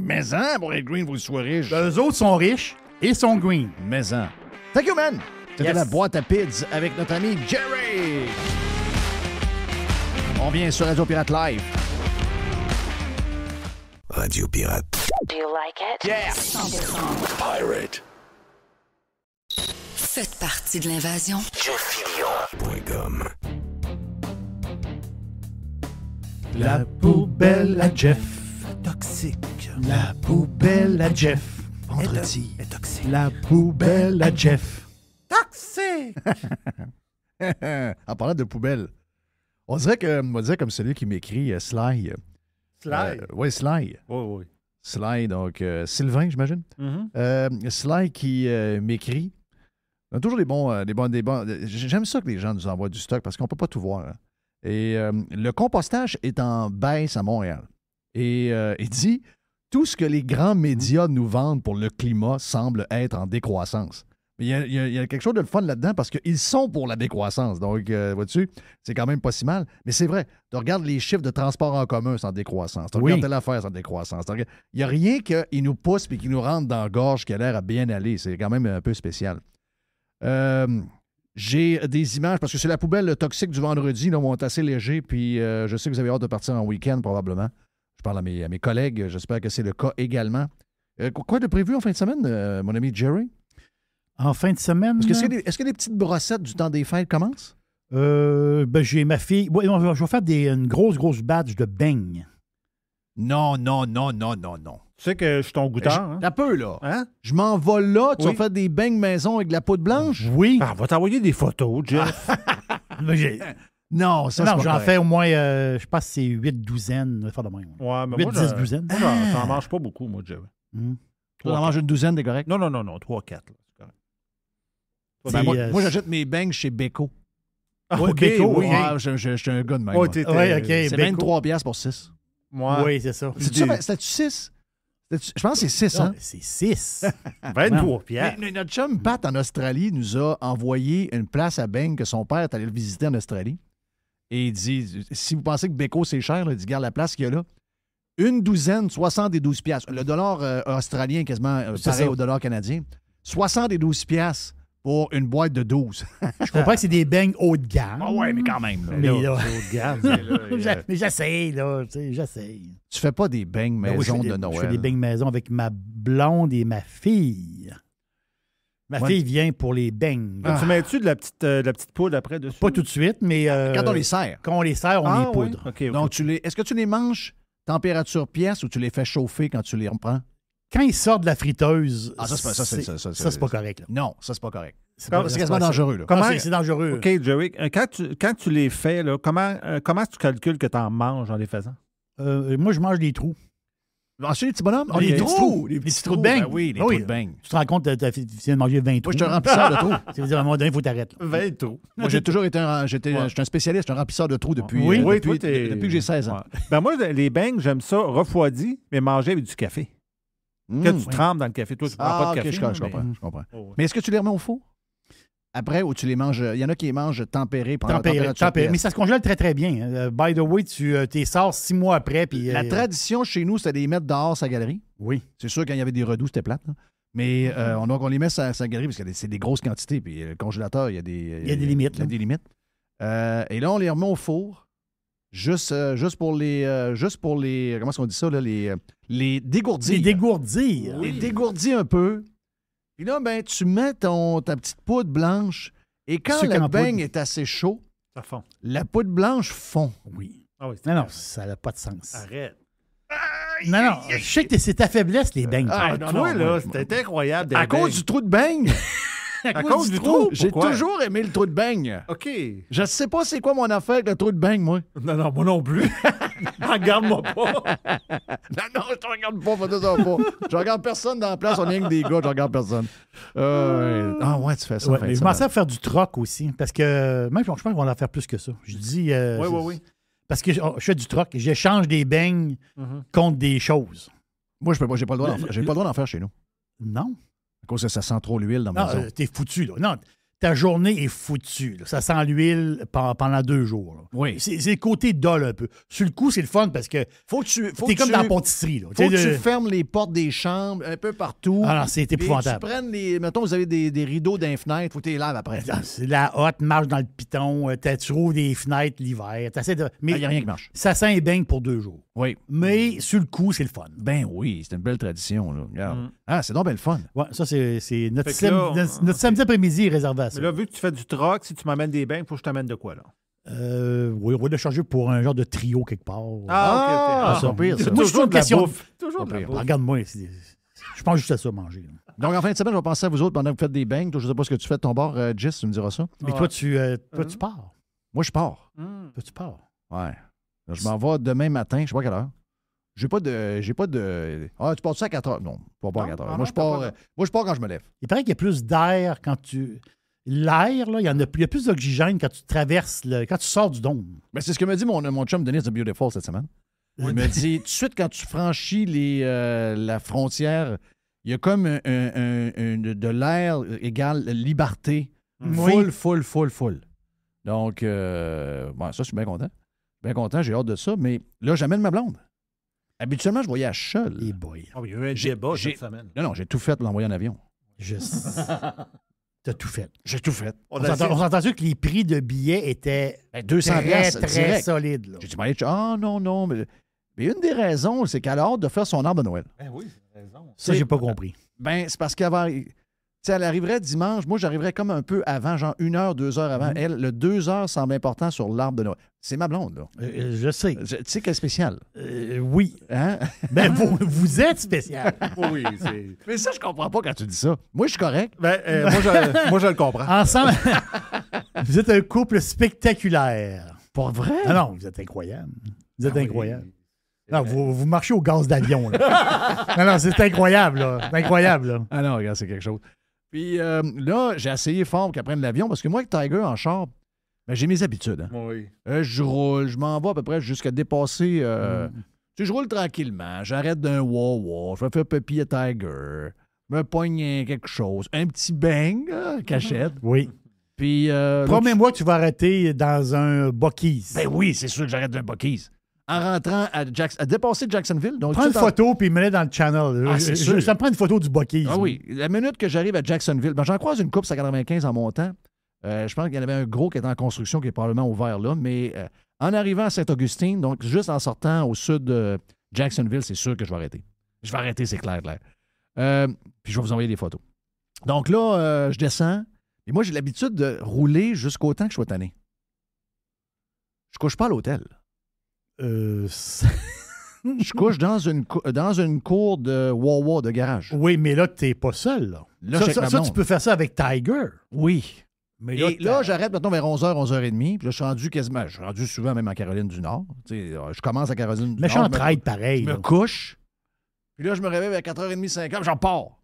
pour être green, faut que tu sois riche. Eux autres sont riches et sont green. Mais-en. Thank you, man. C'était la boîte à pids avec notre ami Jerry. On vient sur Radio Pirate Live. Radio Pirate. Do you like it? Yeah! 100%. Pirate. Faites partie de l'invasion. JeffFillion.com. La poubelle à Jeff. Toxique. La poubelle à Jeff. Vendredi. Est toxique. La poubelle à Jeff. Toxique! En parlant de poubelle, on dirait comme celui qui m'écrit Sly. Sly. Oui, Sly. Oui. Sly, donc Sylvain, j'imagine. Sly qui m'écrit. On a toujours des bons. J'aime ça que les gens nous envoient du stock parce qu'on ne peut pas tout voir. Hein. Et le compostage est en baisse à Montréal. Et il dit tout ce que les grands médias nous vendent pour le climat semble être en décroissance. Mais il y a quelque chose de le fun là-dedans parce qu'ils sont pour la décroissance. Donc, vois-tu, c'est quand même pas si mal. Mais c'est vrai, tu regardes les chiffres de transport en commun, c'est en décroissance. Tu regardes telle affaire, c'est en décroissance. Il n'y a rien qui nous pousse et qui nous rentre dans la gorge qui a l'air à bien aller. C'est quand même un peu spécial. J'ai des images, parce que c'est la poubelle toxique du vendredi, là, où on est assez léger, puis je sais que vous avez hâte de partir en week-end, probablement. Je parle à mes collègues, j'espère que c'est le cas également. Quoi de prévu en fin de semaine, mon ami Jerry? En fin de semaine? Est-ce que les petites brossettes du temps des fêtes commencent? J'ai ma fille. Ouais, non, je vais faire une grosse batch de beignes. Non. Tu sais que je suis ton goûteur. Hein? Un peu, là. Hein? Je m'en vais là. Tu vas faire des beignes maison avec de la poudre blanche? Oui. On va t'envoyer des photos, Jeff. Non, ça, non, j'en fais au moins, je pense que c'est 8 douzaines. De même. Ouais, mais 8-10 douzaines. Moi, j'en mange pas beaucoup, moi, Jeff. Tu en manges une douzaine, t'es correct? Non, 3-4. Moi, j'achète mes beignes chez Beko. Oui, Beko, oui. Je suis un gars de même. Oui, là. OK. C'est 23$ pour 6. Oui, c'est ça. C'était-tu 6? Je pense que c'est 6, hein? C'est 6. 23 piastres. Mais notre chum Pat en Australie nous a envoyé une place à Beng que son père est allé le visiter en Australie. Et il dit, si vous pensez que Beko c'est cher, là, il dit, regarde la place qu'il y a là. Une douzaine, 72$. Le dollar australien est quasiment pareil au dollar canadien. 72$ pour une boîte de 12. Je comprends que c'est des beignes haut de gamme. Ah ouais, mais quand même. Là. Mais là, haut de gamme. mais j'essaye, là. J'essaye. Tu fais pas des beignes maison de Noël. Je fais des beignes maison avec ma blonde et ma fille. Ma fille vient pour les beignes. Tu mets-tu de la petite poudre après dessus? Pas tout de suite, mais... Quand on les sert. Quand on les sert, on les poudre. Oui? Okay. Donc, est-ce que tu les manges température pièce ou tu les fais chauffer quand tu les reprends? Quand ils sortent de la friteuse, ça, c'est pas correct. Là. Non, ça, c'est pas correct. C'est quasiment dangereux. Là. C'est dangereux. OK, Jerry, quand tu les fais, là, comment tu calcules que tu en manges en les faisant? Moi, je mange des trous. Ensuite, les petits bonhommes? Les trous. Les petits trous de beignes. Ben oui, les trous de beignes. Tu te rends compte que tu viens de manger 20 trous. Moi, je suis un remplisseur de trous. Ça veut dire, à un moment donné, il faut t'arrêter. 20 trous. Moi, j'ai toujours été je suis un spécialiste, un remplisseur de trous depuis, depuis que j'ai 16 ans. Ouais. Ben moi, les beignes, j'aime ça refroidi, mais manger avec du café. Que tu trempes dans le café. Toi, tu prends pas de café. Je comprends. Mais est-ce que tu les remets au four? Après, ou tu les manges... Il y en a qui les mangent tempérés pendant tempéré. Mais ça se congèle très, très bien. By the way, tu les sors 6 mois après. Puis, la tradition chez nous, c'était de les mettre dehors sa galerie. Oui. C'est sûr, quand il y avait des redoux, c'était plate. Là. Mais on les met sa galerie parce que c'est des grosses quantités. Puis le congélateur, il y a des limites. Il y a des limites. Et là, on les remet au four. Juste pour les... comment est-ce qu'on dit ça? Là, les dégourdir. Les dégourdir. Les dégourdir un peu. Puis là, ben, tu mets ta petite poudre blanche et quand le beigne est assez chaud, ça fond. La poudre blanche fond. Oui. Ah oui, non, ça n'a pas de sens. Arrête. Non, je sais que c'est ta faiblesse, les beignes. Toi, là, c'était incroyable. À cause du trou de beigne. À cause du trou? J'ai toujours aimé le trou de beigne. OK. Je sais pas c'est quoi mon affaire avec le trou de beigne, moi. Non, moi non plus. Regarde-moi pas. Non, je te regarde pas, fais ça pas. Je regarde personne dans la place, on est que des gars, je regarde personne. Ah ouais, tu fais ça. Je pensais à faire du troc aussi, parce que même je pense qu'on va en faire plus que ça. Je dis... Oui. Parce que je fais du troc, j'échange des beignes contre des choses. Moi, j'ai pas le droit d'en faire chez nous. Non. À cause que ça sent trop l'huile dans ma maison. T'es foutu, là. Non, ta journée est foutue. Là. Ça sent l'huile pendant 2 jours. Là. Oui. C'est le côté dol un peu. Sur le coup, c'est le fun parce que t'es comme dans la pâtisserie. Là. Faut que tu fermes les portes des chambres un peu partout. Ah non, c'est épouvantable. Tu prennes mettons, vous avez des rideaux dans les fenêtres, faut que tu les laves après. C'est la hotte, marche dans le piton, tu rouvres des fenêtres l'hiver. Mais il n'y a rien qui marche. Ça sent les beignes pour 2 jours. Oui. Mais sur le coup, c'est le fun. Ben oui, c'est une belle tradition. Là. Regarde. Ah, c'est donc bien le fun. Ouais, ça, c'est notre samedi après-midi réservé à ça. Mais là, vu que tu fais du troc, si tu m'amènes des beignes, il faut que je t'amène de quoi, là? Oui, on va le charger pour un genre de trio quelque part. Ah, OK. Pire, c'est moi, toujours de la bouffe. Toujours de la bouffe. Regarde-moi, je pense juste à ça, manger. Là. Donc, en fin de semaine, je vais penser à vous autres pendant que vous faites des beignes. Toi, je ne sais pas ce que tu fais de ton bord. Jess, tu me diras ça. Mais toi, tu pars. Moi, je pars. Toi, tu pars. Ouais. Je m'en vais demain matin. Je sais pas à quelle heure. J'ai pas de. Ah, tu pars ça à 4 heures? Non, pas à 4 heures. Moi, je pars quand je me lève. Il paraît qu'il y a plus d'air quand tu. L'air, là, il y a plus d'oxygène quand tu traverses, quand tu sors du dôme. Ben, c'est ce que me dit mon chum Denis de Beautiful cette semaine. Il me dit, tout de suite, quand tu franchis la frontière, il y a comme de l'air égale liberté. Full. Donc, ça, je suis bien content. Bien content, j'ai hâte de ça. Mais là, j'amène ma blonde. Habituellement, je voyage seul. Hey boy. Oh, il y a eu un débat cette semaine. Non, j'ai tout fait pour l'envoyer en avion. T'as tout fait. J'ai tout fait. On s'entend que les prix de billets étaient 200 très solides. Là. J'ai dit, non. Mais une des raisons, c'est qu'elle a hâte de faire son arbre de Noël. Ben oui, c'est raison. Ça, j'ai pas compris. Ben, c'est parce qu'elle arriverait dimanche. Moi, j'arriverais comme un peu avant, genre 1 heure, 2 heures avant. Elle, le 2 heures semble important sur l'arbre de Noël. C'est ma blonde, là. Je sais. Tu sais qu'elle est spéciale. Oui. Hein? Ben, vous êtes spécial. Oui, c'est... Mais ça, je comprends pas quand tu dis ça. Moi, je suis correct. Ben, moi, je le comprends. Ensemble, vous êtes un couple spectaculaire. Pas vrai? Non, vous êtes incroyable. Vous êtes incroyable. Non, vous marchez au gaz d'avion, là. non, c'est incroyable, là. C'est incroyable, là. Ah non, regarde, c'est quelque chose. Puis là, j'ai essayé fort qu'elle prenne l'avion parce que moi, avec Tiger en char, ben, j'ai mes habitudes. Hein. Oui. Je roule, je m'en vais à peu près jusqu'à dépasser. Tu sais, je roule tranquillement, j'arrête d'un Wawa, je vais faire pipi à Tiger, me pogne quelque chose, un petit bang, cachette. Oui. Puis. Promets-moi que tu vas arrêter dans un Buc-ee's. Ben oui, c'est sûr que j'arrête d'un Buc-ee's. En rentrant à dépasser Jacksonville. Donc, prends une photo puis mets-la dans le channel. Ça me prend une photo du Buc-ee's. Ah oui. La minute que j'arrive à Jacksonville, ben, j'en croise une coupe à 95 en montant. Je pense qu'il y en avait un gros qui était en construction qui est probablement ouvert là. Mais en arrivant à Saint-Augustine, donc juste en sortant au sud de Jacksonville, c'est sûr que je vais arrêter. Je vais arrêter, c'est clair. Puis je vais vous envoyer des photos. Donc là, je descends. Et moi, j'ai l'habitude de rouler jusqu'au temps que je sois tanné. Je couche pas à l'hôtel. Je couche dans une cour de Wawa, de garage. Oui, mais là, t'es pas seul. Là. Ça, tu peux faire ça avec Tiger. Oui. Mais là, j'arrête, mettons, vers 11h, 11h30. Puis là, je suis rendu quasiment... Je suis rendu souvent même en Caroline du Nord. Tu sais, je commence à Caroline du Nord. Méchant trade, pareil. Je me couche. Puis là, je me réveille à 4h30, 5h, j'en pars.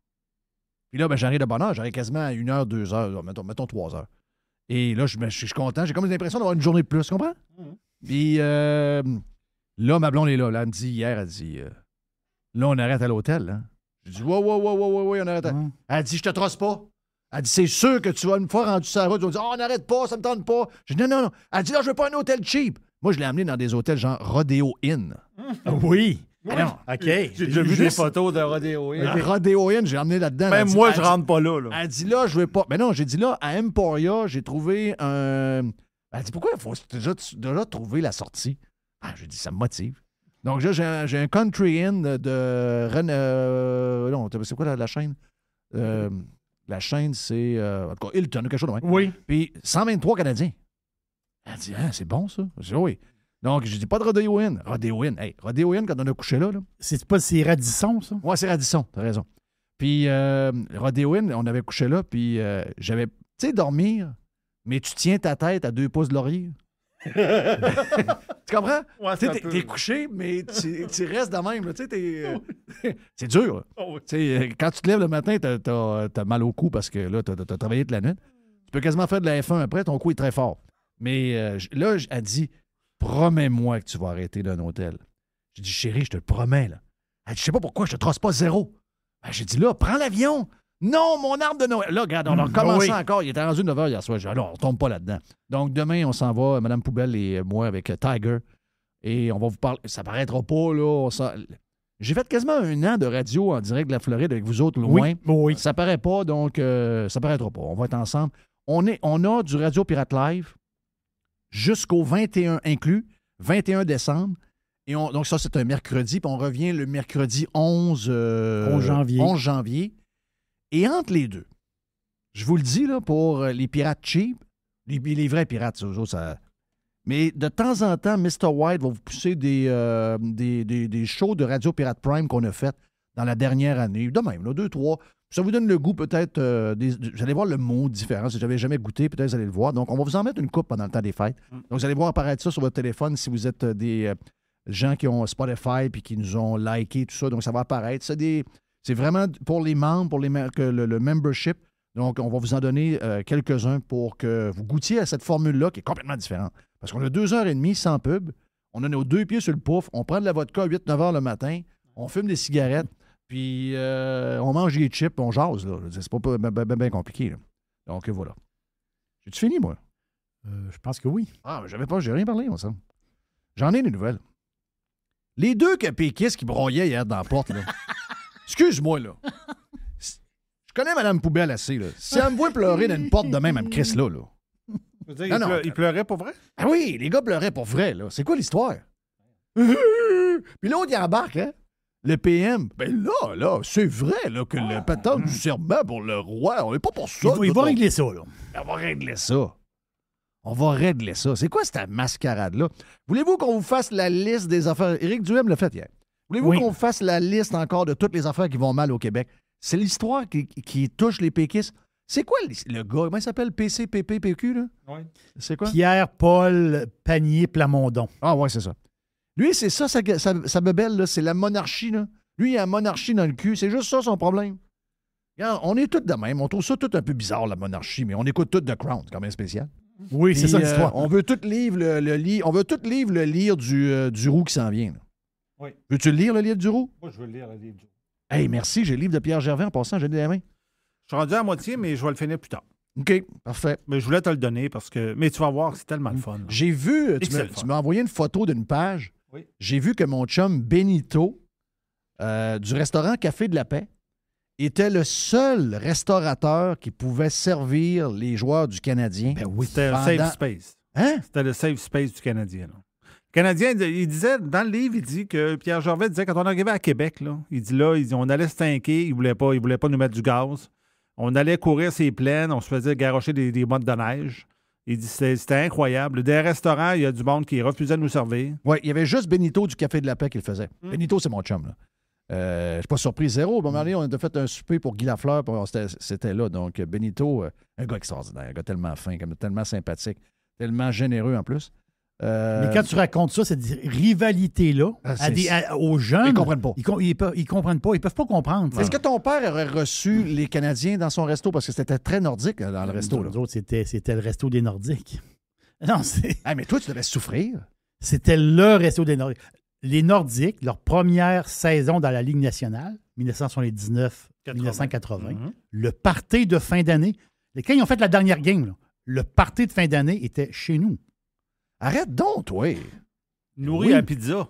Puis là, ben, j'arrive de bonne heure. J'arrive quasiment à 1h, 2h, mettons 3h. Et là, je suis content. J'ai comme l'impression d'avoir une journée de plus, tu comprends? Puis là, ma blonde est là. Elle me dit hier, là, on arrête à l'hôtel. Hein? Je dis, ouais, on arrête. Elle dit, je te trosse pas. Elle dit, c'est sûr que tu vas une fois rendu sur la route, tu vas dire, on n'arrête pas, ça me tente pas. Je dis, non. Elle dit, là, je veux pas un hôtel cheap. Moi, je l'ai amené dans des hôtels genre Rodeo Inn. Oui. Ah non. OK. J'ai déjà vu des photos de Rodeo Inn. Rodeo Inn, j'ai emmené là-dedans. Même moi, je rentre pas là. Elle dit, là, je veux pas. Mais non, j'ai dit, là, à Emporia, j'ai trouvé un. Elle dit, pourquoi il faut déjà trouver la sortie? Ah, j'ai dit, ça me motive. Donc, là, j'ai un Country Inn de. Non, c'est quoi la chaîne? La chaîne, c'est. En tout cas, Hilton, quelque chose de même. Oui. Puis 123 Canadiens. Elle dit, c'est bon, ça? Je dis, oui. Donc, je dis pas de Rodeo Inn. Rodeo Inn, quand on a couché là. C'est Radisson, ça? Oui, c'est Radisson, t'as raison. Puis, Rodeo Inn, on avait couché là, puis j'avais. Tu sais, dormir, mais tu tiens ta tête à 2 pouces de laurier. Tu comprends? Ouais, t'es couché, mais tu restes de même. C'est dur. Oh, oui. Quand tu te lèves le matin, t'as mal au cou parce que là, t'as travaillé toute la nuit. Tu peux quasiment faire de la F1 après, ton cou est très fort. Mais là, elle dit, promets-moi que tu vas arrêter d'un hôtel. J'ai dit, chérie, je te le promets. Là. Elle dit, je sais pas pourquoi, je te trosse pas 0. Ben, j'ai dit, là, prends l'avion. Non, mon arbre de Noël. Là, regarde, on a recommencé encore. Il était rendu 9h hier soir. Alors, on tombe pas là-dedans. Donc, demain, on s'en va, Mme Poubelle et moi, avec Tiger. Et on va vous parler. Ça paraîtra pas, là. J'ai fait quasiment 1 an de radio en direct de la Floride avec vous autres, loin. Oui. Ça paraît pas, donc ça paraîtra pas. On va être ensemble. On a du Radio Pirate Live jusqu'au 21 inclus, 21 décembre. Et donc, ça, c'est un mercredi. Puis on revient le mercredi 11 janvier. Et entre les deux, je vous le dis, là, pour les pirates cheap, les vrais pirates, ça. Mais de temps en temps, Mr. White va vous pousser des shows de Radio Pirate Prime qu'on a fait dans la dernière année. De même, là, 2, 3. Ça vous donne le goût, peut-être, vous allez voir le mot différent. Si vous n'avez jamais goûté, peut-être vous allez le voir. Donc, on va vous en mettre une coupe pendant le temps des fêtes. Donc, vous allez voir apparaître ça sur votre téléphone si vous êtes des gens qui ont Spotify puis qui nous ont liké, tout ça. Donc, ça va apparaître. C'est vraiment pour les membres, pour le membership. Donc, on va vous en donner quelques-uns pour que vous goûtiez à cette formule-là qui est complètement différente. Parce qu'on a 2h30 sans pub. On a nos 2 pieds sur le pouf. On prend de la vodka à 8-9 heures le matin. On fume des cigarettes. Puis, on mange des chips. On jase. Là. C'est pas bien compliqué. Là. Donc, voilà. J'ai-tu fini, moi? Je pense que oui. Ah, j'ai rien parlé, moi, ça. J'en ai des nouvelles. Les deux péquistes qui broyaient hier dans la porte, là. Excuse-moi, là. Je connais Mme Poubelle assez, là. Si elle me voit pleurer dans une porte de même, elle me crisse là. Il pleurait pour vrai? Ah oui, les gars pleuraient pour vrai, là. C'est quoi l'histoire? Puis l'autre, il embarque, hein? Le PM. Ben là, c'est vrai, là, que le patente du serment pour le roi, on n'est pas pour ça. Il va régler ça, là. On va régler ça. C'est quoi cette mascarade-là? Voulez-vous qu'on vous fasse la liste des affaires? Éric Duhem l'a fait hier. Voulez-vous qu'on fasse la liste encore de toutes les affaires qui vont mal au Québec? C'est l'histoire qui touche les péquistes. C'est quoi le gars? Comment il s'appelle? PQ, là? Oui. C'est quoi? Pierre-Paul Panier-Plamondon. Ah ouais, c'est ça. Lui, c'est ça, sa bebelle, là, c'est la monarchie, là. Lui, il a la monarchie dans le cul. C'est juste ça, son problème. Regarde, on est tous de même. On trouve ça tout un peu bizarre, la monarchie, mais on écoute tout The Crown. C'est quand même spécial. Oui, c'est ça l'histoire. On veut tout livre le lire du roux qui s'en vient. Là. Oui. Veux-tu le lire, le livre du roux? Moi, je veux le lire, le livre du roux. Hey, merci, j'ai le livre de Pierre Gervais en passant, j'ai des mains. Je suis rendu à moitié, mais je vais le finir plus tard. OK, parfait. Mais je voulais te le donner parce que. Mais tu vas voir, c'est tellement le fun. Là. J'ai vu, tu m'as envoyé une photo d'une page. Oui. J'ai vu que mon chum Benito, du restaurant Café de la Paix, était le seul restaurateur qui pouvait servir les joueurs du Canadien. Ben oui, c'était le safe space. Hein? C'était le safe space du Canadien. Là. Le Canadien, il disait, dans le livre, il dit que Pierre Gervais disait quand on arrivait à Québec, là, il dit on allait se tanker, il voulait pas nous mettre du gaz. On allait courir ses plaines, on se faisait garrocher des bottes de neige. Il dit c'était incroyable. Des restaurants, il y a du monde qui refusait de nous servir. Oui, il y avait juste Benito du Café de la Paix qui le faisait. Benito, c'est mon chum. Là. Je suis pas surpris, zéro. À un moment donné, on a fait un souper pour Guy Lafleur, c'était là. Donc, Benito, un gars extraordinaire, un gars tellement fin, tellement sympathique, tellement généreux en plus. Mais quand tu racontes ça, cette rivalité-là, aux jeunes, ils comprennent pas. Ils comprennent pas. Ils peuvent pas comprendre. Est-ce que ton père aurait reçu les Canadiens dans son resto? Parce que c'était très nordique dans le resto. Nous autres, c'était le resto des Nordiques. Non, c'est... Ah, mais toi, tu devais souffrir. C'était le resto des Nordiques. Les Nordiques, leur première saison dans la Ligue nationale, 1979-1980, le party de fin d'année, quand ils ont fait la dernière game, là, le party de fin d'année était chez nous. Arrête donc, toi. Nourri à la pizza.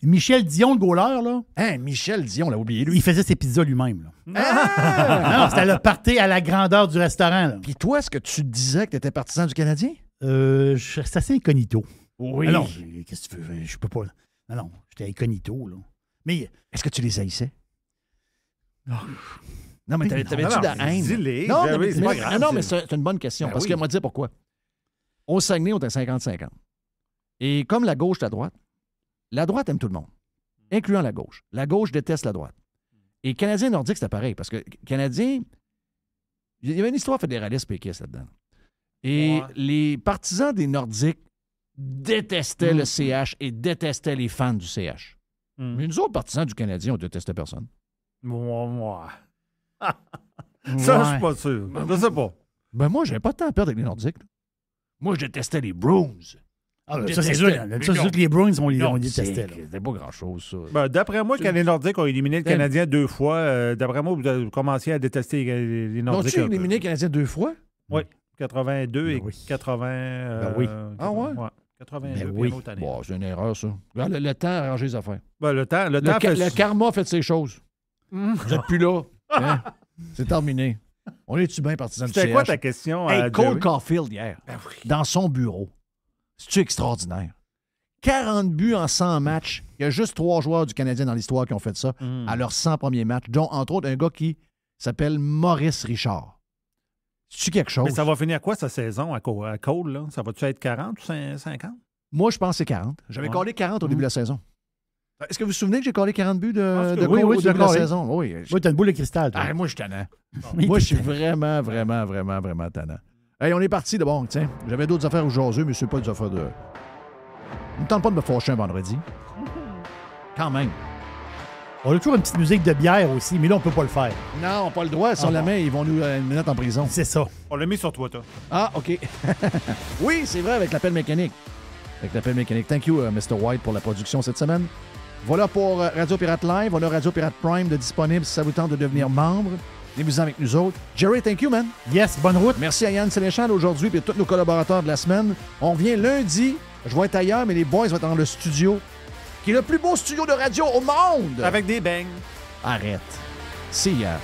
Michel Dion, le goaler, là. Hein, Michel Dion, on l'a oublié, lui. Il faisait ses pizzas lui-même, là. Non, c'était le party à la grandeur du restaurant, là. Puis toi, est-ce que tu disais que tu étais partisan du Canadien? C'est assez incognito. Oui. Ah non, qu'est-ce que tu veux? Je peux pas. Non, j'étais incognito, là. Mais. Est-ce que tu les haïssais? Oh. Non, mais t'avais-tu de la haine? Dis-les. Non, mais c'est une bonne question. Parce que moi, dire pourquoi. Au Saguenay, on était 50-50. Et comme la gauche, la droite aime tout le monde, incluant la gauche. La gauche déteste la droite. Et Canadien nordique, c'était pareil. Parce que Canadien, il y avait une histoire fédéraliste péquiste là-dedans. Et les partisans des Nordiques détestaient le CH et détestaient les fans du CH. Mais nous autres partisans du Canadien, on détestait personne. Moi. Ça, je suis pas sûr. Je sais pas. Ben moi, j'avais pas de temps à perdre avec les Nordiques. Moi, je détestais les Bruins. Ah, ça, c'est sûr. Que les Bruins, on les détestait. C'était pas grand-chose, ça. Ben, d'après moi, quand les Nordiques ont éliminé le Canadien 2 fois, d'après moi, vous commenciez à détester les Nordiques. Ont-tu éliminé le Canadien 2 fois? Oui. 82 et 80... Ben oui. Ah ouais? 82 oui. une autre année. Bon, c'est une erreur, ça. Regarde, le temps a arrangé les affaires. Ben, le karma a fait ses choses. Vous n'êtes plus là. Hein? C'est terminé. On est-tu bien partisans du CH? C'était quoi ta question? Hey, Cole Caulfield, hier, dans son bureau. C'est-tu extraordinaire? 40 buts en 100 matchs. Il y a juste 3 joueurs du Canadien dans l'histoire qui ont fait ça à leurs 100 premiers matchs, dont, entre autres, un gars qui s'appelle Maurice Richard. C'est-tu quelque chose? Mais ça va finir à quoi, sa saison, à Cole? Là? Ça va-tu être 40 ou 50? Moi, je pense que c'est 40. J'avais collé 40 au début de la saison. Est-ce que vous vous souvenez que j'ai collé 40 buts de Cole au début de la saison? Oui, t'as une boule de cristal, toi. Ah, moi, je suis tannant. Moi, je suis vraiment, vraiment, vraiment, vraiment tannant. Hey, on est parti de bon, tiens. J'avais d'autres affaires au jaseux, mais c'est pas des affaires de... Ne me tente pas de me fâcher un vendredi. Quand même. On a toujours une petite musique de bière aussi, mais là, on peut pas le faire. Non, pas le droit. Si on la met, ils vont nous mettre en prison. C'est ça. On l'a mis sur Twitter. Ah, OK. Oui, c'est vrai, avec l'appel mécanique. Avec l'appel mécanique. Thank you, Mr. White, pour la production cette semaine. Voilà pour Radio Pirate Live. Voilà Radio Pirate Prime de disponible si ça vous tente de devenir membre. Venez-vous-en avec nous autres. Jerry, thank you, man. Yes, bonne route. Merci à Yann Sénéchal aujourd'hui et à tous nos collaborateurs de la semaine. On revient lundi. Je vais être ailleurs, mais les boys vont être dans le studio, qui est le plus beau studio de radio au monde. Avec des bangs. Arrête. See ya.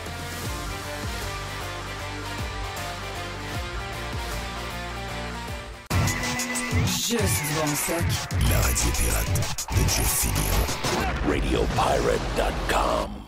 Juste du bon stock. La radio pirate de Jeff Fillion. RadioPirate.com